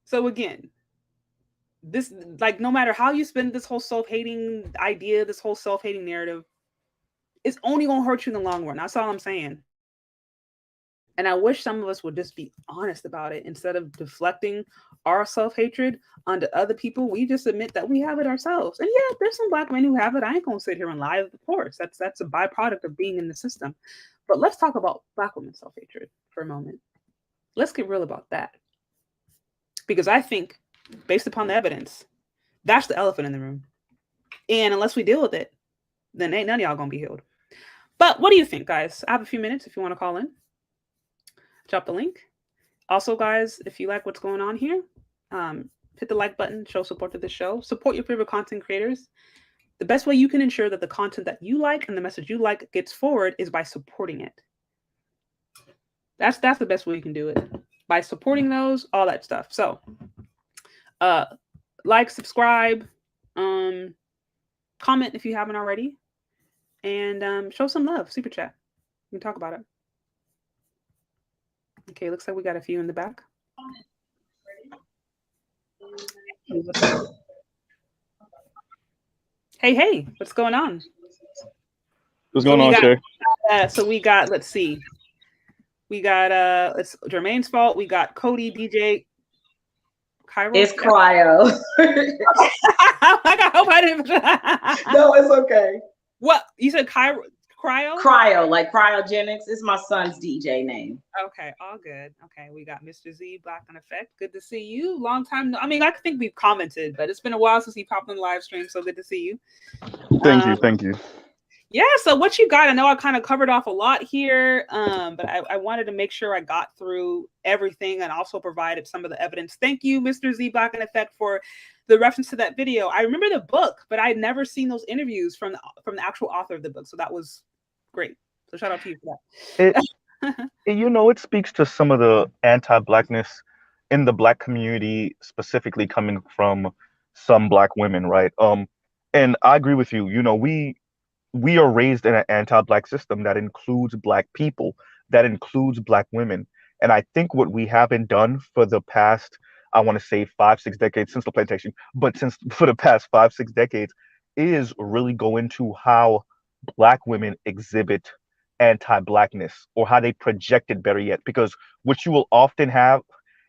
So again, this, like, no matter how you spend this whole self-hating idea, this whole self-hating narrative, it's only gonna hurt you in the long run. That's all I'm saying. And I wish some of us would just be honest about it instead of deflecting our self-hatred onto other people. We just admit that we have it ourselves. And yeah, there's some Black men who have it. I ain't gonna sit here and lie, of course. That's a byproduct of being in the system. But let's talk about Black women's self-hatred for a moment. Let's get real about that. Because I think, based upon the evidence, that's the elephant in the room. And unless we deal with it, then ain't none of y'all gonna be healed. But what do you think, guys? I have a few minutes if you want to call in. Drop the link. Also, guys, if you like what's going on here, hit the like button, show support to the show, support your favorite content creators. The best way you can ensure that the content that you like and the message you like gets forward is by supporting it. That's the best way you can do it. By supporting those, all that stuff. So, like, subscribe, comment if you haven't already, and show some love. Super chat. We can talk about it. Okay, looks like we got a few in the back. Hey, what's going on? What's going on, Shay? So we got, let's see. We got it's Jermaine's fault. We got Cody, DJ, Cairo. It's Cryo. I hope I didn't. No, it's okay. What you said, Cairo? Cryo? Cryo, like cryogenics. It's my son's DJ name. Okay, all good. Okay, we got Mr. Z, Black in Effect. Good to see you. Long time. I mean, I think we've commented, but it's been a while since he popped on the live stream, so good to see you. Thank you. Yeah, so what you got? I know I kind of covered off a lot here, but I wanted to make sure I got through everything and also provided some of the evidence. Thank you, Mr. Z, Black in Effect, for the reference to that video. I remember the book, but I'd never seen those interviews from the actual author of the book, so that was great. So shout out to you for that. It speaks to some of the anti-Blackness in the Black community, specifically coming from some Black women, right? And I agree with you. We are raised in an anti-Black system that includes Black people, that includes Black women. And I think what we haven't done for the past, I want to say 5-6 decades since the plantation, but for the past 5-6 decades, is really go into how Black women exhibit anti-Blackness, or how they project it, better yet. Because what you will often have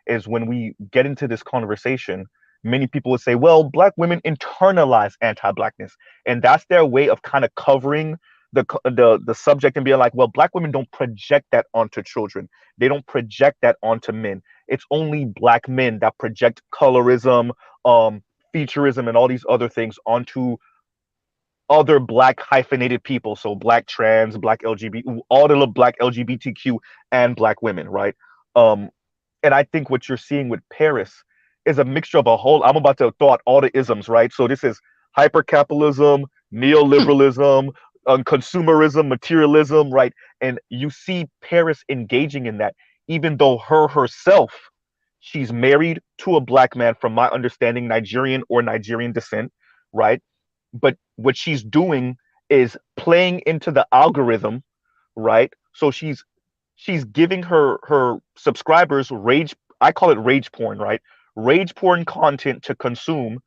is, when we get into this conversation, many people would say, well, Black women internalize anti-Blackness, and that's their way of kind of covering the subject and being like, well, Black women don't project that onto children, they don't project that onto men. It's only Black men that project colorism, featureism, and all these other things onto other Black hyphenated people. So Black trans, Black LGBT, all the Black LGBTQ and Black women, right? And I think what you're seeing with Paris is a mixture of a whole, I'm about to throw out all the isms, right? So this is hypercapitalism, neoliberalism, consumerism, materialism, right? And you see Paris engaging in that, even though herself, she's married to a Black man, from my understanding, Nigerian or Nigerian descent, right? But what she's doing is playing into the algorithm, right? So she's giving her subscribers rage, I call it rage porn, right? Rage porn content to consume,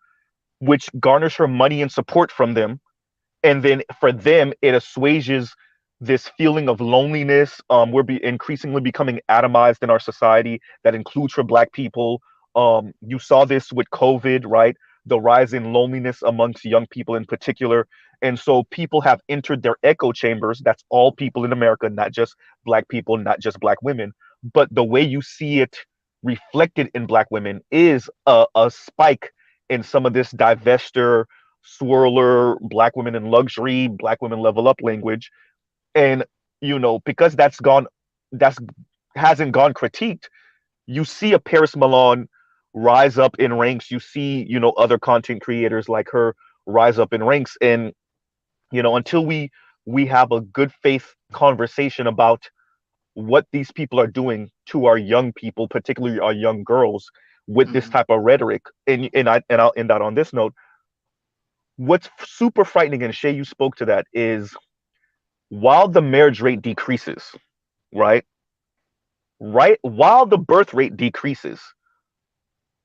which garners her money and support from them. And then for them, it assuages this feeling of loneliness. We're increasingly becoming atomized in our society that includes for Black people. You saw this with COVID, right? the rise in loneliness amongst young people in particular. And so people have entered their echo chambers. That's all people in America, not just Black people, not just Black women. But the way you see it reflected in Black women is a spike in some of this divester, swirler, Black women in luxury, Black women level up language. And, because that's hasn't gone critiqued, you see a Paris Milan rise up in ranks. You see, other content creators like her rise up in ranks. And, until we have a good faith conversation about what these people are doing to our young people, particularly our young girls, with this type of rhetoric. And I'll end out on this note. What's super frightening, and Shay, you spoke to that, is while the marriage rate decreases, right? Right, while the birth rate decreases,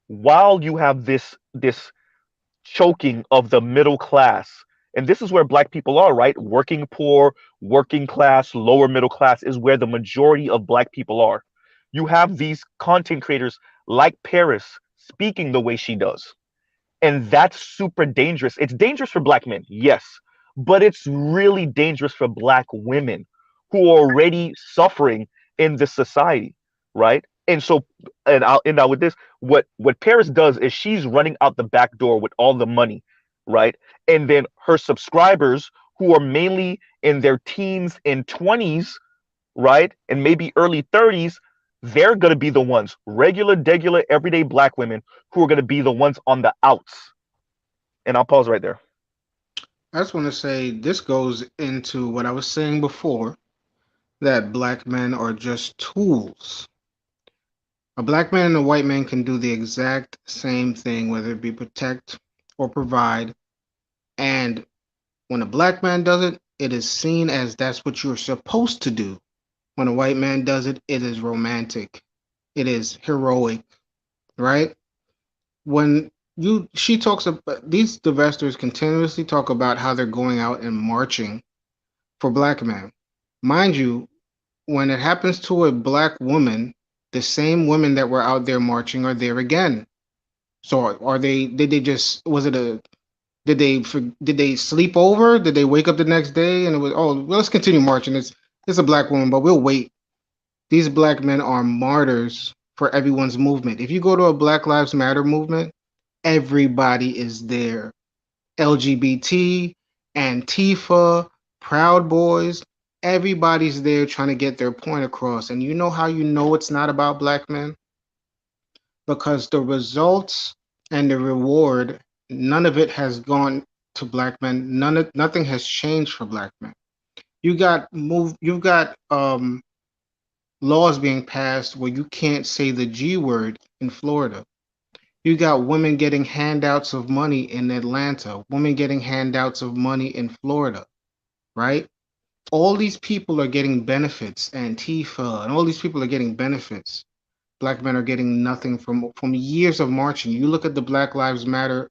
while you have this choking of the middle class, and this is where Black people are, right? Working poor, working class, lower middle class is where the majority of Black people are. You have these content creators like Paris speaking the way she does, and that's super dangerous. It's dangerous for Black men, yes, but it's really dangerous for Black women who are already suffering in this society, right? And so, and I'll end out with this. What Paris does is she's running out the back door with all the money, right? And then her subscribers, who are mainly in their teens and 20s, right, and maybe early 30s, they're going to be the ones, regular, degular, everyday Black women, who are going to be the ones on the outs. And I'll pause right there. I just want to say this goes into what I was saying before, that Black men are just tools. A Black man and a white man can do the exact same thing, whether it be protect or provide. And when a Black man does it, it is seen as that's what you're supposed to do. When a white man does it, it is romantic. It is heroic, right? When she talks about, these divestors continuously talk about how they're going out and marching for Black men. Mind you, when it happens to a Black woman, the same women that were out there marching are there again. So are they? Did they just? Was it a? Did they sleep over? Did they wake up the next day and it was, oh, well, let's continue marching. It's a Black woman, but we'll wait. These Black men are martyrs for everyone's movement. If you go to a Black Lives Matter movement, everybody is there. LGBT, Antifa, Proud Boys, everybody's there trying to get their point across. And you know how you know it's not about Black men? Because the results and the reward, none of it has gone to Black men. Nothing has changed for Black men. You've got laws being passed where you can't say the G word in Florida. You got women getting handouts of money in Atlanta, women getting handouts of money in Florida, right? All these people are getting benefits, Antifa, and all these people are getting benefits. Black men are getting nothing from years of marching. You look at the Black Lives Matter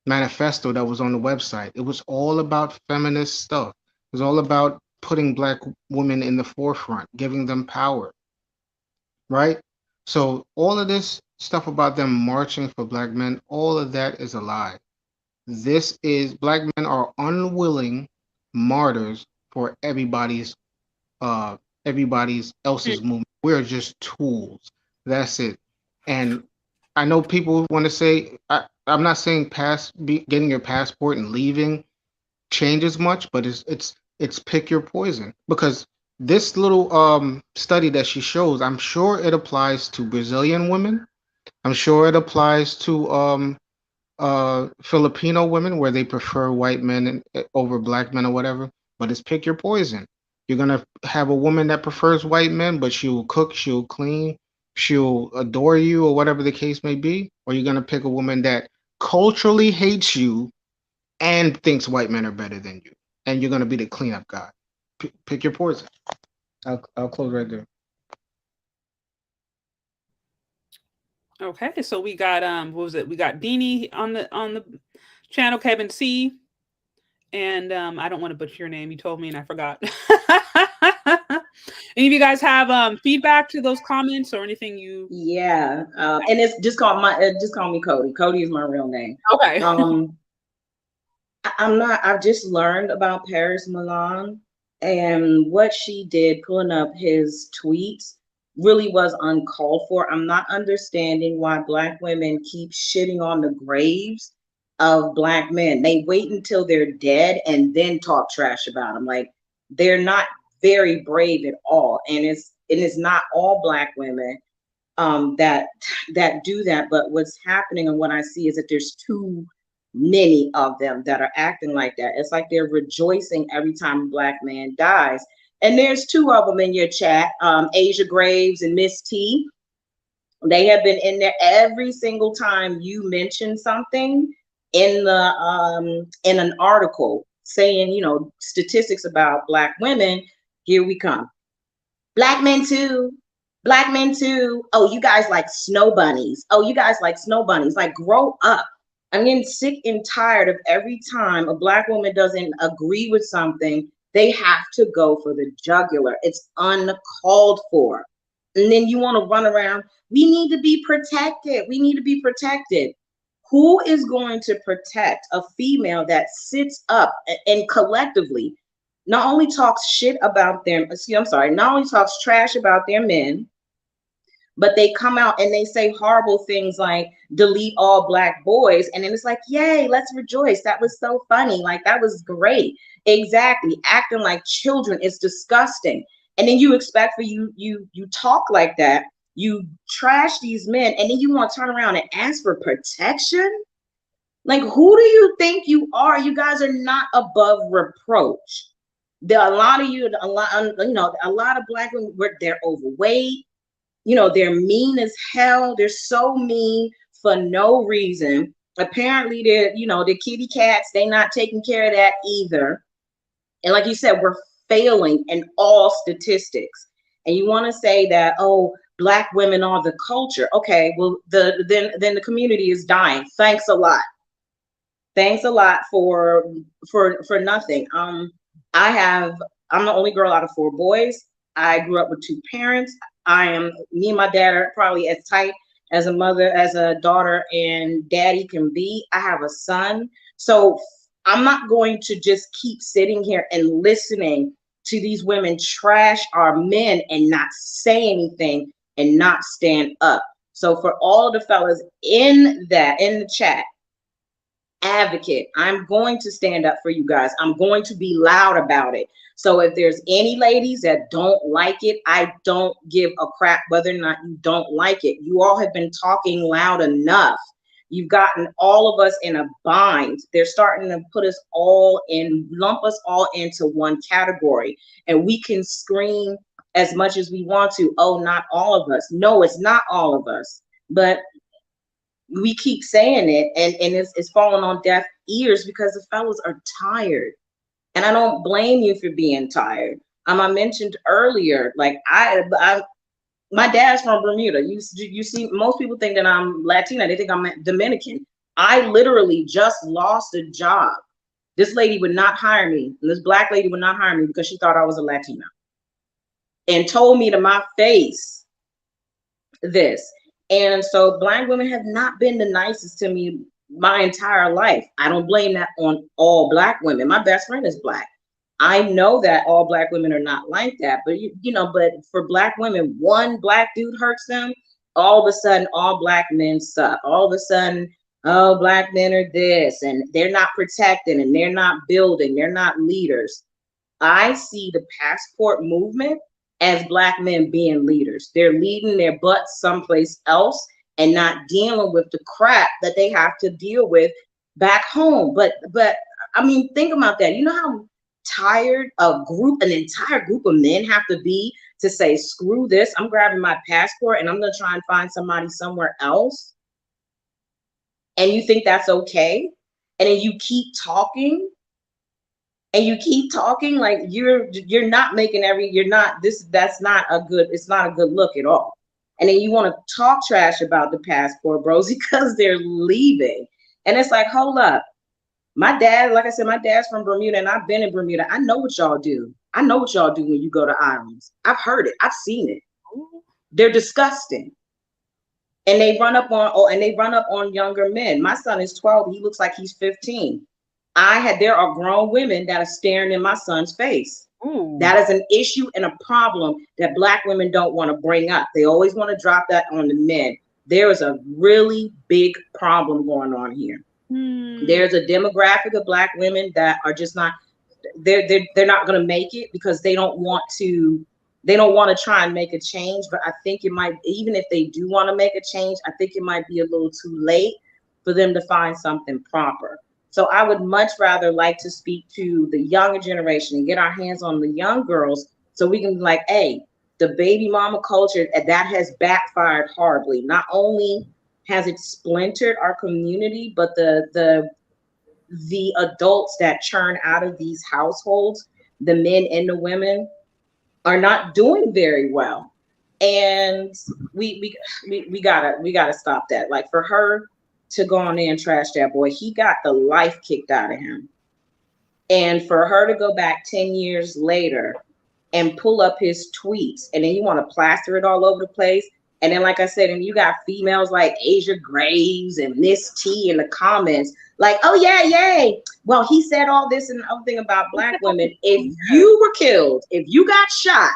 manifesto that was on the website. It was all about feminist stuff. It was all about putting Black women in the forefront, giving them power, right? So all of this stuff about them marching for Black men, all of that is a lie. This is, Black men are unwilling martyrs for everybody's else's movement. We're just tools. That's it. And I know people want to say, I'm not saying getting your passport and leaving changes much, but it's pick your poison. Because this little study that she shows, I'm sure it applies to Brazilian women. I'm sure it applies to Filipino women where they prefer white men over Black men or whatever. But it's pick your poison. You're gonna have a woman that prefers white men, but she'll cook, she'll clean, she'll adore you, or whatever the case may be. Or you're gonna pick a woman that culturally hates you and thinks white men are better than you, and you're gonna be the cleanup guy. Pick your poison. I'll close right there. Okay, so we got what was it? We got Deanie on the channel, Kevin C. And I don't want to butcher your name. You told me and I forgot. Any of you guys have feedback to those comments or anything you? Yeah, and it's just call me Cody. Cody is my real name. Okay. I've just learned about Paris Milan, and what she did, pulling up his tweets, really was uncalled for. I'm not understanding why Black women keep shitting on the graves of Black men. They wait until they're dead and then talk trash about them. Like, they're not very brave at all, and it's not all Black women that do that. But what's happening and what I see is that there's too many of them that are acting like that. It's like they're rejoicing every time a Black man dies. And there's two of them in your chat, Asia Graves and Miss T. They have been in there every single time you mention something in the in an article saying, you know, statistics about Black women. Here we come. Black men too. Black men too. Oh, you guys like snow bunnies. Oh, you guys like snow bunnies. Like, grow up. I'm getting sick and tired of every time a Black woman doesn't agree with something, they have to go for the jugular. It's uncalled for. And then you want to run around, we need to be protected. We need to be protected. Who is going to protect a female that sits up and collectively not only talks shit about them, not only talks trash about their men, but they come out and they say horrible things like delete all Black boys. And then it's like, yay, let's rejoice. That was so funny. Like, that was great. Exactly. Acting like children is disgusting. And then you expect for you talk like that, you trash these men, and then you want to turn around and ask for protection? Like, who do you think you are? You guys are not above reproach. There are a lot of Black women, they're overweight. You know, they're mean as hell. They're so mean for no reason. Apparently, the kitty cats, they not taking care of that either. And like you said, we're failing in all statistics. And you want to say that, oh, Black women are the culture. Okay, well, then the community is dying. Thanks a lot. Thanks a lot for nothing. I'm the only girl out of 4 boys. I grew up with 2 parents. Me and my dad are probably as tight as a mother, as a daughter and daddy can be. I have a son. So I'm not going to just keep sitting here and listening to these women trash our men and not say anything and not stand up. So for all the fellas in the chat, advocate, I'm going to stand up for you guys. I'm going to be loud about it. So if there's any ladies that don't like it, I don't give a crap whether or not you don't like it. You all have been talking loud enough. You've gotten all of us in a bind. They're starting to lump us all into one category. And we can scream as much as we want to. Oh, not all of us. No, it's not all of us. But we keep saying it, and it's falling on deaf ears because the fellas are tired. And I don't blame you for being tired. I mentioned earlier, like my dad's from Bermuda. You see, most people think that I'm Latina. They think I'm Dominican. I literally just lost a job. This lady would not hire me. And this Black lady would not hire me because she thought I was a Latina. And told me to my face this. And so Black women have not been the nicest to me my entire life. I don't blame that on all Black women. My best friend is Black. I know that all Black women are not like that, but but for Black women, one Black dude hurts them, all of a sudden all Black men suck. All of a sudden, oh, Black men are this, and they're not protecting, and they're not building, they're not leaders. I see the passport movement as Black men being leaders. They're leading their butts someplace else and not dealing with the crap that they have to deal with back home. But I mean, think about that. You know how tired an entire group of men have to be to say, screw this, I'm grabbing my passport and I'm gonna try and find somebody somewhere else? And you think that's okay? And then you keep talking and you keep talking like you're not making it's not a good look at all. And then you want to talk trash about the passport bros because they're leaving. And it's like, hold up. My dad, like I said, my dad's from Bermuda and I've been in Bermuda. I know what y'all do. I know what y'all do when you go to islands. I've heard it. I've seen it. They're disgusting. And they run up on younger men. My son is 12. He looks like he's 15. There are grown women that are staring in my son's face. Ooh. That is an issue and a problem that Black women don't want to bring up. They always want to drop that on the men. There is a really big problem going on here. There's a demographic of Black women that are just not, they're not going to make it because they don't want to try and make a change. But I think it might, even if they do want to make a change, I think it might be a little too late for them to find something proper. So I would much rather like to speak to the younger generation and get our hands on the young girls so we can be like, hey, the baby mama culture, that has backfired horribly. Not only has it splintered our community, but the adults that churn out of these households, the men and the women, are not doing very well. And we gotta stop that. Like, for her to go on there and trash that boy, he got the life kicked out of him. And for her to go back 10 years later and pull up his tweets, and then you want to plaster it all over the place. And then, like I said, and you got females like Asia Graves and Miss T in the comments, like, oh yeah, yay. Well, he said all this and other thing about Black women. If you were killed, if you got shot,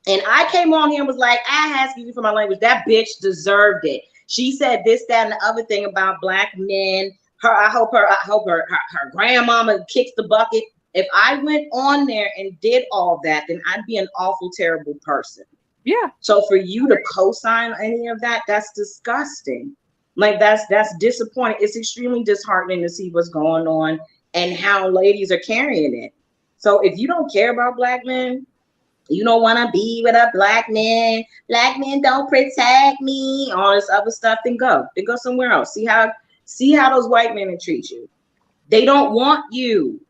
and I came on here and was like, I ask you for my language, that bitch deserved it. She said this, that, and the other thing about Black men. I hope her grandmama kicks the bucket. If I went on there and did all that, then I'd be an awful, terrible person. Yeah. So for you to co-sign any of that, that's disgusting. Like, that's disappointing. It's extremely disheartening to see what's going on and how ladies are carrying it. So if you don't care about Black men, you don't want to be with a Black man. Black men don't protect me. All this other stuff. Then go somewhere else. See how those white men treat you. They don't want you.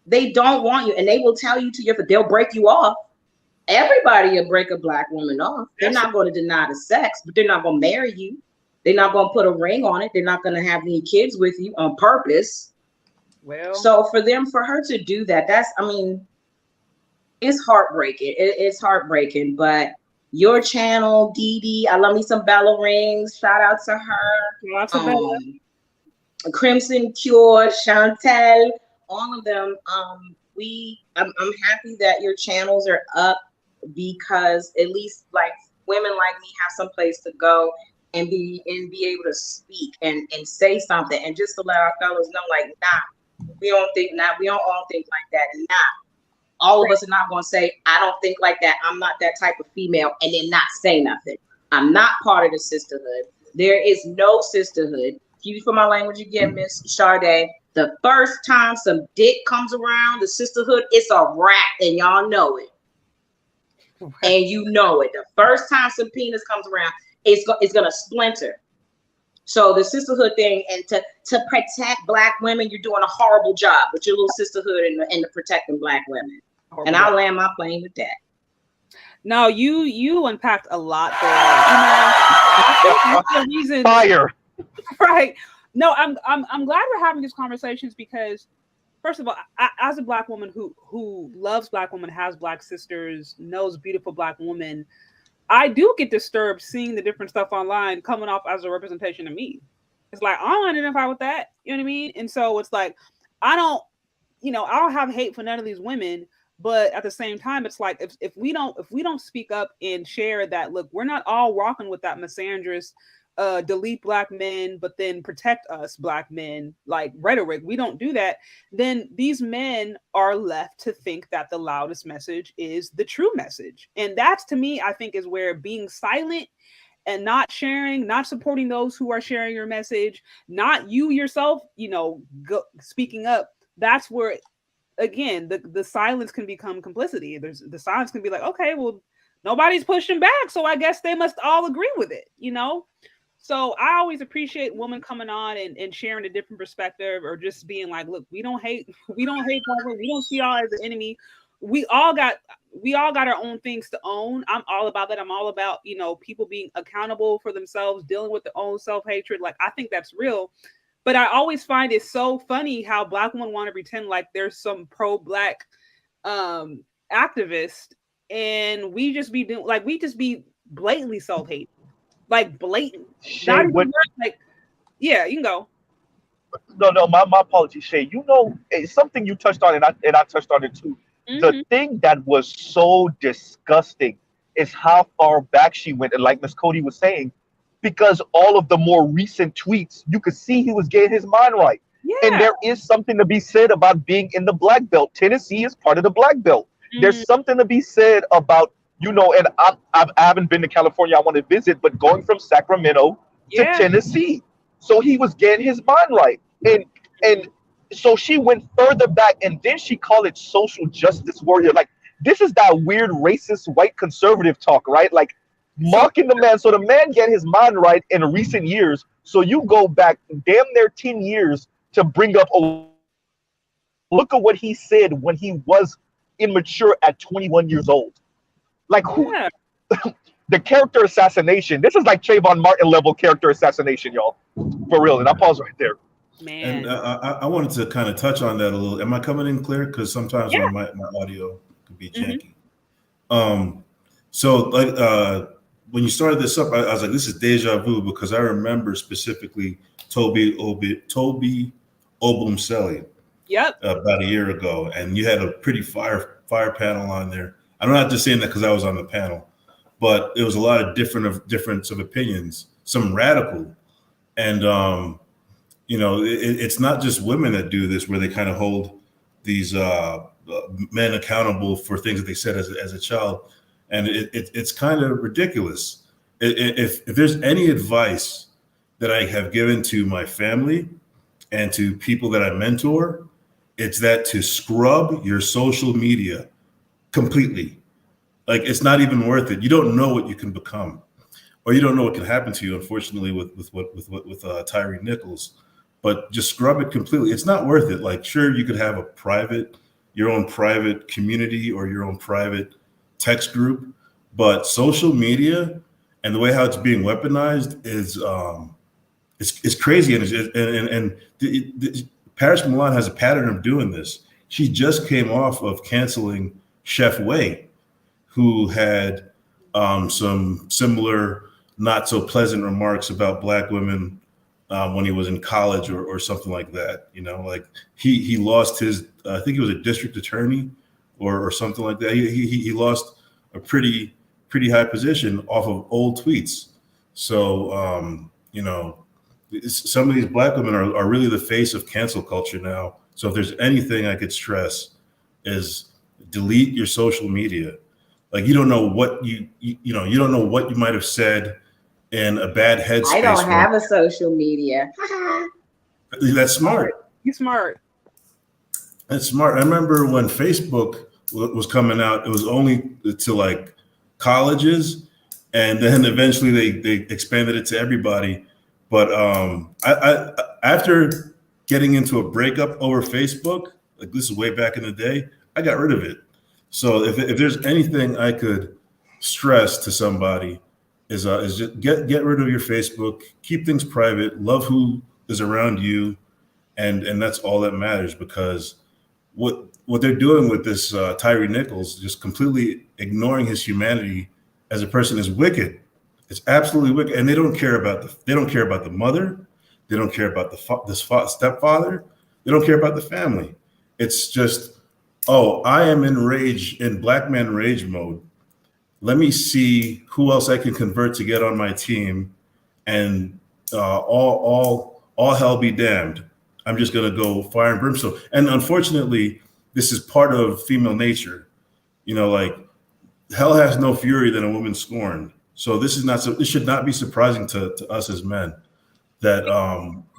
They don't want you, and they will tell you they'll break you off. Everybody will break a Black woman off. They're not going to deny the sex, but they're not going to marry you. They're not going to put a ring on it. They're not going to have any kids with you on purpose. Well, so for her to do that, it's heartbreaking. It's heartbreaking. But your channel, Dee Dee, I love me some Bella rings. Shout out to her. Lots of Bella. Crimson Cure, Chantel, all of them. I'm happy that your channels are up, because at least like women like me have some place to go and be able to speak and say something, and just to let our fellows know, like, we don't all think like that. All of us are not going to say, I don't think like that, I'm not that type of female, and then not say nothing. I'm not part of the sisterhood. There is no sisterhood. Excuse me for my language again, Miss Sade. The first time some dick comes around the sisterhood, it's a wrap, and y'all know it. And you know it. The first time some penis comes around, it's gonna splinter. So the sisterhood thing, and to protect Black women, you're doing a horrible job with your little sisterhood and the protecting Black women. Horrible. And I'll land my plane with that. No, you unpacked a lot there. I think the reason. Fire. Right. No, I'm glad we're having these conversations, because, first of all, as a Black woman who loves Black women, has Black sisters, knows beautiful Black women, I do get disturbed seeing the different stuff online coming off as a representation of me. It's like, I don't identify with that. You know what I mean? And so it's like, I don't have hate for none of these women, but at the same time, it's like, if we don't speak up and share that, look, we're not all rocking with that misandrous, delete Black men, but then protect us Black men, like, rhetoric. We don't do that. Then these men are left to think that the loudest message is the true message. And that's, to me, I think, is where being silent and not sharing, not supporting those who are sharing your message, not you yourself, speaking up. That's where, again, the silence can become complicity. The silence can be like, okay, well, nobody's pushing back, so I guess they must all agree with it, So I always appreciate women coming on and sharing a different perspective, or just being like, look, we don't hate Black women. We don't see y'all as the enemy. We all got our own things to own. I'm all about that. I'm all about, people being accountable for themselves, dealing with their own self-hatred. Like, I think that's real. But I always find it so funny how Black women want to pretend like there's some pro-Black activist, and we just be doing like we just be blatantly self-hate, like blatant, not Shay, even what? like, yeah, you can go. No, my apologies, Shay. It's something you touched on, and I touched on it too. The Mm-hmm. thing that was so disgusting is how far back she went, and like Miss Cody was saying, because all of the more recent tweets, you could see he was getting his mind right. And Yeah. there is something to be said about being in the black belt. Tennessee is part of the black belt. There's Mm, something to be said about, and I haven't been to California, I want to visit, but going from Sacramento to yeah. Tennessee. So he was getting his mind right. And so she went further back, and then she called it social justice warrior. Like, this is that weird racist white conservative talk, right? Like, So mocking the man. So the man get his mind right in recent years. So you go back damn near 10 years to bring up, oh, look at what he said when he was immature at 21 years old. Like, who? yeah. The character assassination. This is like Trayvon Martin level character assassination, y'all. For real. And I'll pause right there. Man. And I wanted to kind of touch on that a little. Am I coming in clear? Because sometimes Yeah. my audio could be Mhm. janky. So like when you started this up, I was like, this is deja vu, because I remember specifically Toby Obumseli Yep. about a year ago, and you had a pretty fire panel on there. I'm not just saying that because I was on the panel, but it was a lot of difference of opinions, some radical, and it's not just women that do this, where they kind of hold these men accountable for things that they said as a child, and it's kind of ridiculous. If there's any advice that I have given to my family and to people that I mentor, it's that to scrub your social media completely. Like, it's not even worth it. You don't know what you can become, or you don't know what can happen to you. Unfortunately, with Tyre Nichols, but just scrub it completely. It's not worth it. Like, sure, you could have your own private community or your own private text group, but social media and the way how it's being weaponized is it's crazy. And Paris Milan has a pattern of doing this. She just came off of canceling Chef Way, who had some similar not so pleasant remarks about Black women when he was in college or something like that. Like he lost his, I think he was a district attorney or something like that. He lost a pretty high position off of old tweets. So, some of these Black women are really the face of cancel culture now. So if there's anything I could stress is delete your social media. Like, you don't know what you don't know what you might have said in a bad headspace. I don't have a social media. That's smart. You smart. That's smart. I remember when Facebook was coming out, it was only to like colleges, and then eventually they expanded it to everybody. But I after getting into a breakup over Facebook, like this is way back in the day, I got rid of it. So if there's anything I could stress to somebody is just get rid of your Facebook, keep things private, love who is around you, and that's all that matters. Because what they're doing with this Tyre Nichols, just completely ignoring his humanity as a person, is wicked. It's absolutely wicked, and they don't care about the mother, they don't care about the stepfather, they don't care about the family. It's just, oh, I am in Black man rage mode. Let me see who else I can convert to get on my team, and all hell be damned. I'm just gonna go fire and brimstone. And unfortunately, this is part of female nature. Like, hell has no fury than a woman scorned. So this should not be surprising to us as men that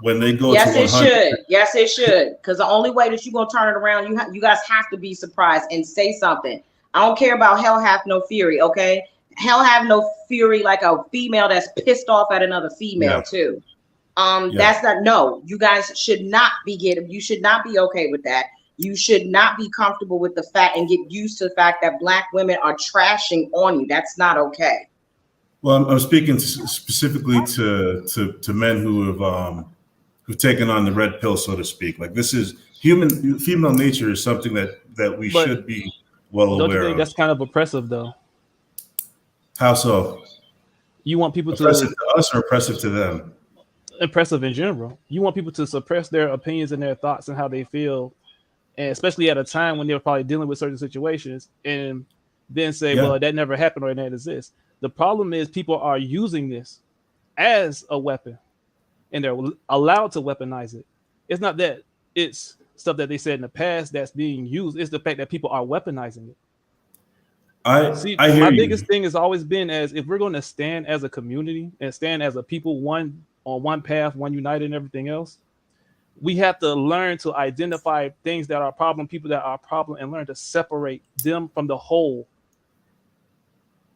when they go yes, to 100, yes, it should. Because the only way that you're gonna turn it around, you guys have to be surprised and say something. I don't care about hell have no fury, okay? Hell have no fury like a female that's pissed off at another female too. That's not, no, you guys should not be you should not be okay with that. You should not be comfortable with the fact and get used to the fact that Black women are trashing on you. That's not okay. Well, I'm speaking specifically to men who have who've taken on the red pill, so to speak. Like, this is female nature is something that we should be well Don't you aware think of. that's kind of oppressive, though? How so? You want people Oppressive to to us or oppressive to them? Oppressive in general. You want people to suppress their opinions and their thoughts and how they feel, and especially at a time when they're probably dealing with certain situations, and then say, well, that never happened or that exists. The problem is people are using this as a weapon, and they're allowed to weaponize it. It's not that it's stuff that they said in the past that's being used. It's the fact that people are weaponizing it. I hear my you. biggest thing has always been, as if we're going to stand as a community and stand as a people, one on one path, one united and everything else, we have to learn to identify things that are a problem, people that are a problem, and learn to separate them from the whole.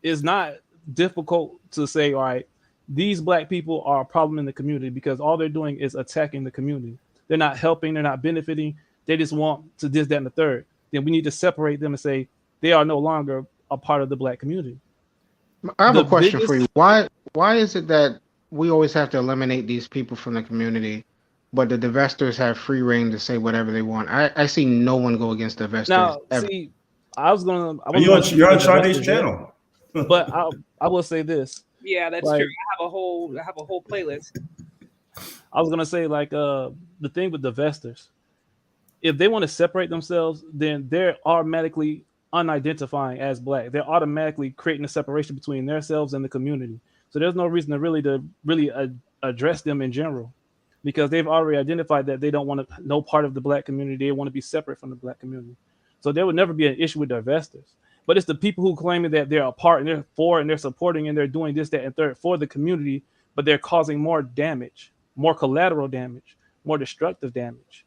It's not difficult to say, all right, these black people are a problem in the community because all they're doing is attacking the community. They're not helping, they're not benefiting. They just want to this, that, and the third. Then we need to separate them and say they are no longer a part of the black community. I have a question for you. Why is it that we always have to eliminate these people from the community, but the divestors have free reign to say whatever they want? I see no one go against divestors. Now, ever. see, you're on Sade's channel. But I will say this. Yeah, that's like, true. I have a whole playlist. I was gonna say, like, the thing with divestors, if they want to separate themselves, then they're automatically unidentifying as black. They're automatically creating a separation between themselves and the community. So there's no reason to really address them in general, because they've already identified that they don't want to no part of the black community. They want to be separate from the black community. So there would never be an issue with divestors. But it's the people who claiming that they're a part and they're for and they're supporting and they're doing this, that, and third for the community, but they're causing more damage, more collateral damage, more destructive damage.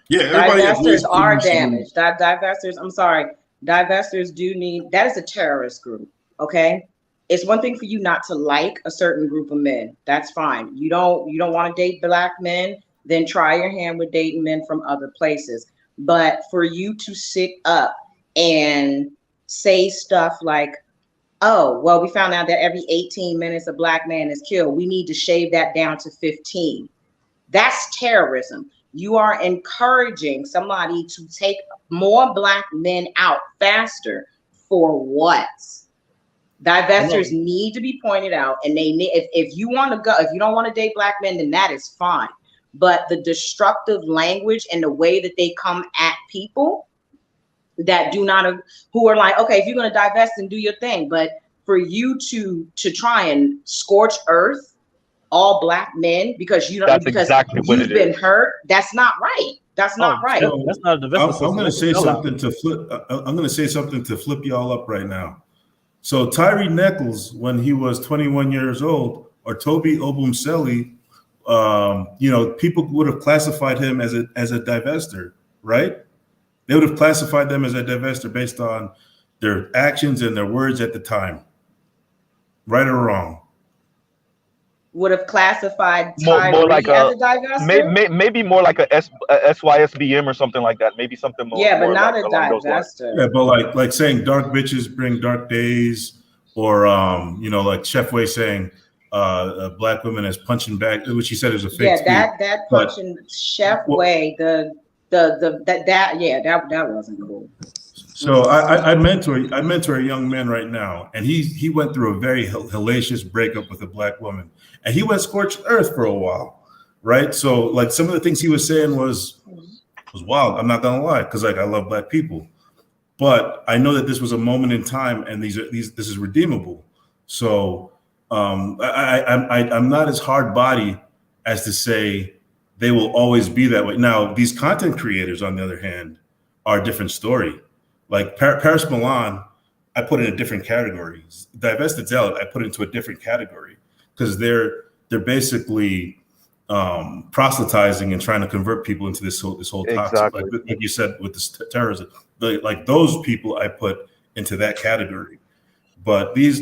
Yeah, divestors are damaged. Divestors, I'm sorry, divestors do need, that is a terrorist group, okay? It's one thing for you not to like a certain group of men. That's fine. You don't want to date black men, then try your hand with dating men from other places. But for you to sit up and say stuff like, oh, well, we found out that every 18 minutes a black man is killed. We need to shave that down to 15. That's terrorism. You are encouraging somebody to take more black men out faster for what? Divestors need to be pointed out, and they need, if you want to go, if you don't want to date black men, then that is fine. But the destructive language and the way that they come at people that do not, who are like, okay, if you're going to divest and do your thing, but for you to try and scorch earth all black men because you don't, that's because exactly what you've been hurt, that's not right. That's not right. So that's not a divestment. I'm going to say something to flip. I'm going to say something to flip y'all up right now. So Tyre Nichols, when he was 21 years old, or Toby Obumseli, people would have classified him as a divester, right? They would have classified them as a divester based on their actions and their words at the time, right or wrong. Would have classified more like as a divester? maybe more like a SYSBM or something like that. Maybe something more. Yeah, but more not like, a divester. Yeah, but like saying dark bitches bring dark days, or like Chef Way saying black women as punching back, which he said is a fake. Yeah, that punching Chef Way, that wasn't cool. So I mentor a young man right now, and he went through a very hellacious breakup with a black woman, and he went scorched earth for a while, right? So like some of the things he was saying was wild. I'm not gonna lie, because like I love black people, but I know that this was a moment in time, and this is redeemable. So I'm not as hard body as to say they will always be that way. Now these content creators, on the other hand, are a different story. Like Paris Milan, I put in a different category. Divested Zealot, I put into a different category, because they're basically proselytizing and trying to convert people into this whole toxic. Exactly. Like you said with this terrorism, like those people I put into that category. But these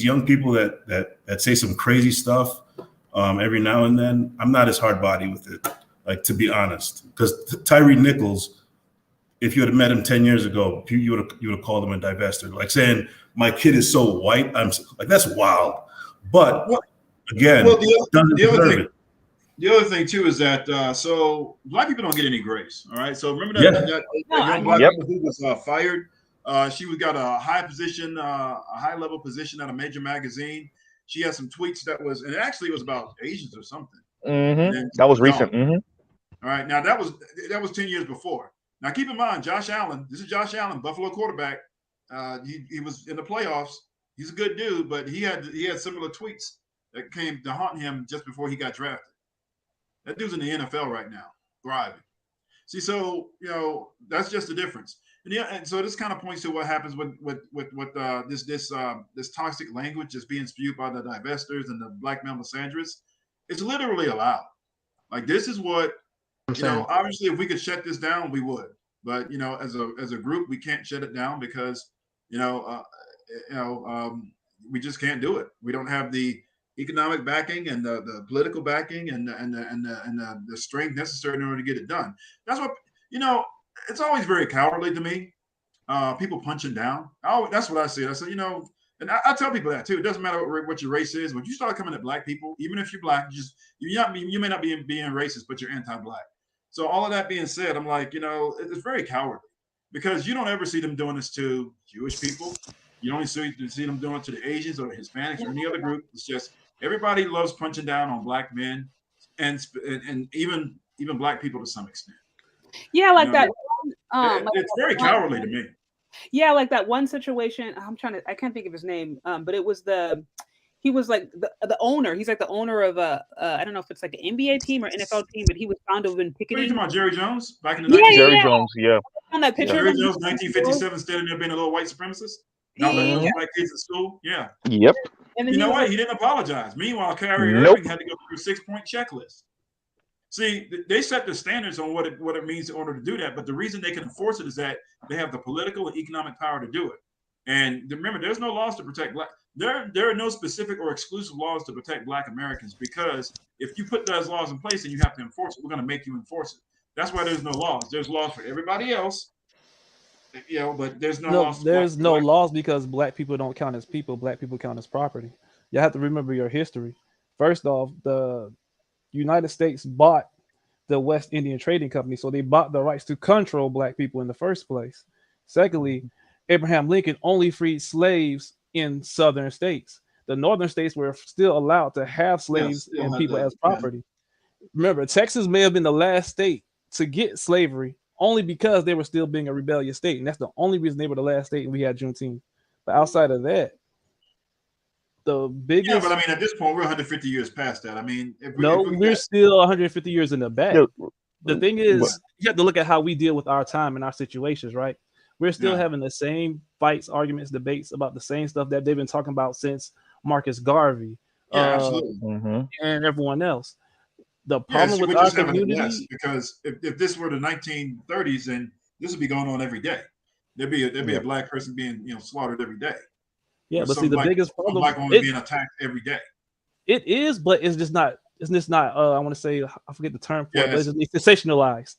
young people that say some crazy stuff every now and then, I'm not as hard body with it. Like, to be honest, because Tyre Nichols, if you had met him 10 years ago, you would have called him a divester. Like saying my kid is so white, I'm like, that's wild. But again, The other thing too is that so black people don't get any grace. All right. So remember that No, young I- black Yep. woman who was fired. She got a high position, a high level position at a major magazine. She had some tweets that was, and actually it was about Asians or something. And then That was gone. recent. All right. Now that was 10 years before. Now keep in mind, Josh Allen. This is Josh Allen, Buffalo quarterback. He was in the playoffs. He's a good dude, but he had similar tweets that came to haunt him just before he got drafted. That dude's in the NFL right now, thriving. See, so that's just the difference. And so this kind of points to what happens with this toxic language that's being spewed by the divestors and the black male misandrists. It's literally allowed. Like this is what obviously, if we could shut this down, we would. But as a group, we can't shut it down because we just can't do it. We don't have the economic backing and the political backing and the strength necessary in order to get it done. That's what it's always very cowardly to me. People punching down. That's what I see. I say, and I tell people that too. It doesn't matter what your race is. When you start coming at black people, even if you're black, you may not be being racist, but you're anti-black. So all of that being said, I'm like, it's very cowardly because you don't ever see them doing this to Jewish people. You don't see them doing it to the Asians or the Hispanics or any other group. It's just everybody loves punching down on black men and even black people to some extent. Yeah, like that. It's very cowardly to me. Yeah, like that one situation. I can't think of his name. But it was he was like the owner. He's like the owner of I don't know if it's like an NBA team or NFL team, but he was found to have been picketing. What are you talking about, Jerry Jones back in the 90s? Jerry Jones, yeah. On that picture, Jerry Jones, 1957, standing there being a little white supremacist. Not letting those black kids in school. Yeah. Yep. And you know what? He didn't apologize. Meanwhile, Kyrie Irving had to go through a 6-point checklist. See, they set the standards on what it means in order to do that. But the reason they can enforce it is that they have the political and economic power to do it. And remember, there's no laws to protect black. There are no specific or exclusive laws to protect black Americans because if you put those laws in place and you have to enforce it, we're going to make you enforce it. That's why there's no laws. There's laws for everybody else. But there's no laws. There's no laws because black people don't count as people. Black people count as property. You have to remember your history. First off, the United States bought the West Indian Trading Company, so they bought the rights to control black people in the first place. Secondly, Abraham Lincoln only freed slaves in southern states. The northern states were still allowed to have slaves and people as property. Remember, Texas may have been the last state to get slavery only because they were still being a rebellious state. And that's the only reason they were the last state and we had Juneteenth. But outside of that, the biggest... Yeah, but I mean, at this point, we're 150 years past that. I mean... we're still 150 years in the back. The thing is, you have to look at how we deal with our time and our situations, right? We're still having the same fights, arguments, debates about the same stuff that they've been talking about since Marcus Garvey. Absolutely. And everyone else. The problem with our community, because if this were the 1930s, then this would be going on every day. There'd be a black person being slaughtered every day. Yeah, but see, the biggest problem, black woman being attacked every day. It is, but it's just not. It's just not. I want to say, I forget the term for it, but it's sensationalized.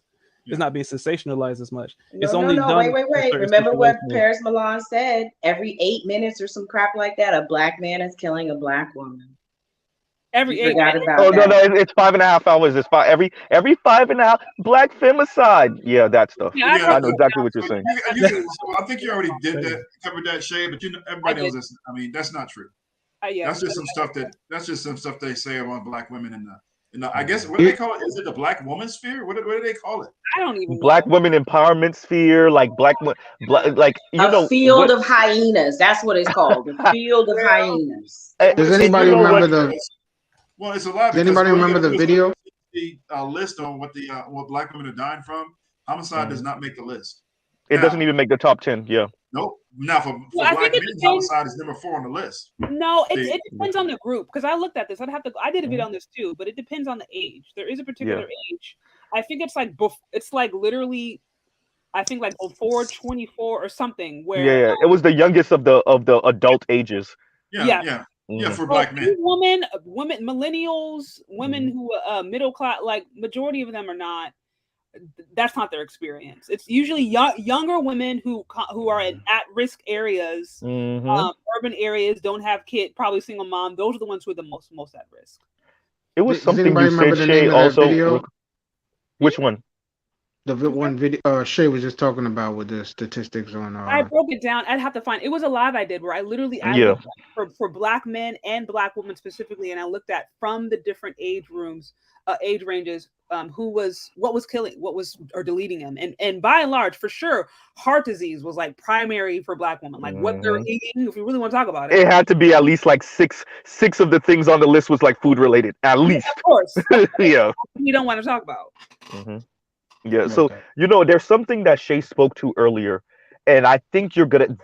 It's not being sensationalized as much. It's only done. Wait. Remember what Paris Milan said? Every 8 minutes or some crap like that, a black man is killing a black woman. Every 8 minutes. No, it's 5.5 hours. It's every 5.5 black femicide. Yeah, that stuff. I know exactly what you're saying. I think you already did that, covered that shade, but everybody knows this. I mean, that's not true. That's just some stuff they say about black women in the I guess what do they call it? Is it the black woman sphere? What do they call it? I don't even black know. Women empowerment sphere, like a field of hyenas. That's what it's called. The field of hyenas. Does anybody remember the? Well, it's a lot. Does anybody remember the video? The list on what black women are dying from. Homicide does not make the list. It doesn't even make the top 10. Yeah. Nope. Now for black men, homicide is number 4 on the list. No, it depends on the group because I looked at this. I did a video on this too, but it depends on the age. There is a particular age. I think it's like literally, I think like before 24 or something. Where it was the youngest of the adult ages. Yeah, for black men. Women, millennials, women who middle class, like majority of them are not. That's not their experience. It's usually younger women who are in at-risk areas, urban areas, don't have kids, probably single mom. Those are the ones who are the most at risk. It was Does something you anybody remember said, the Shay. name of that Also, video? which one? One video Shay was just talking about with the statistics on I broke it down. I'd have to find it was a live I did where I literally I Yeah. looked at for black men and black women specifically, and I looked at from the different age ranges, what was killing, what was or deleting them, and by and large, for sure, heart disease was like primary for black women, like what they're eating. If we really want to talk about it, It had to be at least like six of the things on the list was like food related, at least. of course, Yeah. we don't want to talk about. Mm-hmm. Yeah. So there's something that Shay spoke to earlier, and I think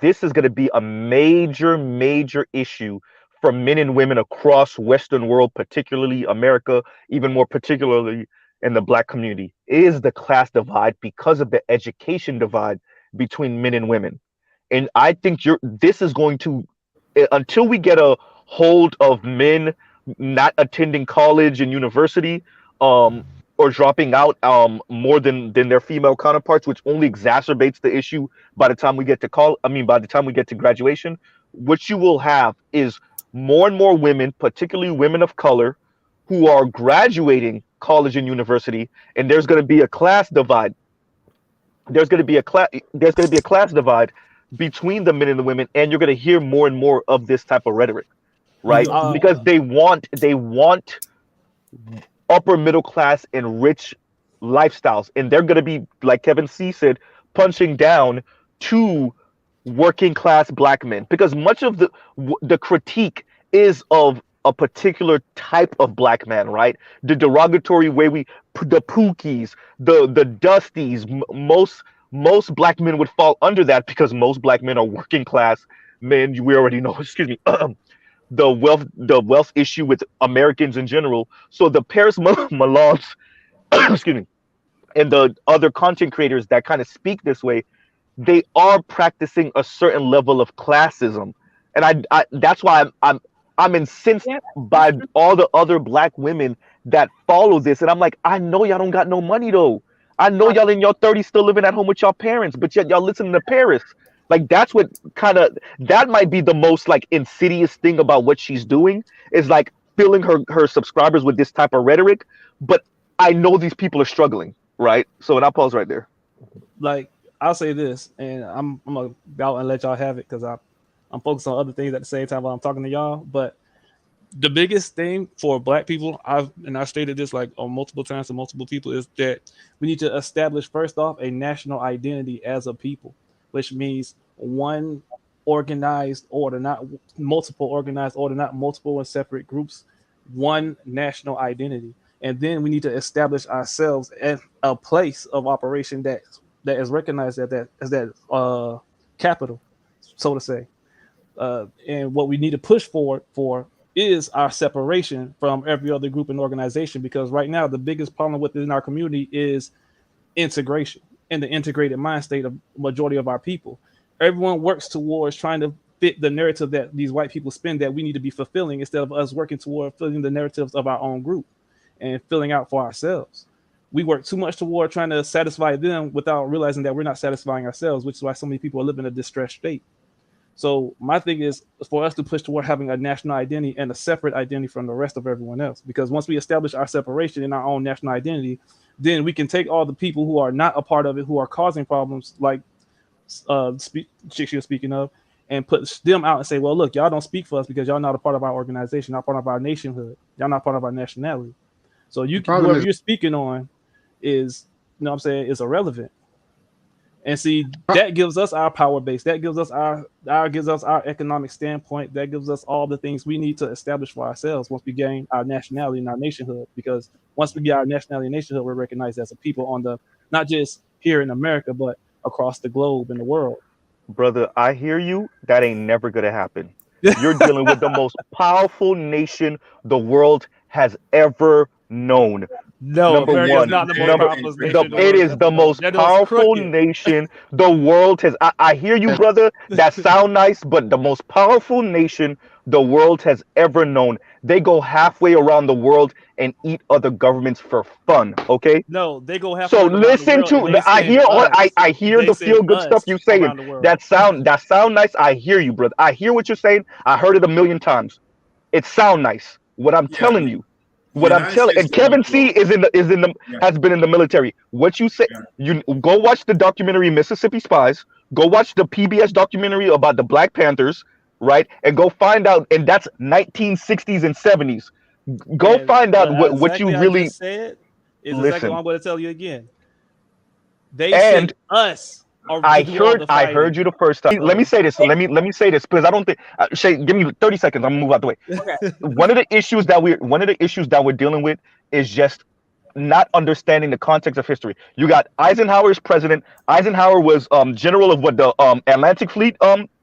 this is gonna be a major issue for men and women across Western world, particularly America, even more particularly in the black community, is the class divide because of the education divide between men and women. And I think this is going to, until we get a hold of men not attending college and university, or dropping out more than their female counterparts, which only exacerbates the issue by the time we get to by the time we get to graduation. What you will have is more and more women, particularly women of color, who are graduating college and university, and there's going to be a class divide. There's going to be a class divide between the men and the women, and you're going to hear more and more of this type of rhetoric, right? Because they want upper middle class and rich lifestyles, and they're going to be, like Kevin C said, punching down to working class black men, because much of the critique is of a particular type of black man, right? The derogatory way the pookies, the dusties, most black men would fall under that, because most black men are working class men. We already know, excuse me, the wealth issue with Americans in general. So the Paris Malons, excuse me, and the other content creators that kind of speak this way, they are practicing a certain level of classism, and I that's why I'm incensed by all the other black women that follow this. And I'm like, I know y'all don't got no money though. I know y'all in your 30s still living at home with your parents, but yet y'all listening to Paris. Like, that's what that might be the most like insidious thing about what she's doing, is like filling her subscribers with this type of rhetoric. But I know these people are struggling, right? So, and I'll pause right there. Like, I'll say this, and I'm gonna go out and let y'all have it, because I'm focused on other things at the same time while I'm talking to y'all. But the biggest thing for black people, I've stated this like on multiple times to multiple people, is that we need to establish, first off, a national identity as a people, which means one organized order, not multiple organized order, not multiple and separate groups, one national identity. And then we need to establish ourselves as a place of operation that is recognized as that capital, so to say. And what we need to push for is our separation from every other group and organization, because right now the biggest problem within our community is integration and the integrated mind state of majority of our people. Everyone works towards trying to fit the narrative that these white people spin that we need to be fulfilling, instead of us working toward filling the narratives of our own group and filling out for ourselves. We work too much toward trying to satisfy them without realizing that we're not satisfying ourselves, which is why so many people are living in a distressed state. So my thing is for us to push toward having a national identity and a separate identity from the rest of everyone else. Because once we establish our separation in our own national identity, then we can take all the people who are not a part of it, who are causing problems, like chicks you're speaking of, and put them out and say, well, look, y'all don't speak for us because y'all not a part of our organization, not part of our nationhood. Y'all not part of our nationality. So whoever you're speaking on is, you know what I'm saying, is irrelevant. And see, that gives us our power base. That gives us our economic standpoint. That gives us all the things we need to establish for ourselves once we gain our nationality and our nationhood. Because once we get our nationality and nationhood, we're recognized as a people on the, not just here in America, but across the globe and the world. Brother, I hear you. That ain't never gonna happen. You're dealing with the most powerful nation the world has ever known. No, number America one, is not the most powerful nation. it is the most powerful nation the world has. I hear you, brother. That sound nice, but the most powerful nation the world has ever known. They go halfway around the world and eat other governments for fun. Okay? No, they go halfway. So listen to. I hear the feel good stuff you saying. That sound nice. I hear you, brother. I hear what you're saying. I heard it a million times. It sound nice. What I'm telling you. What I'm United telling, States and still Kevin went to C war. is in the Yeah, has been in the military. What you say, yeah. you go watch the documentary Mississippi Spies. Go watch the PBS documentary about the Black Panthers, right? And go find out, and that's 1960s and 70s. Go And find out what what you exactly I really just said is exactly what listen. I'm going to tell you again. They And sent us I to do all heard the I heard fighting. you the first time. Let me So say this. Let me say this because I don't think Shay, give me 30 seconds. I'm gonna move out the way. Okay. One of the issues that we're dealing with is just not understanding the context of history. You got Eisenhower's president. Eisenhower was general of what the Atlantic Fleet,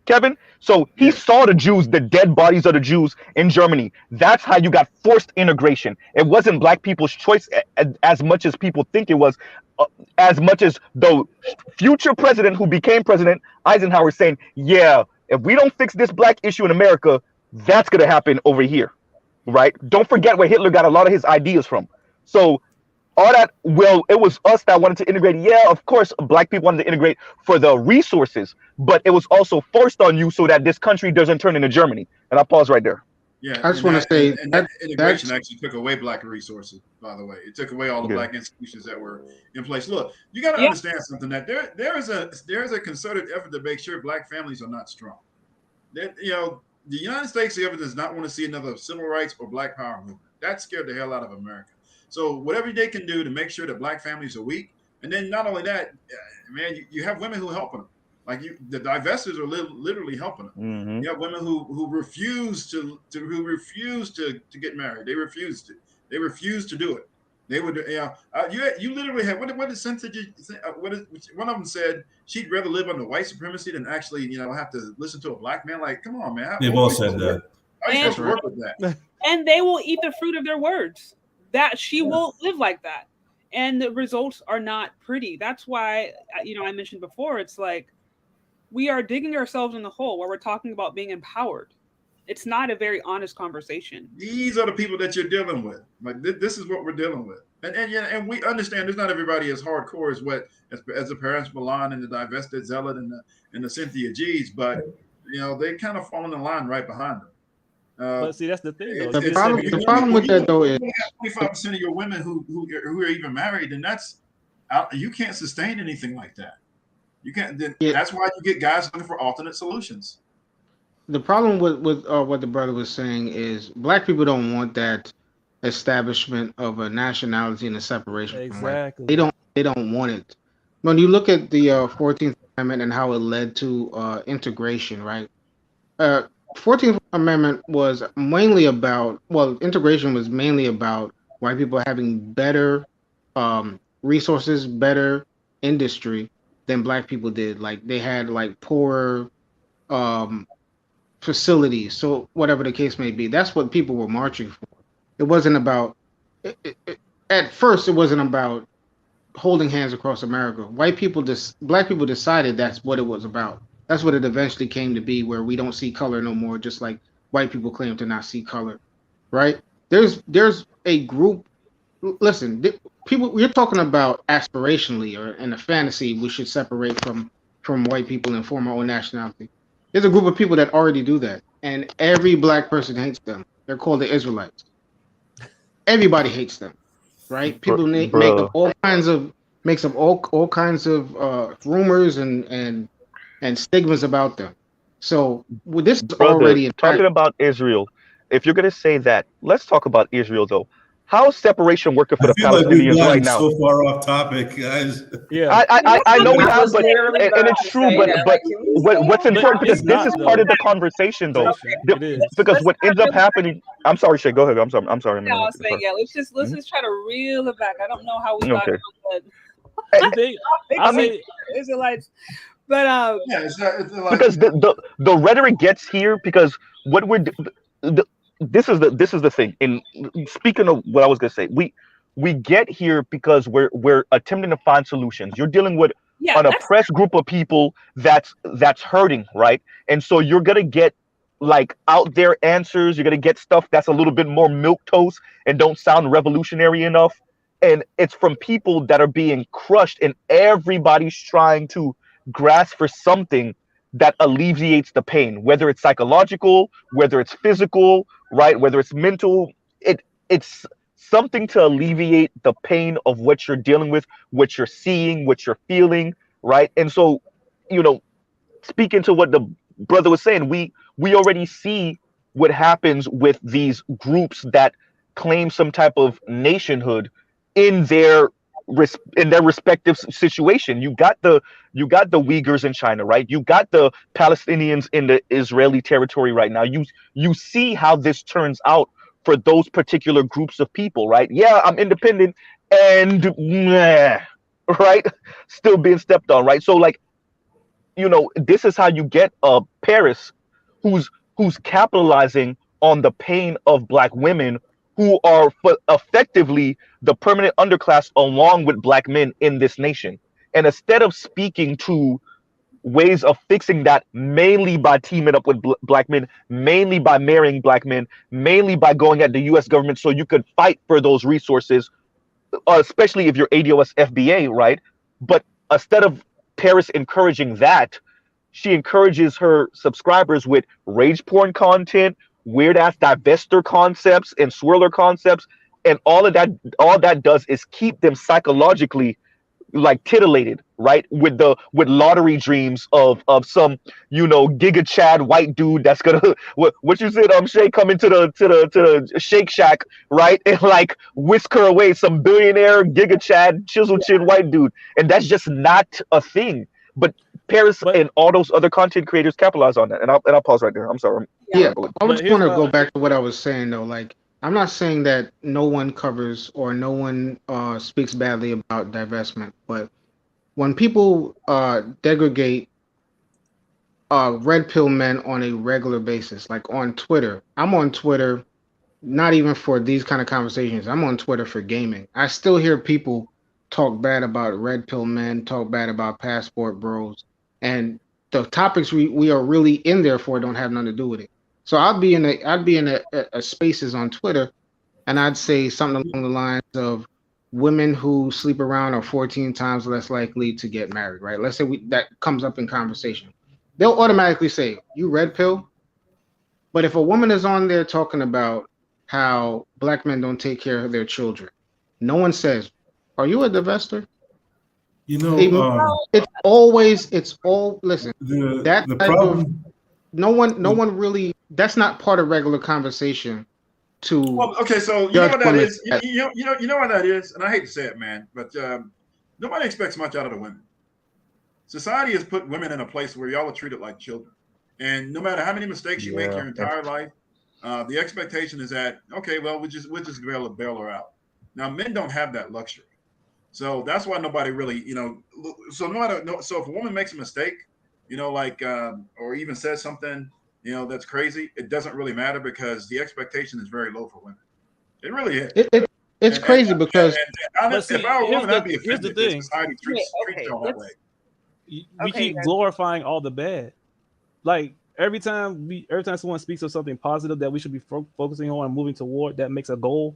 Kevin. So he Yeah. saw the dead bodies of the Jews in Germany. That's how you got forced integration. It wasn't black people's choice as much as people think it was. Uh, as much as the future president who became president, Eisenhower, saying, "Yeah, if we don't fix this black issue in America, that's gonna happen over here." Right? Don't forget where Hitler got a lot of his ideas from. So all that, well, it was us that wanted to integrate. Yeah, of course black people wanted to integrate for the resources, but it was also forced on you so that this country doesn't turn into Germany. And I'll pause right there. Yeah, I just and want that to say and that integration that's actually took away black resources. By the way, it took away all the Yeah. black institutions that were in place. Look, you got to Yeah. understand something that there is a concerted effort to make sure black families are not strong. That, the United States ever does not want to see another civil rights or black power movement. That scared the hell out of America. So whatever they can do to make sure that black families are weak, and then not only that, man, you have women who helping them. Like the divestors are literally helping them. Mm-hmm. You have women who refuse to get married. They refuse to. They refuse to do it. They would, you literally have what is Cynthia? What is one of them said she'd rather live under white supremacy than actually have to listen to a black man. Like, come on, man. They've all said that. How are you supposed to And- work with that? And they will eat the fruit of their words. That she won't live like that. And the results are not pretty. That's why, I mentioned before, it's like we are digging ourselves in the hole where we're talking about being empowered. It's not a very honest conversation. These are the people that you're dealing with. Like this is what we're dealing with, and we understand there's not everybody as hardcore as the parents Milan and the divested Zealot and the Cynthia G's, but they kind of fall in the line right behind them. but see, that's the thing, though. The problem with that though is 25% of your women who are even married, and you can't sustain anything like that. You can't. That's why you get guys looking for alternate solutions. the problem with what the brother was saying is black people don't want that establishment of a nationality and a separation from white. Exactly. They don't want it. When you look at the 14th Amendment and how it led to integration, right? 14th Amendment was mainly about, integration was mainly about white people having better resources, better industry than black people did. Like they had like poorer facilities, so whatever the case may be, that's what people were marching for. It wasn't about at first it wasn't about holding hands across America. Black people decided that's what it was about. That's what it eventually came to be, where we don't see color no more, just like white people claim to not see color, right? There's a group. Listen, people, we're talking about aspirationally or in a fantasy we should separate from white people and form our own nationality. There's a group of people that already do that, and every black person hates them. They're called the Israelites. Everybody hates them, right? People make up all kinds of rumors and stigmas about them. So this is already talking about Israel. If you're gonna say that, let's talk about Israel though. How's separation working for the Palestinians right now? So far off topic, guys. Yeah, I know we I have, was but literally and about it's to true. say But that, like, can we say what's that? important, because It's this not, is though. part of the conversation though. It is. Because Let's what ends not up happening. I'm sorry, Shay. Go ahead. I'm sorry. No, I was saying, yeah, let's just try to reel it back. I don't know how we got Okay. on You think? the Israelites, but Yeah, it's like, Because the rhetoric gets here because what this is the thing. And speaking of what I was gonna say, we get here because we're attempting to find solutions. You're dealing with an oppressed group of people that's hurting, right? And so you're gonna get like out there answers. You're gonna get stuff that's a little bit more milquetoast and don't sound revolutionary enough. And it's from people that are being crushed, and everybody's trying to grasp for something that alleviates the pain, whether it's psychological, whether it's physical, right? Whether it's mental. It's something to alleviate the pain of what you're dealing with, what you're seeing, what you're feeling, right? And so, speaking to what the brother was saying, we already see what happens with these groups that claim some type of nationhood in their respective situation. You got the Uyghurs in China, right? You got the Palestinians in the Israeli territory right now. You see how this turns out for those particular groups of people, right? Yeah, I'm independent and right, still being stepped on, right? So like, this is how you get Paris, who's capitalizing on the pain of black women who are effectively the permanent underclass along with black men in this nation. And instead of speaking to ways of fixing that, mainly by teaming up with black men, mainly by marrying black men, mainly by going at the US government so you could fight for those resources, especially if you're ADOS FBA, right? But instead of Paris encouraging that, she encourages her subscribers with rage porn content, weird ass divester concepts and swirler concepts, and all of that. All that does is keep them psychologically like titillated, right? With lottery dreams of some Giga Chad white dude that's gonna what you said Shay come into the Shake Shack, right, and like whisk her away, some billionaire Giga Chad chisel chin white dude, and that's just not a thing. But Paris and all those other content creators capitalize on that, and I'll pause right there. I'm sorry. Yeah, I just want to go back to what I was saying though. Like, I'm not saying that no one covers or no one speaks badly about divestment, but when people degrade red pill men on a regular basis, like on Twitter, I'm on Twitter not even for these kind of conversations. I'm on Twitter for gaming. I still hear people talk bad about red pill men, talk bad about passport bros, and the topics we are really in there for don't have nothing to do with it. So I'd be in a spaces on Twitter, and I'd say something along the lines of women who sleep around are 14 times less likely to get married, right? Let's say that comes up in conversation. They'll automatically say, you red pill? But if a woman is on there talking about how black men don't take care of their children, no one says, are you a divester? It's all listen. The problem. No one really. That's not part of regular conversation. Okay, so you know what that is. You know what that is, and I hate to say it, man, but nobody expects much out of the women. Society has put women in a place where y'all are treated like children, and no matter how many mistakes you make your entire life, the expectation is that okay, well, we'll just bail her out. Now, men don't have that luxury. So that's why nobody really, so so if a woman makes a mistake, or even says something, that's crazy, it doesn't really matter because the expectation is very low for women. It really is. It's crazy because if I were a woman, I'd be offended here's the thing. Society treats y'all that way. We keep glorifying all the bad. Like every time someone speaks of something positive that we should be focusing on and moving toward, that makes a goal.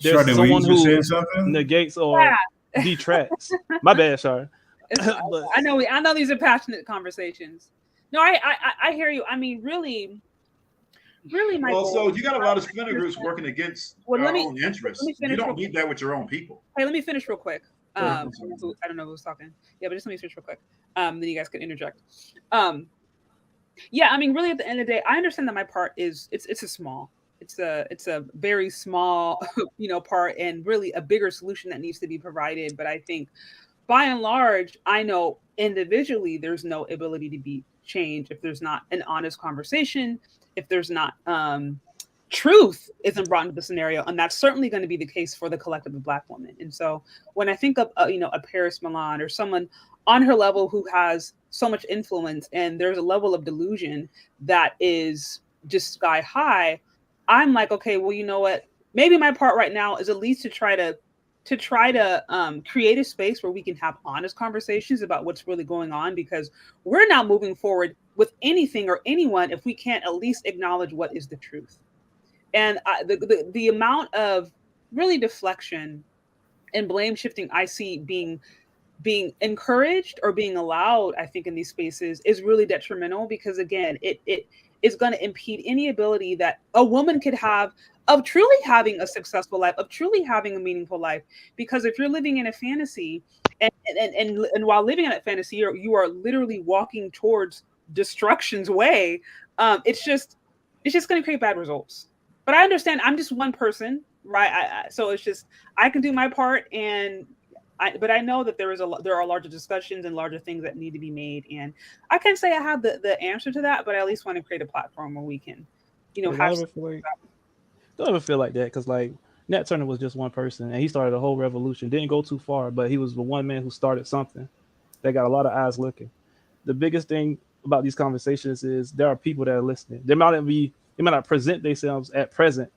There's someone who negates or detracts. My bad, Shar. I know these are passionate conversations. No, I hear you. I mean, really, my goal. So you got a lot of splinter groups working against our own interests. You don't need that with your own people. Hey, let me finish real quick. I don't know who's talking. Yeah, but just let me finish real quick. Then you guys can interject. Yeah, I mean, really, at the end of the day, I understand that my part is it's a very small, part, and really a bigger solution that needs to be provided. But I think, by and large, I know individually there's no ability to be changed if there's not an honest conversation, if there's not truth isn't brought into the scenario, and that's certainly going to be the case for the collective of Black women. And so when I think of a Paris Milan or someone on her level who has so much influence and there's a level of delusion that is just sky high, I'm like, okay, well, you know what? Maybe my part right now is at least to try to create a space where we can have honest conversations about what's really going on, because we're not moving forward with anything or anyone if we can't at least acknowledge what is the truth. And the amount of really deflection and blame shifting I see being being encouraged or being allowed, I think, in these spaces is really detrimental, because again, it is going to impede any ability that a woman could have of truly having a successful life, of truly having a meaningful life. Because if you're living in a fantasy, and while living in that fantasy, you are literally walking towards destruction's way. It's just going to create bad results. But I understand. I'm just one person, right? So it's just I can do my part, but I know that there are larger discussions and larger things that need to be made, and I can't say I have the answer to that, but I at least want to create a platform where we can, have. Don't ever feel like that, because like Nat Turner was just one person, and he started a whole revolution. Didn't go too far, but he was the one man who started something that got a lot of eyes looking. The biggest thing about these conversations is there are people that are listening. They might not present themselves at present,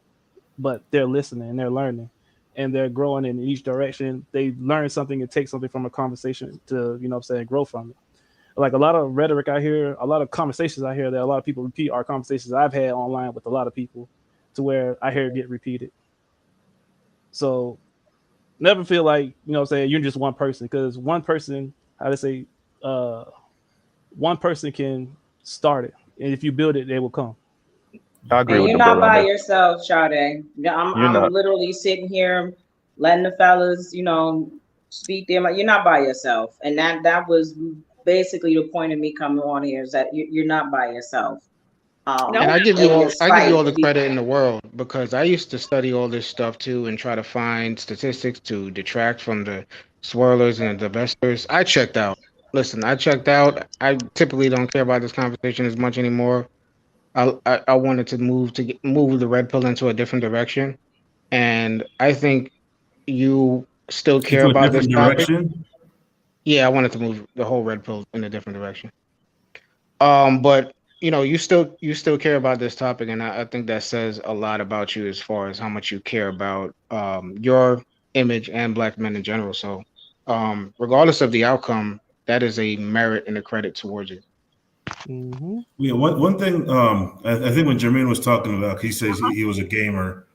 but they're listening and they're learning and they're growing in each direction. They learn something and take something from a conversation to, grow from it. Like a lot of rhetoric I hear, a lot of conversations I hear that a lot of people repeat are conversations I've had online with a lot of people, to where I hear it get repeated. So never feel like, you're just one person, because one person, one person can start it. And if you build it, they will come. I agree And with you're the not brother on by that. yourself, Sade. I'm literally sitting here letting the fellas, speak them. You're not by yourself. And that was basically the point of me coming on here, is that you're not by yourself. And I give in you all this I give you fight. all the credit in the world, because I used to study all this stuff too and try to find statistics to detract from the swirlers and the divestors. I checked out. Listen, I checked out. I typically don't care about this conversation as much anymore. I wanted to move the red pill into a different direction, and I think you still care Into a about this different topic. direction. Yeah, I wanted to move the whole red pill in a different direction. But you still care about this topic, and I think that says a lot about you as far as how much you care about your image and black men in general. So, regardless of the outcome, that is a merit and a credit towards you. Mm-hmm. Yeah, one thing I think when Jermaine was talking about, he says he was a gamer.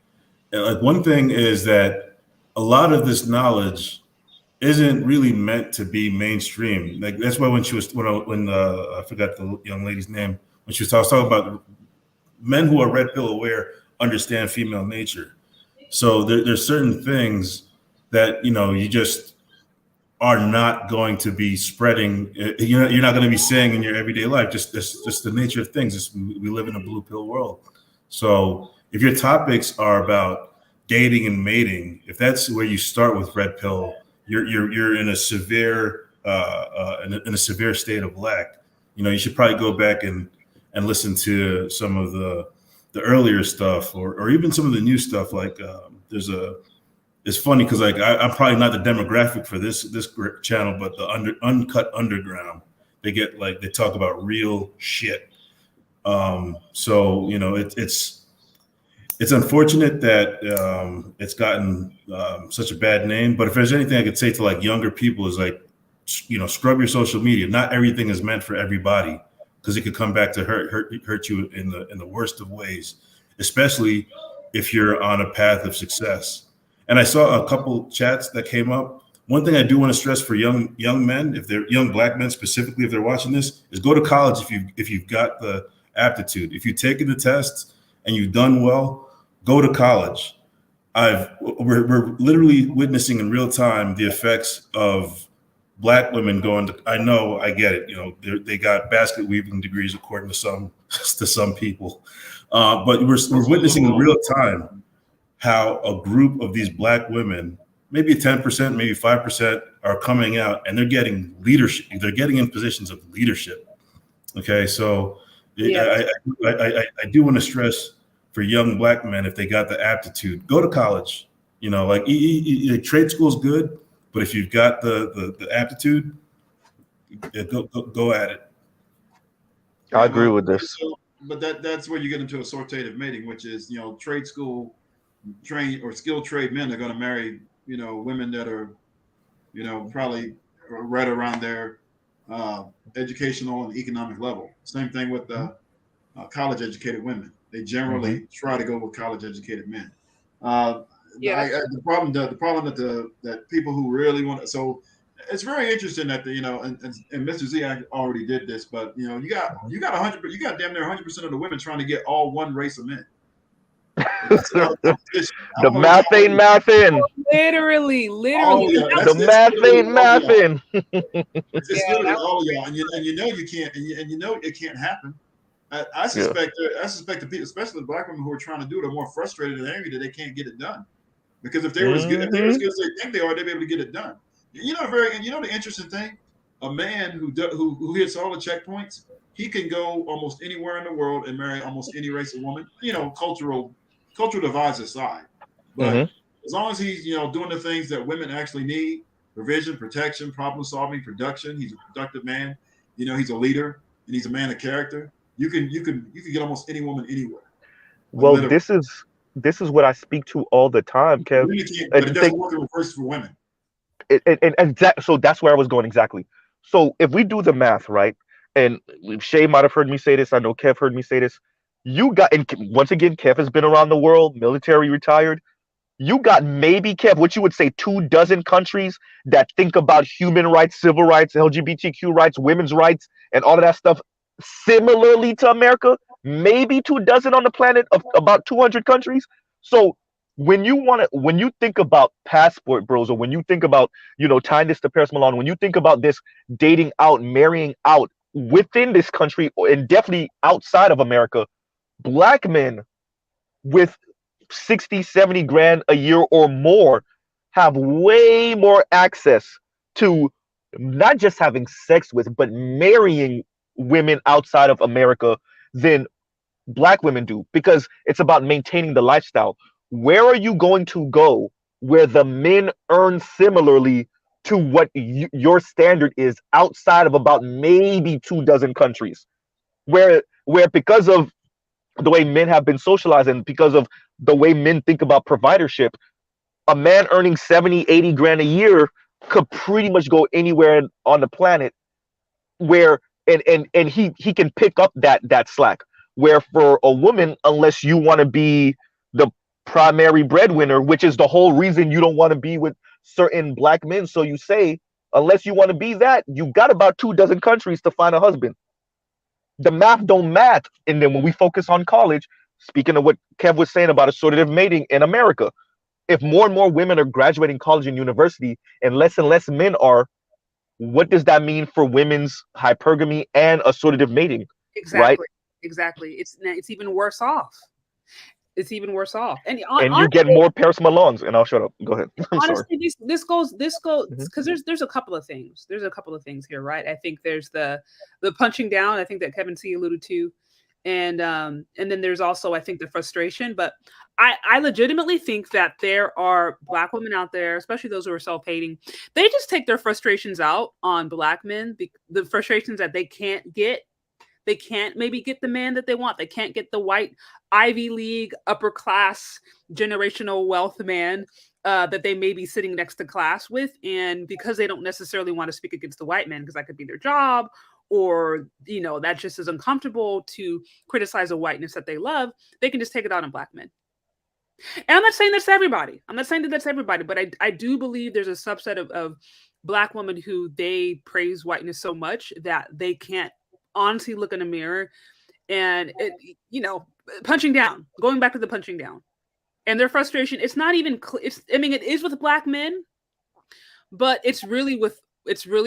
And like one thing is that a lot of this knowledge isn't really meant to be mainstream. Like that's why when I forgot the young lady's name, when she was talking about men who are red pill aware understand female nature. So there's certain things that you just are not going to be spreading. You're not going to be saying in your everyday life. Just the nature of things. We live in a blue pill world. So if your topics are about dating and mating, if that's where you start with red pill, you're in a severe in a severe state of lack. You should probably go back and listen to some of the earlier stuff, or even some of the new stuff. Like it's funny because like I'm probably not the demographic for this channel, but the uncut underground, they talk about real shit. So it's unfortunate that it's gotten such a bad name. But if there's anything I could say to like younger people is like, scrub your social media. Not everything is meant for everybody, because it could come back to hurt you in the worst of ways, especially if you're on a path of success. And I saw a couple chats that came up. One thing I do want to stress for young men, if they're young black men specifically, if they're watching this, is go to college if you've got the aptitude. If you've taken the tests and you've done well, go to college. We're literally witnessing in real time the effects of black women going to. I get it. They got basket weaving degrees according to some people, but we're witnessing in real time how a group of these black women, maybe 10%, maybe 5%, are coming out and they're getting leadership. They're getting in positions of leadership. Okay, so I do want to stress for young black men, if they got the aptitude, go to college. Like trade school is good, but if you've got the aptitude, go at it. I agree with this. But that's where you get into assortative mating, which is trade school trained or skilled trade men are going to marry women that are probably right around their educational and economic level. Same thing with college educated women. They generally try to go with college educated men. The problem that people who really want to, so it's very interesting that the, and Mr. Z already did this, but you got 100, you got damn near 100% of the women trying to get all one race of men. That's another competition. The math ain't mathin'. Literally. The math ain't mathin'. It's literally all of y'all, and you can't, and you know it can't happen. I suspect the people, especially the black women who are trying to do it, are more frustrated and angry that they can't get it done. Because if they were as good, as they think they are, they'd be able to get it done. The interesting thing, a man who hits all the checkpoints, he can go almost anywhere in the world and marry almost any race of woman. Cultural divides aside, but as long as he's doing the things that women actually need: provision, protection, problem solving, production. He's a productive man. He's a leader and he's a man of character. You can get almost any woman anywhere. Well, this is what I speak to all the time, Kev. But it doesn't work in reverse for women. So that's where I was going exactly. So if we do the math, right, and Shay might have heard me say this, I know Kev heard me say this. You got, and once again, Kev has been around the world, military, retired. You got maybe, Kev, what you would say 24 countries that think about human rights, civil rights, LGBTQ rights, women's rights, and all of that stuff similarly to America. Maybe 24 on the planet of about 200 countries. So when you think about passport bros, or when you think about, tying this to Paris Milan, when you think about this dating out, marrying out within this country, and definitely outside of America, black men with 60, 70 grand a year or more have way more access to not just having sex with, but marrying women outside of America than black women do, because it's about maintaining the lifestyle. Where are you going to go where the men earn similarly to what your standard is outside of about maybe 24 countries, where because of the way men have been socialized and because of the way men think about providership, a man earning 70, 80 grand a year could pretty much go anywhere on the planet where and he can pick up that slack. Where for a woman, unless you want to be the primary breadwinner, which is the whole reason you don't want to be with certain black men, so you say, unless you want to be that, you got about 24 countries to find a husband. The math don't math. And then when we focus on college, speaking of what Kev was saying about assortative mating in America, if more and more women are graduating college and university and less men are, what does that mean for women's hypergamy and assortative mating? Exactly. Right? Exactly. It's even worse off. It's even worse off. And you get more Paris Milans, and I'll shut up. Go ahead. Honestly, this goes because there's a couple of things. There's a couple of things here, right? I think there's the punching down, I think that Kevin C alluded to. And then there's also, I think, the frustration. But I legitimately think that there are black women out there, especially those who are self-hating. They just take their frustrations out on black men, the frustrations that they can't get. They can't maybe get the man that they want. They can't get the white Ivy League, upper class, generational wealth man that they may be sitting next to class with. And because they don't necessarily want to speak against the white man, because that could be their job, or, that just is uncomfortable to criticize a whiteness that they love, they can just take it out on black men. And I'm not saying that's everybody. I'm not saying that that's everybody, but I do believe there's a subset of black women who they praise whiteness so much that they can't honestly look in a mirror and punching down, going back to the punching down, and their frustration. It's not even it is with black men, but it's really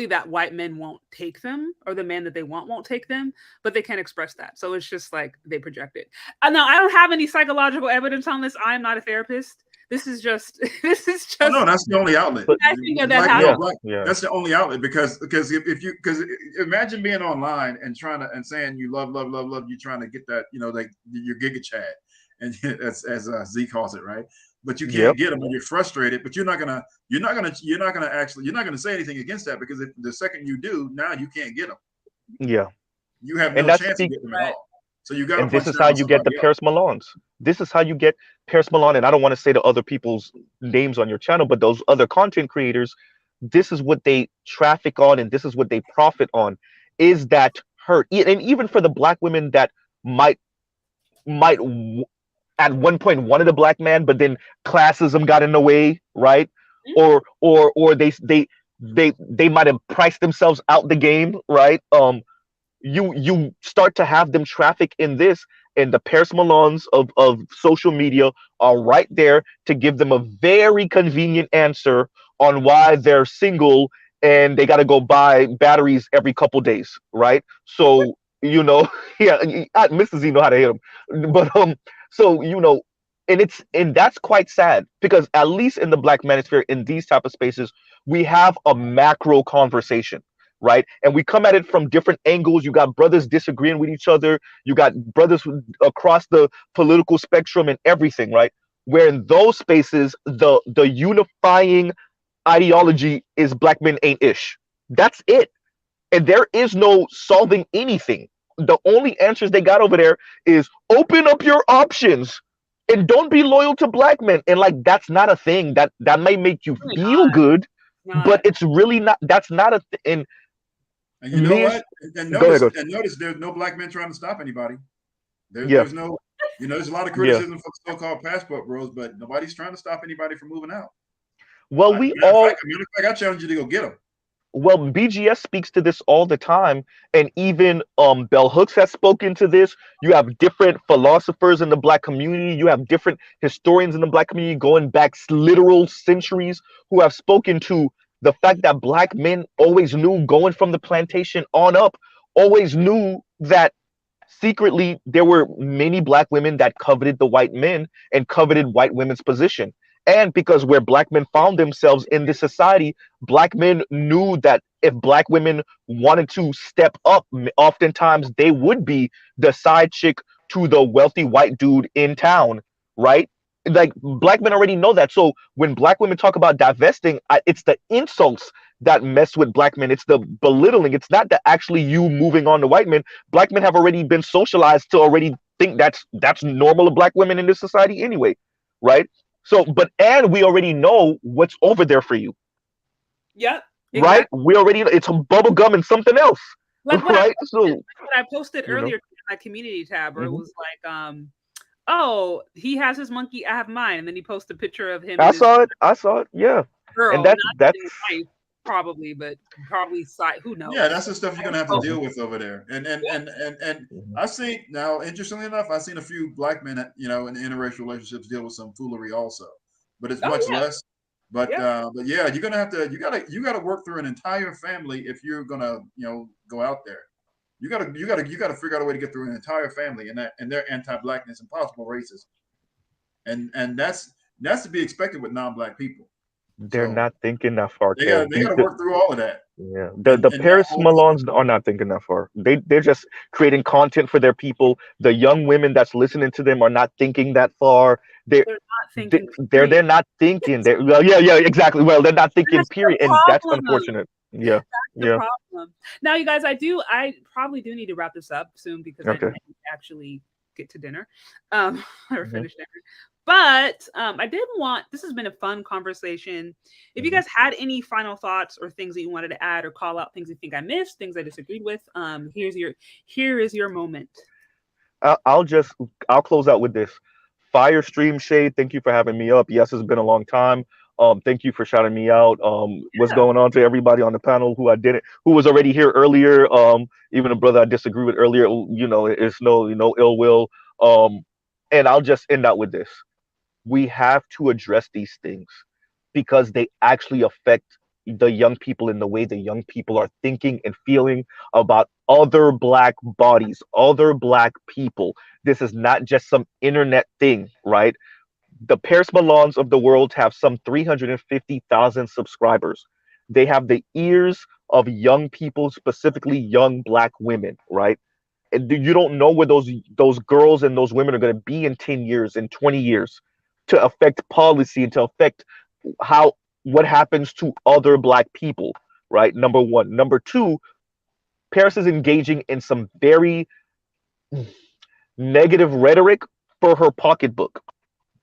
that white men won't take them, or the man that they want won't take them, but they can't express that. So it's just like they project it. Now, I don't have any psychological evidence on this. I'm not a therapist. This is just. Oh, no, that's the only outlet. I think that's the only outlet because if imagine being online and saying you love, you trying to get that, like your Giga Chad, and as Z calls it, right? But you can't get them, and you're frustrated. But you're not gonna say anything against that, because if the second you do, now you can't get them. Yeah, you have no chance to get them at all. So you got. And this is how you get the Paris Milans. This is how you get Paris Milan. And I don't want to say the other people's names on your channel, but those other content creators, this is what they traffic on, and this is what they profit on. Is that hurt? And even for the black women that might at one point wanted a black man, but then classism got in the way, right? Or they they might have priced themselves out the game, right? You start to have them traffic in this, and the Paris Milans of social media are right there to give them a very convenient answer on why they're single and they got to go buy batteries every couple days, right? So yeah, Mr. Z know how to hit them, but so and that's quite sad because at least in the Black manosphere, in these type of spaces, we have a macro conversation, right? And we come at it from different angles. You got brothers disagreeing with each other. You got brothers across the political spectrum and everything, right? Where in those spaces, the unifying ideology is Black men ain't ish. That's it. And there is no solving anything. The only answers they got over there is open up your options and don't be loyal to Black men. And like that's not a thing. That may make you Really feel not. good, Not. but it's really not. That's not a thing. And you know Me- what? And Go ahead, notice there's no Black men trying to stop anybody. Yeah. There's no, there's a lot of criticism for the so-called passport bros, but nobody's trying to stop anybody from moving out. Well, Matter of fact, I challenge you to go get them. Well, BGS speaks to this all the time, and even Bell Hooks has spoken to this. You have different philosophers in the Black community. You have different historians in the Black community going back literal centuries who have spoken to the fact that Black men always knew, going from the plantation on up, always knew that secretly there were many Black women that coveted the white men and coveted white women's position. And because where Black men found themselves in this society, Black men knew that if Black women wanted to step up, oftentimes they would be the side chick to the wealthy white dude in town, right? Like Black men already know that. So when Black women talk about divesting, it's the insults that mess with Black men. It's the belittling. It's not the actually you moving on to white men. Black men have already been socialized to already think that's normal of Black women in this society anyway, right? So, and we already know what's over there for you, Yep. right? Exactly. We already it's bubble gum and something else, Like what right? what I posted you know. earlier in my community tab, where it Mhm. was like, oh, he has his monkey, I have mine, and then he posted a picture of him I and his saw it, yeah. girl, And not that's his wife, probably, but probably side. Who knows? Yeah, that's the stuff you're gonna have to Oh. deal with over there. And I see now, interestingly enough, I've seen a few Black men, in interracial relationships deal with some foolery also, but it's much less. But yeah, you're gonna have to you gotta work through an entire family if you're gonna go out there. You gotta figure out a way to get through an entire family and their anti-Blackness and possible racism, and that's to be expected with non-Black people. they're So not thinking that far, they Kev. gotta work through all of that. Yeah, the and Paris not Milans are not thinking that far. They're just creating content for their people. The young women that's listening to them are not thinking that far. They're not thinking. They're not thinking. Yeah, exactly. Well, they're not thinking. That's the Period, and that's problem. unfortunate. Yeah, That's the problem. Now, you guys, I probably do need to wrap this up soon because I need to actually get to dinner, or finish dinner. But I did want. This has been a fun conversation. If you guys had any final thoughts or things that you wanted to add or call out, things you think I missed, things I disagreed with, here is your moment. I'll close out with this. Fire Stream Shade, thank you for having me up. Yes, it's been a long time. Thank you for shouting me out. What's going on to everybody on the panel who was already here earlier. Even a brother I disagree with earlier, it's no ill will. And I'll just end out with this. We have to address these things because they actually affect the young people in the way the young people are thinking and feeling about other Black bodies, other Black people. This is not just some internet thing, right? The Paris Milans of the world have some 350,000 subscribers. They have the ears of young people, specifically young Black women, right? And you don't know where those girls and those women are going to be in 10 years, in 20 years, to affect policy and to affect what happens to other Black people, right? Number one. Number two, Paris is engaging in some very negative rhetoric for her pocketbook,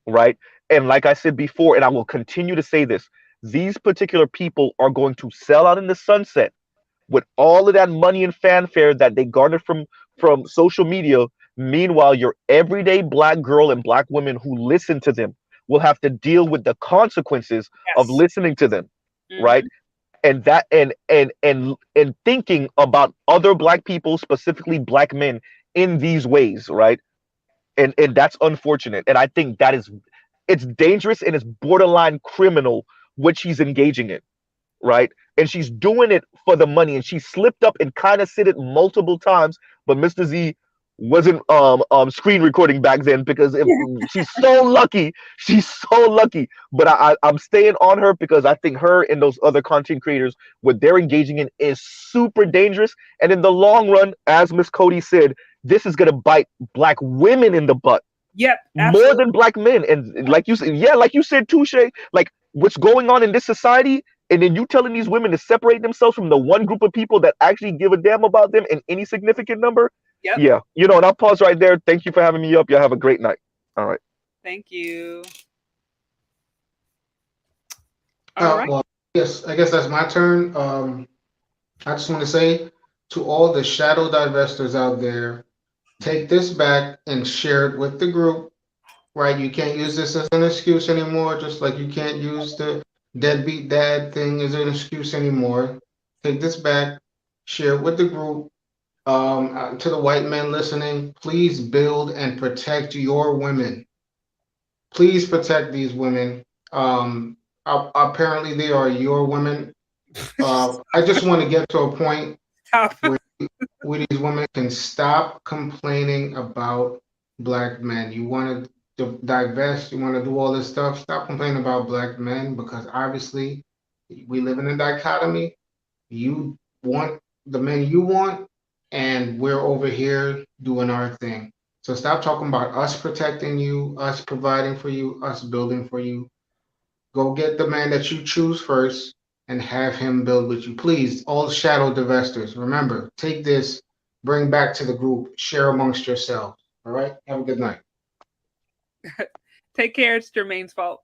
right? And like I said before, and I will continue to say this, these particular people are going to sell out in the sunset with all of that money and fanfare that they garnered from social media. Meanwhile, your everyday Black girl and Black women who listen to them will have to deal with the consequences of listening to them, right? and that and thinking about other black people, specifically black men, in these ways, right? And that's unfortunate. And I think that is, it's dangerous and it's borderline criminal what she's engaging in, right? And she's doing it for the money. And she slipped up and kind of said it multiple times, but Mr. Z wasn't screen recording back then, because if she's so lucky, she's so lucky. But I'm staying on her because I think her and those other content creators, what they're engaging in is super dangerous. And in the long run, as Miss Cody said, this is gonna bite black women in the butt. Yep, More absolutely. than black men. And like you said, yeah, like you said, Touche, like what's going on in this society, and then you telling these women to separate themselves from the one group of people that actually give a damn about them in any significant number. Yep. Yeah, you know, and I'll pause right there. Thank you for having me up. Y'all have a great night. All right. Thank you. All right. Well, yes, I guess that's my turn. I just want to say to all the shadow divestors out there, take this back and share it with the group, right? You can't use this as an excuse anymore, just like you can't use the deadbeat dad thing as an excuse anymore. Take this back, share it with the group. To the white men listening, please build and protect your women. Please protect these women. Apparently, they are your women. I just want to get to a point where these women can stop complaining about black men. You want to divest, you want to do all this stuff. Stop complaining about black men, because obviously we live in a dichotomy. You want the men you want, and we're over here doing our thing. So stop talking about us protecting you, us providing for you, us building for you. Go get the man that you choose first and have him build with you. Please, all shadow divestors, remember, take this, bring back to the group, share amongst yourselves. All right? Have a good night. Take care. It's Jermaine's fault.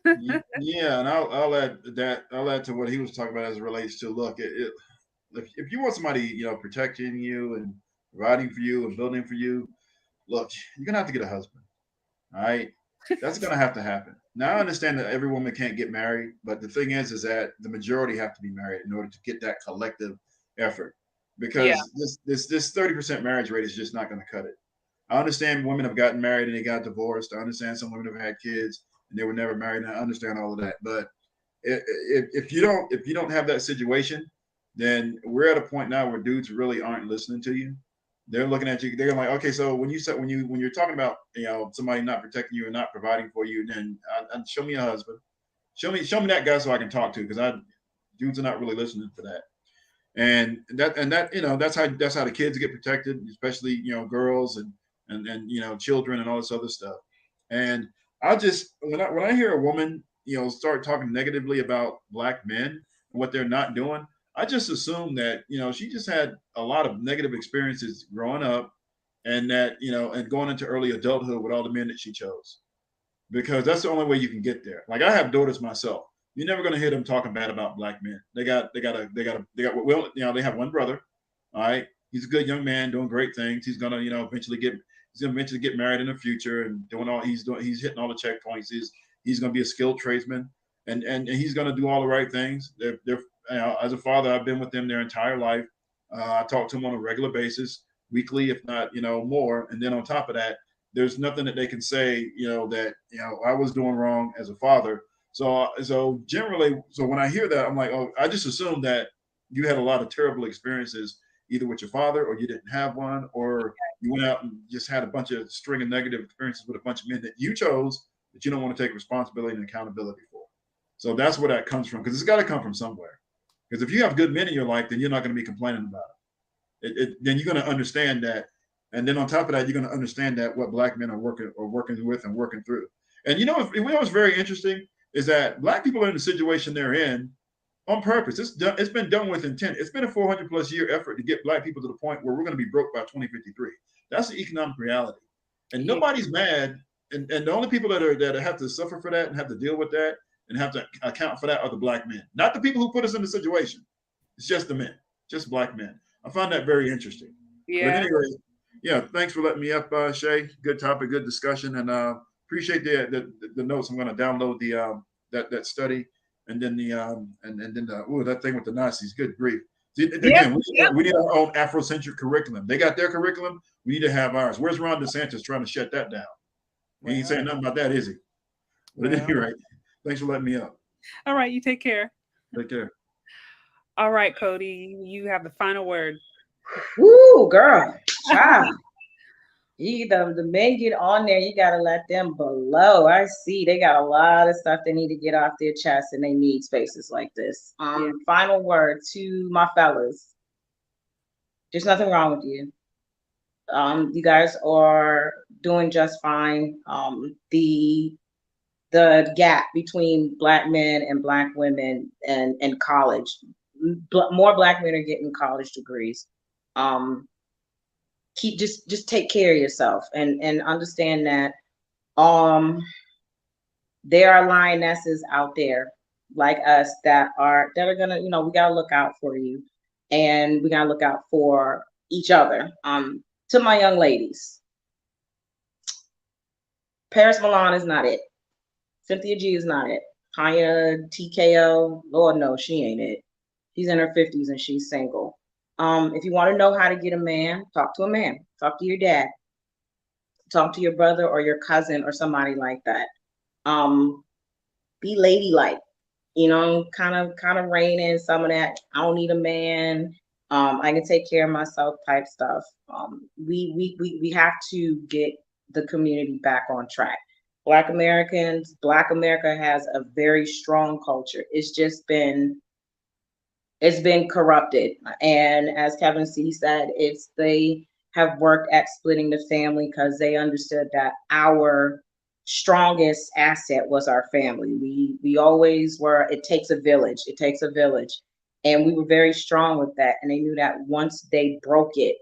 Yeah, and I'll add that. I'll add to what he was talking about as it relates to, look, if you want somebody, you know, protecting you and providing for you and building for you, look, you're gonna have to get a husband. All right, that's gonna have to happen. Now I understand that every woman can't get married, but the thing is that the majority have to be married in order to get that collective effort. Because this 30% marriage rate is just not going to cut it. I understand women have gotten married and they got divorced. I understand some women have had kids and they were never married. And I understand all of that. But if you don't have that situation, then we're at a point now where dudes really aren't listening to you. They're looking at you. They're like, okay, so when you're talking about, you know, somebody not protecting you and not providing for you, then show me a husband. Show me that guy so I can talk to, because dudes are not really listening to that. And that you know, that's how the kids get protected, especially, you know, girls and you know, children and all this other stuff. And I just, when I hear a woman, you know, start talking negatively about black men and what they're not doing, I just assume that, you know, she just had a lot of negative experiences growing up, and that, you know, and going into early adulthood with all the men that she chose, because that's the only way you can get there. Like, I have daughters myself. You're never going to hear them talking bad about black men. They got well, you know, they have one brother. All right, he's a good young man doing great things. He's gonna, you know, eventually get married in the future and doing all he's hitting all the checkpoints. He's going to be a skilled tradesman, and he's going to do all the right things. They're you know, as a father, I've been with them their entire life. I talk to them on a regular basis, weekly, if not, you know, more. And then on top of that, there's nothing that they can say, you know, that, you know, I was doing wrong as a father. So generally, so when I hear that, I'm like, oh, I just assume that you had a lot of terrible experiences, either with your father, or you didn't have one, or you went out and just had a bunch of string of negative experiences with a bunch of men that you chose, that you don't want to take responsibility and accountability for. So that's where that comes from, because it's got to come from somewhere. Because if you have good men in your life, then you're not going to be complaining about it. Then you're going to understand that. And then on top of that, you're going to understand that what black men are working with and working through. And you know what's very interesting is that black people are in the situation they're in on purpose. It's been done with intent. It's been a 400+ year effort to get black people to the point where we're going to be broke by 2053. That's the economic reality. And nobody's mad. And the only people that have to suffer for that and have to deal with that and have to account for that are the black men, not the people who put us in the situation. It's just the men, just black men. I find that very interesting. Yeah. But anyway, yeah, thanks for letting me up, Shay. Good topic, good discussion, and appreciate the notes. I'm going to download that study and then that thing with the Nazis. Good grief! See, again, we need our own Afrocentric curriculum. They got their curriculum. We need to have ours. Where's Ron DeSantis trying to shut that down? He ain't saying nothing about that, is he? But at any rate, thanks for letting me up. All right, you take care. Take care. All right, Cody, you have the final word. Woo, girl. Wow. The men get on there, you gotta let them blow. I see they got a lot of stuff they need to get off their chest, and they need spaces like this. Final word to my fellas. There's nothing wrong with you. You guys are doing just fine. The gap between Black men and Black women and college, more Black men are getting college degrees. Just take care of yourself and understand that there are lionesses out there like us that are gonna, we gotta look out for you, and we gotta look out for each other. To my young ladies, Paris Milan is not it. Cynthia G is not it. Tanya TKO, Lord knows she ain't it. She's in her 50s and she's single. If you want to know how to get a man, talk to a man. Talk to your dad. Talk to your brother or your cousin or somebody like that. Be ladylike. Kind of rein in some of that. I don't need a man. I can take care of myself type stuff. We have to get the community back on track. Black America has a very strong culture. It's been corrupted. And as Kevin C said, they have worked at splitting the family because they understood that our strongest asset was our family. We always were, it takes a village. It takes a village. And we were very strong with that. And they knew that once they broke it,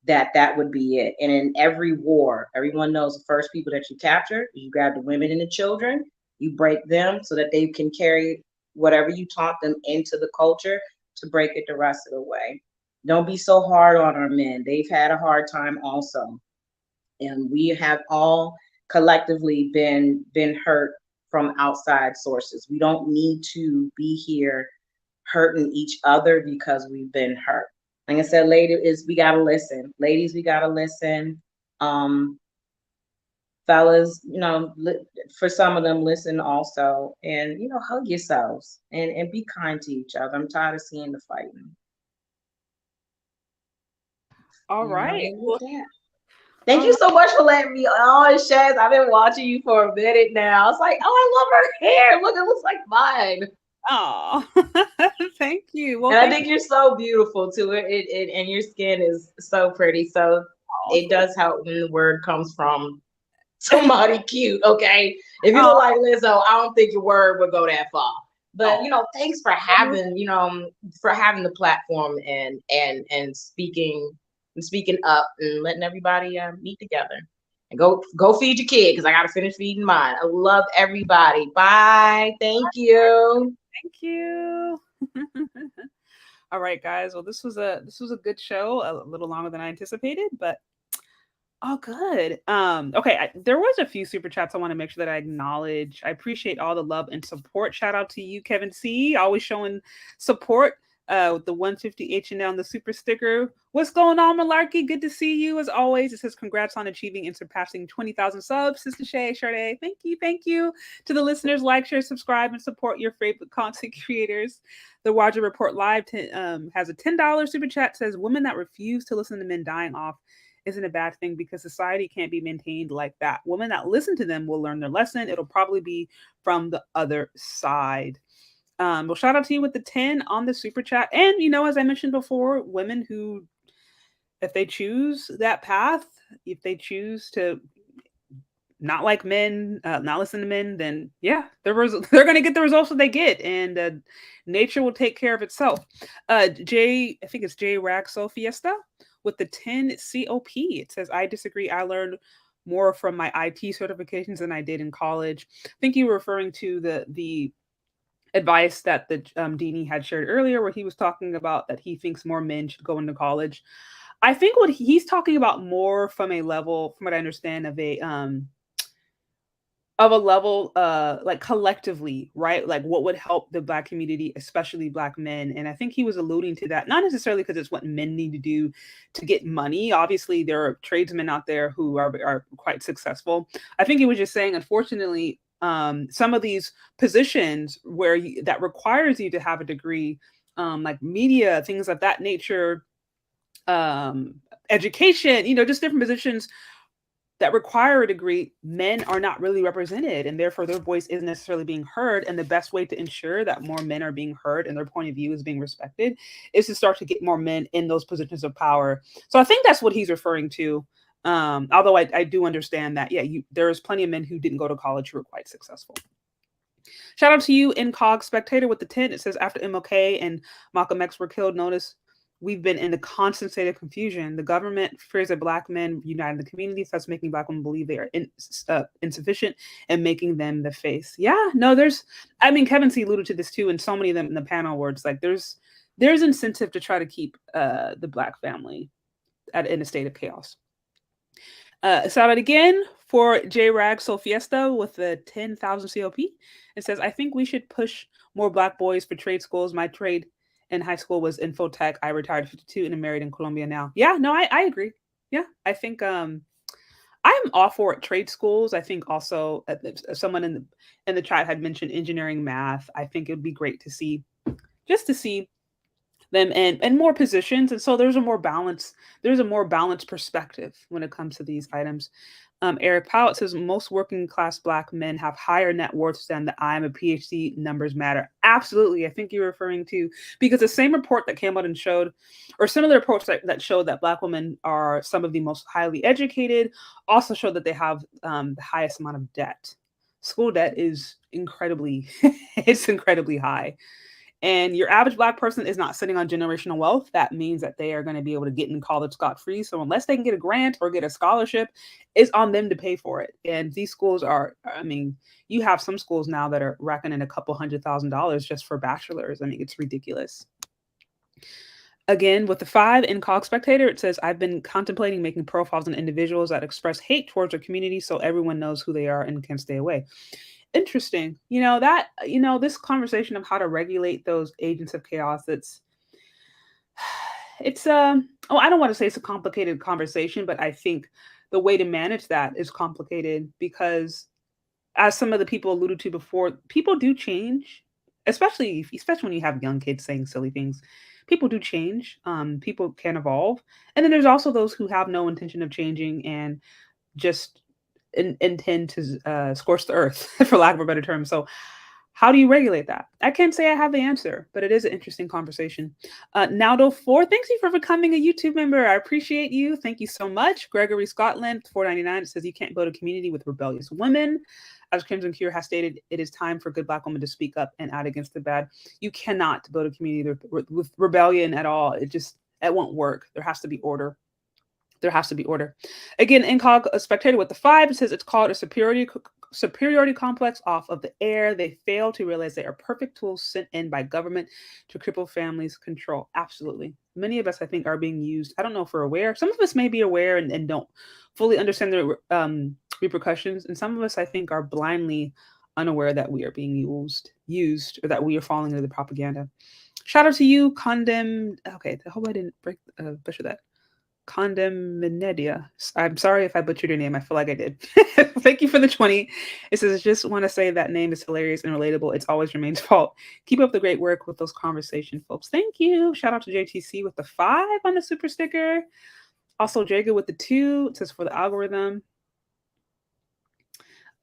that would be it. And in every war, everyone knows the first people that you capture, you grab the women and the children, you break them so that they can carry whatever you taught them into the culture to break it the rest of the way. Don't be so hard on our men. They've had a hard time also. And we have all collectively been hurt from outside sources. We don't need to be here hurting each other because we've been hurt. Like I said, ladies, we gotta listen. Ladies, we gotta listen. Fellas, for some of them, listen also, and hug yourselves and be kind to each other. I'm tired of seeing the fighting. All right. Thank you so much for letting me on, Shaz. I've been watching you for a minute now. I was like, oh, I love her hair. Look, it looks like mine. Oh, thank you. Well, and I think you're so beautiful too. It and your skin is so pretty. So it does help when the word comes from somebody cute. Okay, if you look like Lizzo, I don't think your word would go that far. But thanks for having the platform and speaking up and letting everybody meet together. And go feed your kid because I gotta finish feeding mine. I love everybody. Bye. Thank you. Thank you. All right, guys. Well, this was a good show. A little longer than I anticipated, but all good. Okay, there was a few super chats I want to make sure that I acknowledge. I appreciate all the love and support. Shout out to you, Kevin C. Always showing support. With the 150 H&L and the super sticker. What's going on, Malarkey? Good to see you as always. It says congrats on achieving and surpassing 20,000 subs. Sister Shay, Sade, thank you. To the listeners, like, share, subscribe, and support your favorite content creators. The Roger Report Live has a $10 super chat. Says women that refuse to listen to men dying off isn't a bad thing because society can't be maintained like that. Women that listen to them will learn their lesson. It'll probably be from the other side. Well, shout out to you with the 10 on the super chat. And, as I mentioned before, women who, if they choose that path, if they choose to not like men, not listen to men, then yeah, they're going to get the results that they get. And nature will take care of itself. I think it's J Raxo Fiesta with the 10 COP. It says, I disagree. I learned more from my IT certifications than I did in college. I think you were referring to the advice that the Dini had shared earlier, where he was talking about that he thinks more men should go into college. I think what he's talking about more from a level, from what I understand, of a of a level, like collectively, right? Like what would help the Black community, especially Black men. And I think he was alluding to that, not necessarily because it's what men need to do to get money. Obviously, there are tradesmen out there who are quite successful. I think he was just saying, unfortunately, some of these positions where that requires you to have a degree, like media, things of that nature, education, just different positions that require a degree, men are not really represented, and therefore their voice isn't necessarily being heard. And the best way to ensure that more men are being heard and their point of view is being respected is to start to get more men in those positions of power. So I think that's what he's referring to. Although I do understand that, yeah, there's plenty of men who didn't go to college who are quite successful. Shout out to you, Incog Spectator with the 10. It says, after MLK and Malcolm X were killed, notice we've been in a constant state of confusion. The government fears that Black men unite the community, thus making Black women believe they are insufficient and making them the face. Yeah, no, Kevin C alluded to this too, and so many of them in the panel words, like there's incentive to try to keep the Black family in a state of chaos. Shout out again for J Rag Soul Fiesta with the 10,000 COP. It says, I think we should push more Black boys for trade schools. My trade in high school was infotech. I retired at 52 and I'm married in Colombia now. Yeah, no, I agree. Yeah, I think I'm all for trade schools. I think also someone in the chat had mentioned engineering, math. I think it would be great to see them and more positions. And so there's a more balanced perspective when it comes to these items. Eric Powell says, most working class Black men have higher net worths than the I'm a PhD numbers matter. Absolutely. I think you're referring to, because the same report that came out and showed, or similar reports that showed that Black women are some of the most highly educated, also showed that they have the highest amount of debt. School debt is incredibly high. And your average Black person is not sitting on generational wealth. That means that they are going to be able to get in college scot-free. So unless they can get a grant or get a scholarship, it's on them to pay for it. And these schools you have some schools now that are racking in a couple $100,000 just for bachelors. It's ridiculous. Again, with the 5 in Cog Spectator, it says, I've been contemplating making profiles on individuals that express hate towards their community so everyone knows who they are and can stay away. Interesting. This conversation of how to regulate those agents of chaos, I don't want to say it's a complicated conversation, but I think the way to manage that is complicated because, as some of the people alluded to before, people do change, especially when you have young kids saying silly things. People do change. People can evolve. And then there's also those who have no intention of changing and just intend to scorch the earth, for lack of a better term. So how do you regulate that? I can't say I have the answer, but it is an interesting conversation. Naldo4, thanks you for becoming a YouTube member. I appreciate you. Thank you so much. Gregory Scotland, $4.99. It says, you can't build a community with rebellious women. As Crimson Cure has stated, it is time for good Black women to speak up and out against the bad. You cannot build a community with rebellion at all. It won't work. There has to be order. Again, Incog Spectator with the 5, it says it's called a superiority complex off of the air. They fail to realize they are perfect tools sent in by government to cripple families' control. Absolutely. Many of us, I think, are being used. I don't know if we're aware. Some of us may be aware and don't fully understand the repercussions. And some of us, I think, are blindly unaware that we are being used or that we are falling into the propaganda. Shout out to you, Condemned. Okay, I hope I didn't butcher that. Condemnedia. I'm sorry if I butchered your name. I feel like I did. Thank you for the 20. It says, I just want to say that name is hilarious and relatable. It's always Jermaine's fault. Keep up the great work with those conversation, folks. Thank you. Shout out to JTC with the 5 on the super sticker. Also, Jager with the 2. It says, for the algorithm.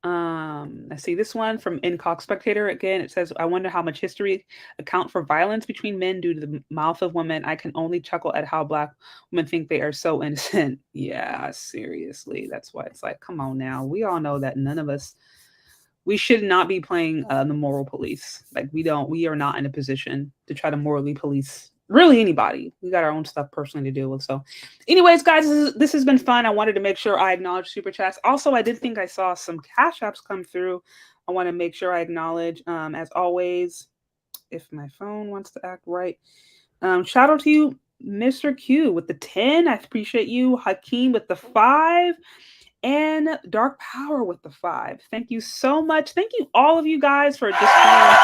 I see this one from Incog Spectator again. It says, I wonder how much history account for violence between men due to the mouth of women. I can only chuckle at how Black women think they are so innocent. Yeah, seriously. That's why it's like, come on now. We all know that none of us, we should not be playing the moral police. Like we are not in a position to try to morally police really anybody. We got our own stuff personally to deal with. So anyways, guys, this has been fun. I wanted to make sure I acknowledge super chats. Also, I did think I saw some cash apps come through. I want to make sure I acknowledge, as always, if my phone wants to act right. Shout out to you, Mr. Q with the 10. I appreciate you. Hakeem with the 5. and Dark Power with the 5. Thank you so much. Thank you, all of you guys, for just showing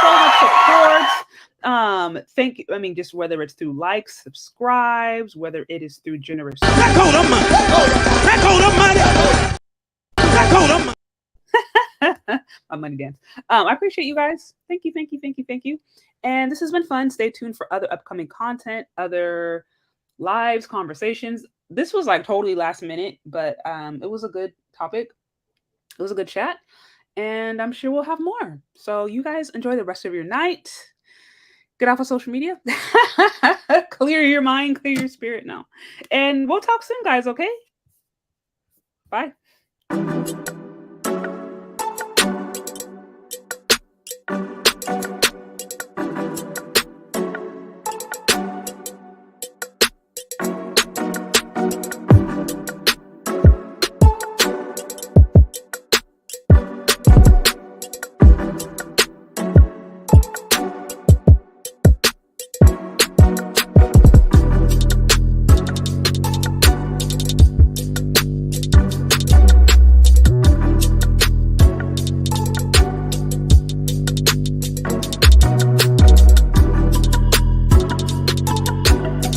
so much support. Thank you. I mean, just whether it's through likes, subscribes, whether it is through generous. That go the money. That go the money. That go the money. My money dance. I appreciate you guys. Thank you, thank you, thank you, thank you. And this has been fun. Stay tuned for other upcoming content, other lives, conversations. This was like totally last minute, but it was a good topic. It was a good chat, and I'm sure we'll have more. So you guys enjoy the rest of your night. Get off of social media. Clear your mind, clear your spirit now. And we'll talk soon, guys, okay? Bye.